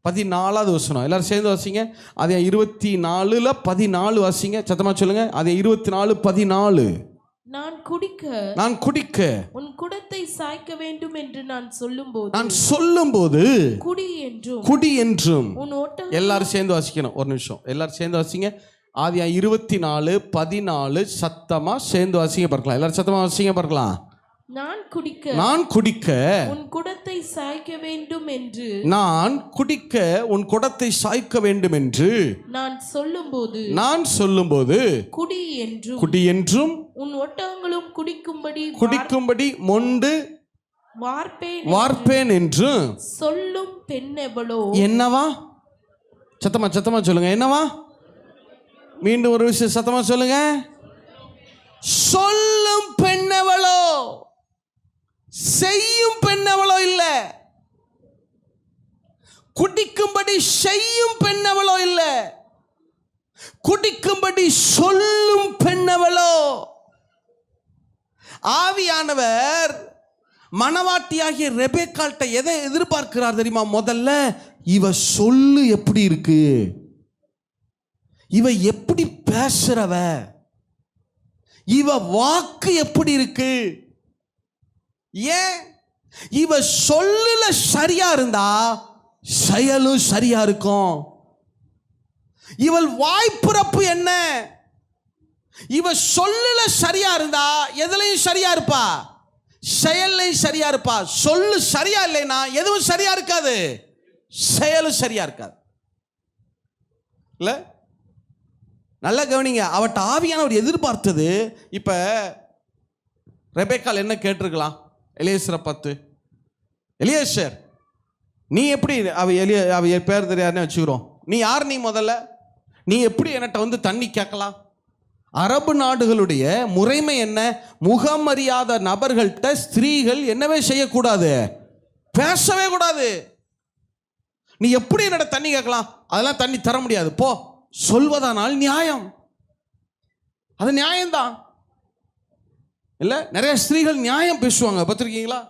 14வது வசனம். எல்லாரும் சேர்ந்து வாசிங்க. அதை 24:14 வாசிங்க. சத்தமாக சொல்லுங்க. அதை 24:14. நான் குடிக்க உன் குடத்தை சாய்க்க வேண்டும் என்று நான் சொல்லும்போது குடி என்றும் எல்லாரும் சேர்ந்து வாசிக்கணும். ஒரு நிமிஷம் எல்லாரும் சேர்ந்து வாசிங்க. ஆதியா 24:14 சத்தமா சேர்ந்து வாசிங்க பார்க்கலாம். எல்லாரும் சத்தமா வாசிங்க பார்க்கலாம். நான் குடிக்க உன் குடத்தை சாய்க்க வேண்டும் என்று நான் சொல்லும்போது குடி என்றும் உன் ஒட்டகங்களும் குடிக்கும்படி மொண்டு வார்ப்பேன் என்று சொல்லும் பெண்ணெவளோ. என்னவா? சத்தமா சொல்லுங்க. என்னவா? மீண்டும் ஒரு விஷயம் சத்தமா சொல்லுங்க. சொல்லும் பெண்ணெவளோ, செய்யும் பெண்ணெவளோ இல்ல. குடிக்கும்படி செய்யும் பெண்ணெவளோ இல்ல, குடிக்கும்படி சொல்லும் பெண்ணெவளோ. ஆவியானவர் மணவாட்டியாகிய ரெபேக்காள்கிட்ட எதை எதிர்பார்க்கிறார் தெரியுமா? முதல்ல இவ சொல்லு எப்படி இருக்கு, இவ எப்படி பேசுறவ, இவ வாக்கு எப்படி இருக்கு. ஏன்? இவ சொல்லுல சரியா இருந்தா செயலும் சரியா இருக்கும். இவள் வாய்ப்பிறப்பு என்ன? இவ சொல்லுல சரியா இருந்தா எதுலையும் சரியா இருப்பா, செயல்லையும் சரியா இருப்பா. சொல்லு சரியா இல்லைன்னா எதுவும் சரியா இருக்காது, செயலும் சரியா இருக்காது. இல்ல, நல்லா கவனிங்க. அவட்ட ஆவியானவர் எதிர்பார்த்தது. இப்ப ரெபேக்காள் என்ன கேட்டிருக்கலாம்? எலியேசரை பார்த்து, எலியேசர் நீ எப்படி, அவ பேர் தெரியாதுன்னு வச்சுக்கிறோம், நீ யார்? நீ முதல்ல நீ எப்படி என்கிட்ட வந்து தண்ணி கேட்கலாம்? அரபு நாடுகளுடைய முறைமை என்ன? முகமறியாத நபர்கள்ட்ட ஸ்திரீகள் என்னவே செய்யக்கூடாது, பேசவே கூடாது. நீ எப்படி என்னோட தண்ணி கேட்கலாம்? அதெல்லாம் தண்ணி தர முடியாது, போ. சொல்வதானால் நியாயம், அது நியாயம்தான். இல்லை, நிறைய ஸ்திரீகள் நியாயம் பேசுவாங்க, பார்த்துருக்கீங்களா?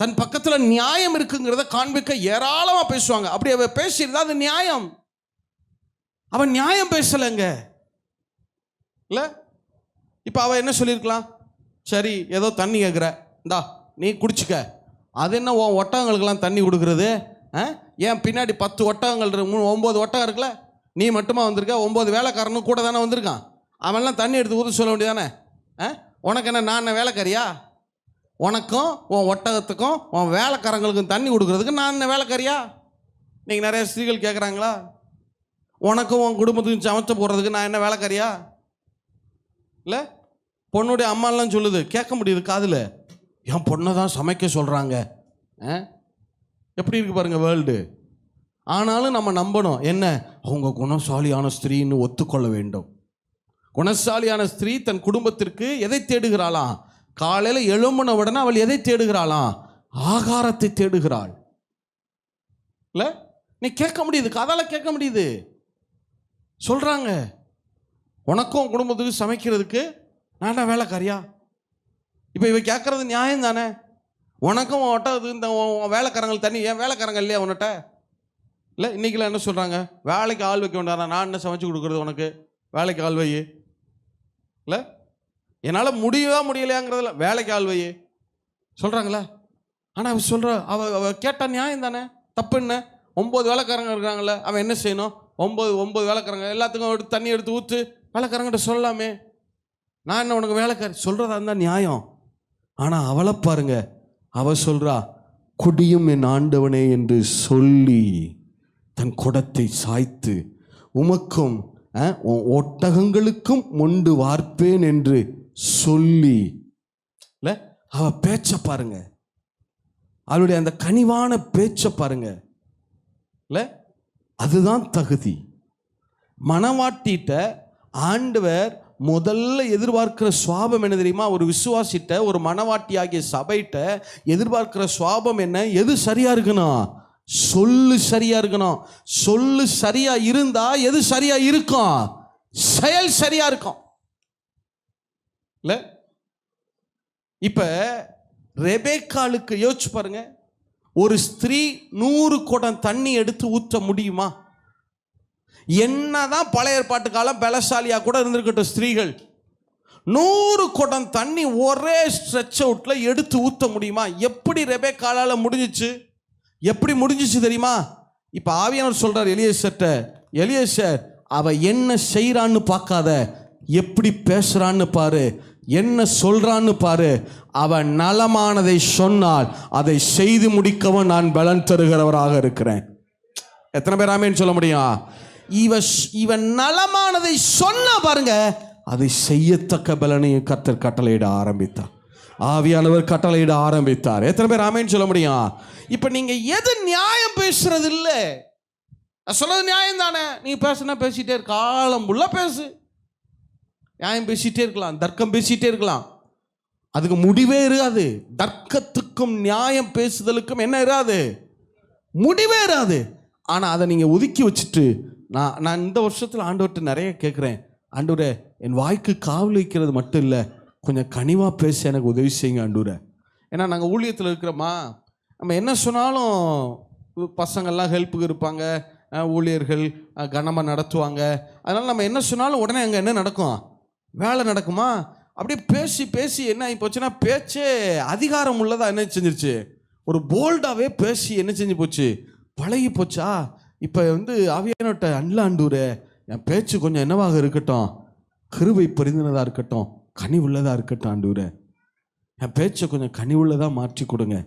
தன் பக்கத்தில் நியாயம் இருக்குங்கிறத காண்பிக்க ஏராளமாக பேசுவாங்க. அப்படி அவ பேசியிருந்தா அது நியாயம். அவன் நியாயம் பேசலைங்க. இல்லை, இப்போ அவள் என்ன சொல்லியிருக்கலாம்? சரி, ஏதோ தண்ணி கேட்குற, இந்தா நீ குடிச்சிக்க. அது என்ன உன் ஒட்டகங்களுக்கெல்லாம் தண்ணி கொடுக்குறது? ஏன் பின்னாடி 10 ஒட்டகங்கள் 9 ஒட்டகம் இருக்குல்ல, நீ மட்டுமா வந்திருக்க? 9 வேலைக்காரனும் கூட தானே வந்திருக்கான். அவன்லாம் தண்ணி எடுத்து ஊற்ற சொல்ல வேண்டியதானே? உனக்கு என்ன, நான் வேலைக்காரியா? உனக்கும் உன் ஒட்டகத்துக்கும் உன் வேலைக்காரங்களுக்கும் தண்ணி கொடுக்குறதுக்கு நான் என்ன வேலைக்காரியா? நீங்கள் நிறைய ஸ்திரீகள் கேட்குறாங்களா? உனக்கும் உன் குடும்பத்துக்கும் சமைச்ச போடுறதுக்கு நான் என்ன வேலைக்காரியா? இல்லை, பொண்ணுடைய அம்மாலாம் சொல்லுது, கேட்க முடியுது காதில், என் பொண்ணை தான் சமைக்க சொல்கிறாங்க. எப்படி இருக்கு பாருங்க வேர்ல்டு. ஆனாலும் நம்ம நம்பணும் என்ன, அவங்க குணசாலியான ஸ்திரீன்னு ஒத்துக்கொள்ள வேண்டும். குணசாலியான ஸ்திரீ தன் குடும்பத்திற்கு எதை தேடுகிறாளாம்? காலையில் எழும்பின உடனே அவள் எதை தேடுகிறாளாம்? ஆகாரத்தை தேடுகிறாள். இல்லை, நீ கேட்க முடியுது, காதால கேட்க முடியுது. சொல்கிறாங்க, உனக்கும் குடும்பத்துக்கு சமைக்கிறதுக்கு நான்டா வேலைக்காரியா? இப்போ இவ கேட்கறது நியாயம் தானே? உனக்கும் ஒட்டது இந்த வேலைக்காரங்கள் தண்ணி, ஏன் வேலைக்காரங்க இல்லையா உன்கிட்ட? இல்லை இன்னைக்கெல்லாம் என்ன சொல்கிறாங்க, வேலைக்கு ஆள் வைக்க வேண்டாம், நான் என்ன சமைச்சு கொடுக்குறது உனக்கு, வேலைக்கு ஆள் வை. இல்லை என்னால் முடியலையாங்கிறதுல வேலைக்கு ஆள் வை சொல்கிறாங்களா? ஆனால் அவ சொல்கிற அவ கேட்டால் நியாயம் தானே? தப்பு என்ன? 9 வேலைக்காரங்க இருக்கிறாங்களே, அவன் என்ன செய்யணும்? 9 வேலைக்காரங்க எல்லாத்துக்கும் எடுத்து தண்ணி எடுத்து ஊற்று வேலைக்காரங்கிட்ட சொல்லலாமே. நான் என்ன உனக்கு வேலைக்காரி சொல்கிறதா இருந்தால் நியாயம். ஆனால் அவளை பாருங்க, அவ சொல்கிறா, குடியும் என் ஆண்டவனே என்று சொல்லி தன் குடத்தை சாய்த்து உமக்கும் ஒட்டகங்களுக்கும் மொண்டு வார்ப்பேன் என்று சொல்லி. இல்லை அவ பேச்ச பாருங்க, அவளுடைய அந்த கனிவான பேச்ச பாருங்க. இல்லை அதுதான் தகுதி. மணவாட்டிட்ட ஆண்டவர் முதல்ல எதிர்பார்க்கிற சுவாபம் என்ன தெரியுமா? ஒரு விசுவாசிட்ட, ஒரு மணவாட்டி ஆகிய சபைட்ட எதிர்பார்க்கிற சுவாபம் என்ன? எது சரியா இருக்கணும்? சொல்லு சரியா இருக்கணும். சொல்லு சரியா இருந்தா எது சரியா இருக்கும்? செயல் சரியா இருக்கும். இல்ல இப்ப ரெபேக்காளுக்கு யோசிச்சு பாருங்க, ஒரு ஸ்திரீ 100 குடம் தண்ணி எடுத்து ஊற்ற முடியுமா? என்னதான் பழைய ஏற்பாட்டு காலம் பலசாலியா கூட இருந்திருக்கட்டும், ஸ்திரீகள் 100 குடம் தண்ணி ஒரே ஸ்ட்ரெச் அவுட்ல எடுத்து ஊற்ற முடியுமா? எப்படி ரெபேக்காளால முடிஞ்சிச்சு? எப்படி முடிஞ்சிச்சு தெரியுமா? இப்ப ஆவியானவர் சொல்றார் எலியேசர்ட்ட, எலியேசர் அவ என்ன செய்யறான்னு பார்க்காத, எப்படி பேசுறான்னு பாரு, என்ன சொல்றான்னு பாரு. அவன் நலமானதை சொன்னால் அதை செய்து முடிக்கவும் நான் பலன் தருகிறவராக இருக்கிறேன். எத்தனை பேர் ஆமென் சொல்ல முடியும்? இவன் நலமானதை சொன்னா பாருங்க, அதை செய்யத்தக்க பலனையும் கர்த்தர் கட்டளையிட ஆரம்பித்தார். ஆவியானவர் கட்டளையிட ஆரம்பித்தார். எத்தனை பேர் ஆமென் சொல்ல முடியும்? இப்ப நீங்க எது நியாயம் பேசுறது இல்லை, சொல்றது நியாயம் தானே? நீங்க பேசுனா பேசிட்டே இருக்க, காலம் உள்ள பேசு, நியாயம் பேசிட்டே இருக்கலாம், தர்க்கம் பேசிட்டே இருக்கலாம், அதுக்கு முடிவே இராது. தர்க்கத்துக்கும் நியாயம் பேசுதலுக்கும் என்ன இராது? முடிவே இராது. ஆனா அதை நீங்க ஒதுக்கி வச்சுட்டு, நான் இந்த வருஷத்துல ஆண்டவர்கிட்ட நிறைய கேட்குறேன், ஆண்டவரே என் வாய்க்கு காவல் வைக்கிறது மட்டும் இல்லை, கொஞ்சம் கனிவாக பேச எனக்கு உதவி செய்யுங்க ஆண்டவரே. ஏன்னா நாங்கள் ஊழியத்தில் இருக்கிறோமா, நம்ம என்ன சொன்னாலும் பசங்கள்லாம் ஹெல்ப்புக்கு இருப்பாங்க, ஊழியர்கள் கனமாக நடத்துவாங்க. அதனால் நம்ம என்ன சொன்னாலும் உடனே அங்கே என்ன நடக்கும்? வேலை நடக்குமா? அப்படியே பேசி பேசி என்ன ஆகி போச்சுன்னா, பேச்சே அதிகாரம் உள்ளதாக என்ன செஞ்சிருச்சு, ஒரு போல்டாகவே பேசி என்ன செஞ்சு போச்சு, பழகி போச்சா. இப்போ ஆவியானவர்கிட்ட ஆண்டவரே என் பேச்சு கொஞ்சம் என்னவாக இருக்கட்டும், கிருபை பொருந்தினதாக இருக்கட்டும், கனி உள்ளதாக இருக்கட்டும் ஆண்டவரே, என் பேச்சை கொஞ்சம் கனி உள்ளதாக மாற்றி கொடுங்க.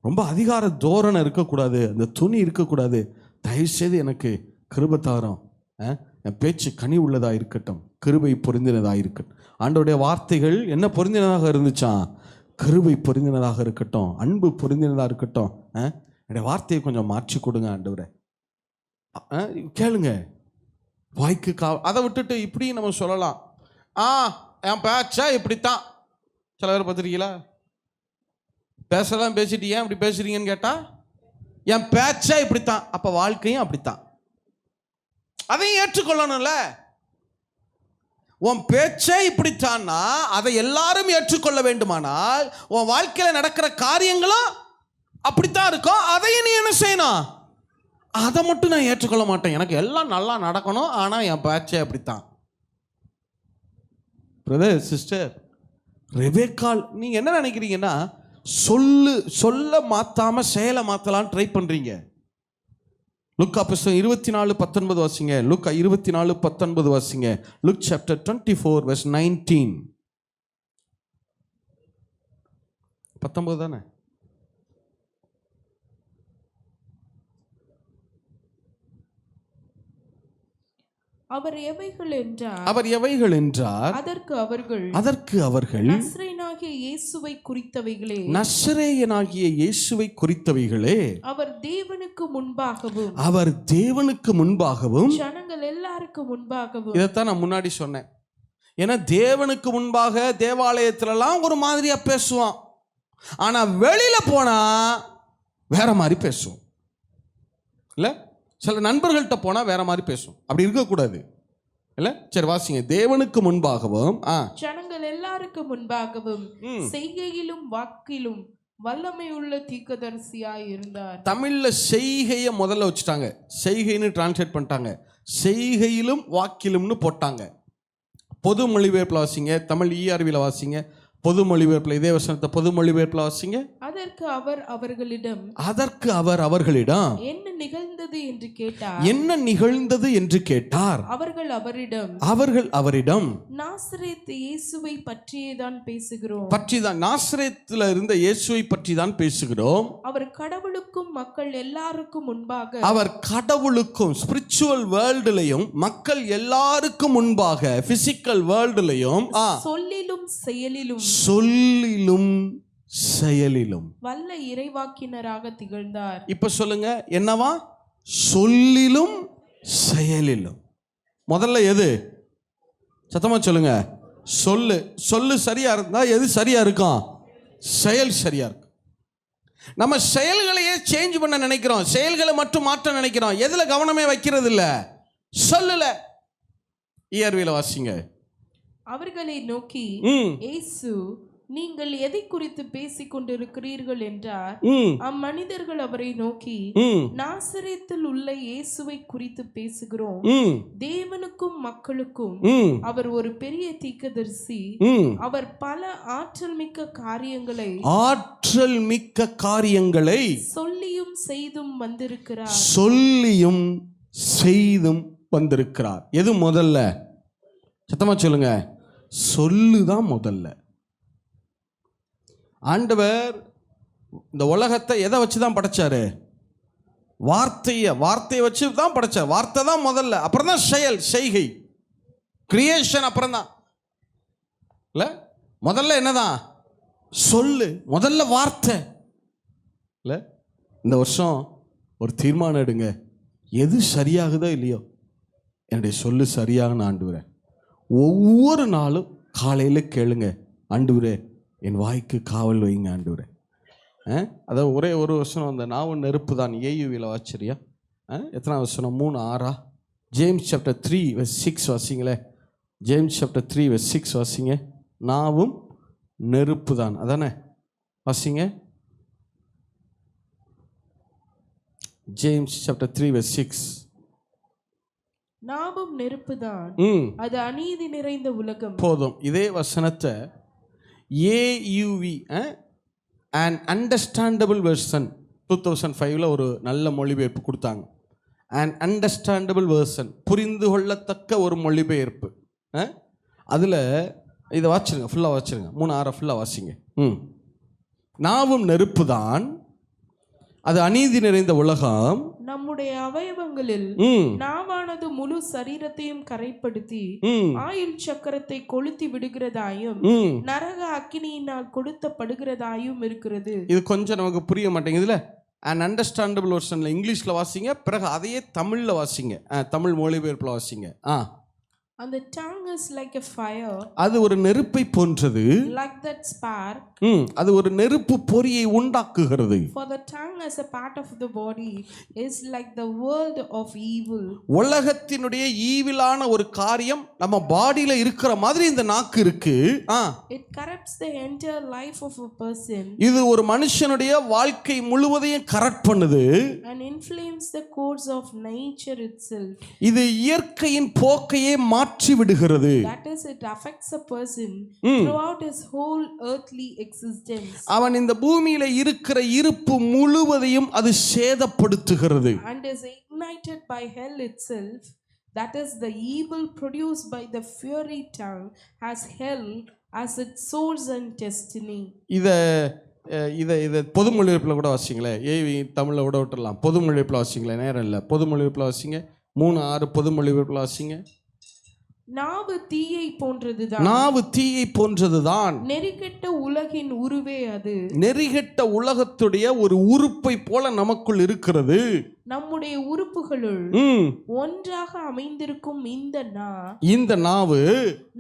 ரொம்ப அதிகார தோரணை இருக்கக்கூடாது, அந்த துணி இருக்கக்கூடாது, தயவுசெய்து எனக்கு கிருபை தாரம், என் பேச்சு கனி உள்ளதாக இருக்கட்டும், கிருபை பொருந்தினதாக இருக்கட்டும். ஆண்டவருடைய வார்த்தைகள் என்ன பொருந்தினதாக இருந்துச்சான்? கிருபை பொருந்தினதாக இருக்கட்டும், அன்பு பொருந்தினதாக இருக்கட்டும், என்னுடைய வார்த்தையை கொஞ்சம் மாற்றி கொடுங்க ஆண்டவரே. கேளுங்க, வாய்க்கு அதை விட்டுட்டு இப்படி நம்ம சொல்லலாம், என் பேச்சா இப்படித்தான். சில பேர் பார்த்துருக்கீங்களா, பேசலாம் பேசிட்டு ஏன் இப்படி பேசுறீங்கன்னு கேட்டா, என் பேச்சா இப்படித்தான், அப்ப வாழ்க்கையும் அப்படித்தான். அதையும் ஏற்றுக்கொள்ளணும்ல. உன் பேச்சே இப்படித்தான்னா அதை எல்லாரும் ஏற்றுக்கொள்ள வேண்டுமானால் உன் வாழ்க்கையில நடக்கிற காரியங்களும் அப்படித்தான் இருக்கும். அதையும் நீ என்ன செய்யணும்? அதை மட்டும் நான் ஏற்றுக்கொள்ள மாட்டேன், எனக்கு எல்லாம் நல்லா நடக்கணும், ஆனா என் பேச்சே அப்படித்தான். பிரதர் சிஸ்டர், ரெபேக்காள் நீங்க என்ன நினைக்கிறீங்கன்னா, சொல்ல மாத்தாம செயலை மாத்தலாம் ட்ரை பண்றீங்க. லூக்கா புத்தகம் 24:19 வாசிங்க. லூக்கா 24:19 வாசிங்க. Look chapter 24 verse 19. 19 தானே? அவர் எவைகள் என்றார், அதற்கு அவர்கள் நசரேயனாகிய இயேசுவை குறித்தவைகளே, அவர் தேவனுக்கு முன்பாகவும் ஜனங்கள் எல்லாருக்கும் முன்பாகவும். இதைத்தான் நான் முன்னாடி சொன்னேன். ஏன்னா தேவனுக்கு முன்பாக தேவாலயத்திலலாம் ஒரு மாதிரியா பேசுவான், ஆனா வெளியில போனா வேற மாதிரி பேசுவோம் இல்ல. சில நண்பர்கள்ட்ட போனால் வேற மாதிரி பேசும். அப்படி இருக்கக்கூடாது இல்ல? சரி வாசிங்க. தேவனுக்கு முன்பாகவும் ஜனங்கள் எல்லாருக்கும் முன்பாகவும் செய்கையிலும் வாக்கிலும் வல்லமை உள்ள தீர்க்கதரிசியாய் இருந்தார். தமிழ்ல செய்கையை முதல்ல வச்சுட்டாங்க, செய்கைன்னு டிரான்ஸ்லேட் பண்ணிட்டாங்க, செய்கையிலும் வாக்கிலும்னு போட்டாங்க. பொது மொழிபெயர்ப்பில் வாசிங்க, தமிழ் ERVல வாசிங்க, பொது மொழிபெயர்ப்பில் இதே வசனத்தை பொது மொழிபெயர்ப்பில் வாசிங்க. அதற்கு அவர் அவர்களிடம் என்ன நிகழ்ந்தது என்று கேட்டார். அவர்கள் அவரிடம் நாசரேத் இயேசுவை பற்றியேதான் பேசுகிறோம். நாசரேத்துல இருந்த இயேசுவை பற்றி தான் பேசுகிறோம். அவர் கடவுளுக்கும் மக்கள் எல்லாருக்கும் முன்பாக, அவர் கடவுளுக்கும் ஸ்பிரிச்சுவல் வேர்ல்டுலயும் மக்கள் எல்லாருக்கும் முன்பாக பிசிக்கல் வேர்ல்டுலயும் சொல்லிலும் செயலிலும் வல்ல இறைவாக்கினராக திகழ்ந்தார். இப்ப சொல்லுங்க, என்னவா? சொல்லிலும் செயலிலும். முதல்ல எது? சத்தமா சொல்லுங்க. சொல்லு சரியா இருந்தா எது சரியா இருக்கும்? செயல் சரியா இருக்கும். நம்ம செயல்களையே சேஞ்ச் பண்ண நினைக்கிறோம், செயல்களை மட்டும் மாற்ற நினைக்கிறோம், எதுல கவனமே வைக்கிறது இல்ல, சொல்லல. ERVல வாசிங்க. அவர்களை நோக்கி இயேசு, நீங்கள் எதை குறித்து பேசிக் கொண்டிருக்கிறீர்கள் என்றார். அம்மனிதர்கள் அவரை நோக்கி, நாசரேத்தில் உள்ள இயேசுவை குறித்து பேசுகிறோம். தேவனுக்கும் மக்களுக்கும் அவர் ஒரு பெரிய தீர்க்கதரிசி. அவர் பல ஆற்றல் மிக்க காரியங்களை சொல்லியும் செய்தும் வந்திருக்கிறார். எது முதல்ல? சத்தமா சொல்லுங்க. சொல்லுதான் முதல்ல. ஆண்டவர் இந்த உலகத்தை எதை வச்சுதான் படைச்சாரு? வார்த்தையை வச்சு தான் படைச்சார். வார்த்தை தான் முதல்ல, அப்புறம் தான் செய்கை, கிரியேஷன் அப்புறம் தான். இல்ல, முதல்ல என்னதான்? சொல்லு, முதல்ல வார்த்தை. இல்ல, இந்த வருஷம் ஒரு தீர்மானம் எடுங்க, எது சரியாகுதோ இல்லையோ என்னுடைய சொல்லு சரியாக ஆண்டவரே. ஒவ்வொரு நாளும் காலையில் கேளுங்க, ஆண்டவரே என் வாய்க்கு காவல் வைங்க ஆண்டவரே. அதாவது ஒரே ஒரு வசனம், அந்த நாவும் நெருப்பு தான், AUVல வாச்சரியா? எத்தனை வசனம்? 3:6. James chapter 3:6 வாசிங்களே. ஜேம்ஸ் சாப்டர் 3:6 வாசிங்க. நாவும் நெருப்பு தான், அதானே? வாசிங்க. James chapter 3:6. நாவும் நெருப்புதான், அது அநீதி நிறைந்த உலகம். போதும். இதே வசனத்தை AUV an understandable version 2005ல ஒரு நல்ல மொழிபெயர்ப்பு கொடுத்தாங்க. an understandable version, புரிந்து கொள்ளத்தக்க ஒரு மொழிபெயர்ப்பு. அதில் இதை வாசிருங்க, ஃபுல்லாக வாசிருங்க. 3:6 ஃபுல்லாக வாசிங்க. நாவும் நெருப்பு தான், அது அநீதி நிறைந்த உலகம். நம்முடைய அவயவங்களில் நாவானது முழு சரீரத்தையும் கரைப்படுத்தி ஆயுள் சக்கரத்தை கொளுத்தி விடுகிறதாயும் நரக அக்கினியினால் கொளுத்தப்படுகிறதாயும் இருக்கிறது. இது கொஞ்சம் நமக்கு புரிய மாட்டேங்குதுல. an understandable versionல இங்கிலீஷ்ல வாசிங்க, பிறகு அதையே தமிழ்ல வாசிங்க, தமிழ் மொழிபெயர்ப்புல வாசிங்க. And the tongue is like a fire. அது ஒரு நெருப்பை போன்றது. Like that spark. அது ஒரு நெருப்பு பொறியை உண்டாக்குகிறது. For the tongue as a part of the body is like the world of evil. உலகத்தினுடைய ஈவிலான ஒரு காரியம் நம்ம பாடியில இருக்கிற மாதிரி இந்த நாக்கு இருக்கு. It corrupts the entire life of a person. இது ஒரு மனுஷனுடைய வாழ்க்கை முழுவதையும் கரப்ட் பண்ணுது. And inflames the course of nature itself. இது இயற்கையின் போக்கையே மாற்றி விடுகிறது. That is, it affects a person throughout his whole earthly existence. அவன் இந்த பூமியில இருக்கிற இருப்பு முழுவதையும் அது சேதப்படுத்துகிறது. And is ignited by hell itself. That is, the evil produced by the fiery tongue has hell as its source and destiny. இத பொது மொழிபெயர்ப்புல கூட வாசிங்களே. ஏவி தமிழ்ல கூட விட்டுறலாம், பொது மொழிபெயர்ப்புல வாசிங்களே, நேரம் இல்லை. பொது மொழிபெயர்ப்புல வாசிங்க. 3:6 பொது மொழிபெயர்ப்புல வாசிங்க. நாவு தீயை போன்றதுதான். நாவு தீயை போன்றதுதான். நெறிகெட்ட உலகின் உருவே அது. நெறிகெட்ட உலகத்துடைய ஒரு உறுப்பை போல நமக்குள் இருக்கிறது. நம்முடைய உறுப்புகளுள் ஒன்றாக அமைந்திருக்கும் இந்த நாவு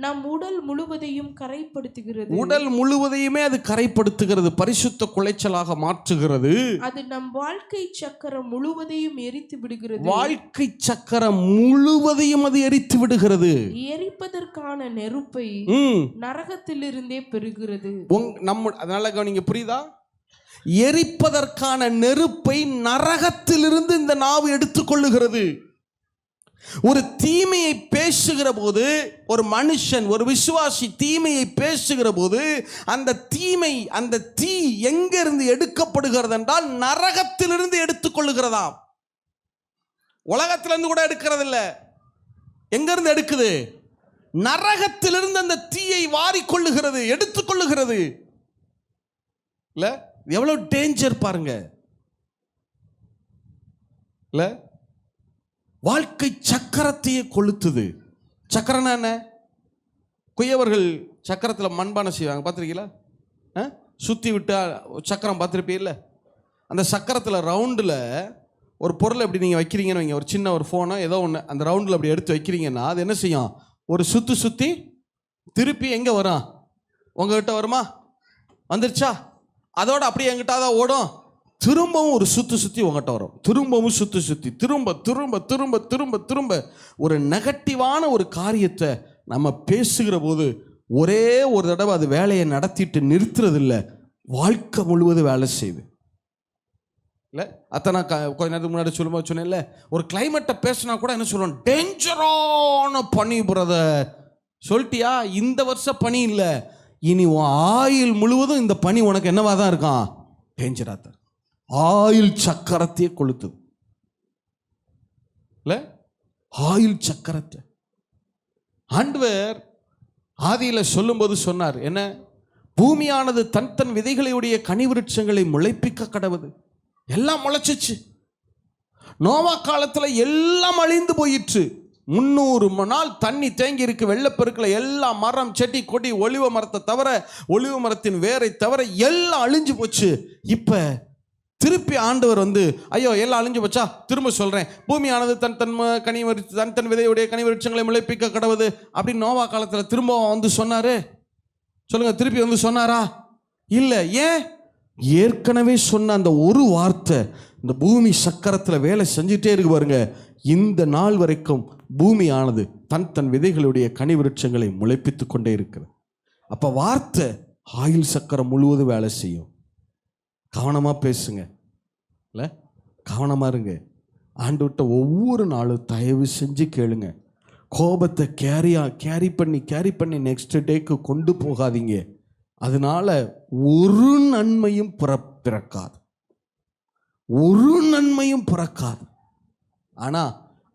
நம் உடல் முழுவதையும் கரைப்படுத்துகிறது. உடல் முழுவதையுமே அது கரைப்படுத்துகிறது, பரிசுத்த குலைச்சலாக மாற்றுகிறது. அது நம் வாழ்க்கை சக்கரம் முழுவதையும் எரித்து விடுகிறது. வாழ்க்கை சக்கரம் முழுவதையும் அது எரித்து விடுகிறது. எரிப்பதற்கான நெருப்பை நரகத்திலிருந்தே பெறுகிறது. அதனால நீங்க புரியுதா? எரிப்பதற்கான நெருப்பை நரகத்திலிருந்து இந்த நாவு எடுத்துக்கொள்ளுகிறது. ஒரு தீமையை பேசுகிற போது, ஒரு மனுஷன், ஒரு விசுவாசி தீமையை பேசுகிற போது, அந்த தீ எங்கிருந்து எடுக்கப்படுகிறது என்றால் நரகத்திலிருந்து எடுத்துக்கொள்ளுகிறதாம். உலகத்திலிருந்து கூட எடுக்கிறது இல்லை. எங்கிருந்து எடுக்குது? நரகத்திலிருந்து அந்த தீயை வாரிக்கொள்ளுகிறது, எடுத்துக்கொள்ளுகிறது. இல்ல எவ்வளவு டேஞ்சர் பாருங்க. இல்ல வாழ்க்கை சக்கரத்தையே கொளுத்துது. சக்கரம்னா என்ன? குயவர்கள் சக்கரத்தில் மண்பானை செய்வாங்க, பார்த்துருக்கீங்களா? சுற்றி விட்டு சக்கரம் பார்த்துருப்பீங்கல்ல? அந்த சக்கரத்தில் ரவுண்டில் ஒரு பொருளை எப்படி நீங்கள் வைக்கிறீங்கன்னு வைங்க, ஒரு சின்ன ஒரு ஃபோனோ ஏதோ ஒன்று அந்த ரவுண்டில் அப்படி எடுத்து வைக்கிறீங்கன்னா அது என்ன செய்யும்? ஒரு சுற்றி திருப்பி எங்கே வரும்? உங்ககிட்ட வருமா? வந்துருச்சா? அதோட அப்படியே எங்கிட்ட தான் ஓடும். திரும்பவும் ஒரு சுற்றி உங்ககிட்ட வரும். திரும்பவும் சுற்றி திரும்ப திரும்ப திரும்ப திரும்ப திரும்ப ஒரு நெகட்டிவான ஒரு காரியத்தை நம்ம பேசுகிற போது ஒரே ஒரு தடவை அது வேலையை நடத்திட்டு நிறுத்துறது இல்லை, வாழ்க்கை முழுவதும் வேலை செய்யுது. இல்லை அத்தனை கொஞ்ச நேரத்துக்கு முன்னாடி சொல்லும்போது சொன்னேன்ல, ஒரு கிளைமேட்டை பேசினா கூட என்ன சொல்லுவோம்? டேஞ்சரான பனி பிரதர். சொல்லிட்டியா? இந்த வருஷம் பனி இல்லை, இனி உன் ஆயுள் முழுவதும் இந்த பனி உனக்கு என்னவா தான் இருக்கான்? டேஞ்சரா தான். ஆயுள் சக்கரத்தையே கொளுத்துது. இல்ல ஆயுள் சக்கரத்தை ஆண்டவர் ஆதியில சொல்லும்போது சொன்னார் என்ன? பூமியானது தன் விதைகளுடைய கனிவிருட்சங்களை முளைப்பிக்க கடவுது. எல்லாம் முளைச்சிச்சு. நோவா காலத்துல எல்லாம் அழிந்து போயிற்று. 300 நாள் தண்ணி தேங்கி இருக்கு. வெள்ளப்பெருக்கில் எல்லா மரம், செடி, கொடி, ஒலிவ மரத்தை தவிர, ஒலிவ மரத்தின் வேரை தவிர எல்லாம் அழிஞ்சு போச்சு. இப்ப திருப்பி ஆண்டவர் ஐயோ எல்லாம் அழிஞ்சு போச்சா? திரும்ப சொல்றேன், பூமியானது தன் விதையுடைய கனிவிருட்சங்களை முளைப்பிக்க கடவுது அப்படின்னு நோவா காலத்துல திரும்ப சொன்னாரு. சொல்லுங்க, திருப்பி சொன்னாரா? இல்ல. ஏன்? ஏற்கனவே சொன்ன அந்த ஒரு வார்த்தை இந்த பூமி சக்கரத்தில் வேலை செஞ்சுட்டே இருக்கு பாருங்க. இந்த நாள் வரைக்கும் பூமியானது தன் விதைகளுடைய கனிவிருட்சங்களை முளைப்பித்து கொண்டே இருக்கிறது. அப்ப வார்த்தை ஆயுள் சக்கரம் முழுவதும் வேலை செய்யும். கவனமா பேசுங்க, இல்ல கவனமா இருங்க. ஆண்டவர்கிட்ட ஒவ்வொரு நாளும் தயவு செஞ்சு கேளுங்க. கோபத்தை கேரி பண்ணி நெக்ஸ்ட் டேக்கு கொண்டு போகாதீங்க. அதனால ஒரு நன்மையும் பிறக்காது, ஒரு நன்மையும் பிறக்காது. ஆனா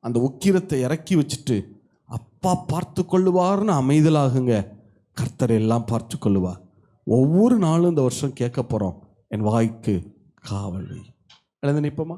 அந்த உக்கிரத்தை இறக்கி வச்சுட்டு அப்பா பார்த்து கொள்ளுவார்னு அமைதலாகுங்க. கர்த்தர் எல்லாம் பார்த்து கொள்ளுவார். ஒவ்வொரு நாளும் இந்த வருஷம் கேட்க போறோம், என் வாய்க்கு காவல். எழுந்து நிற்போமா?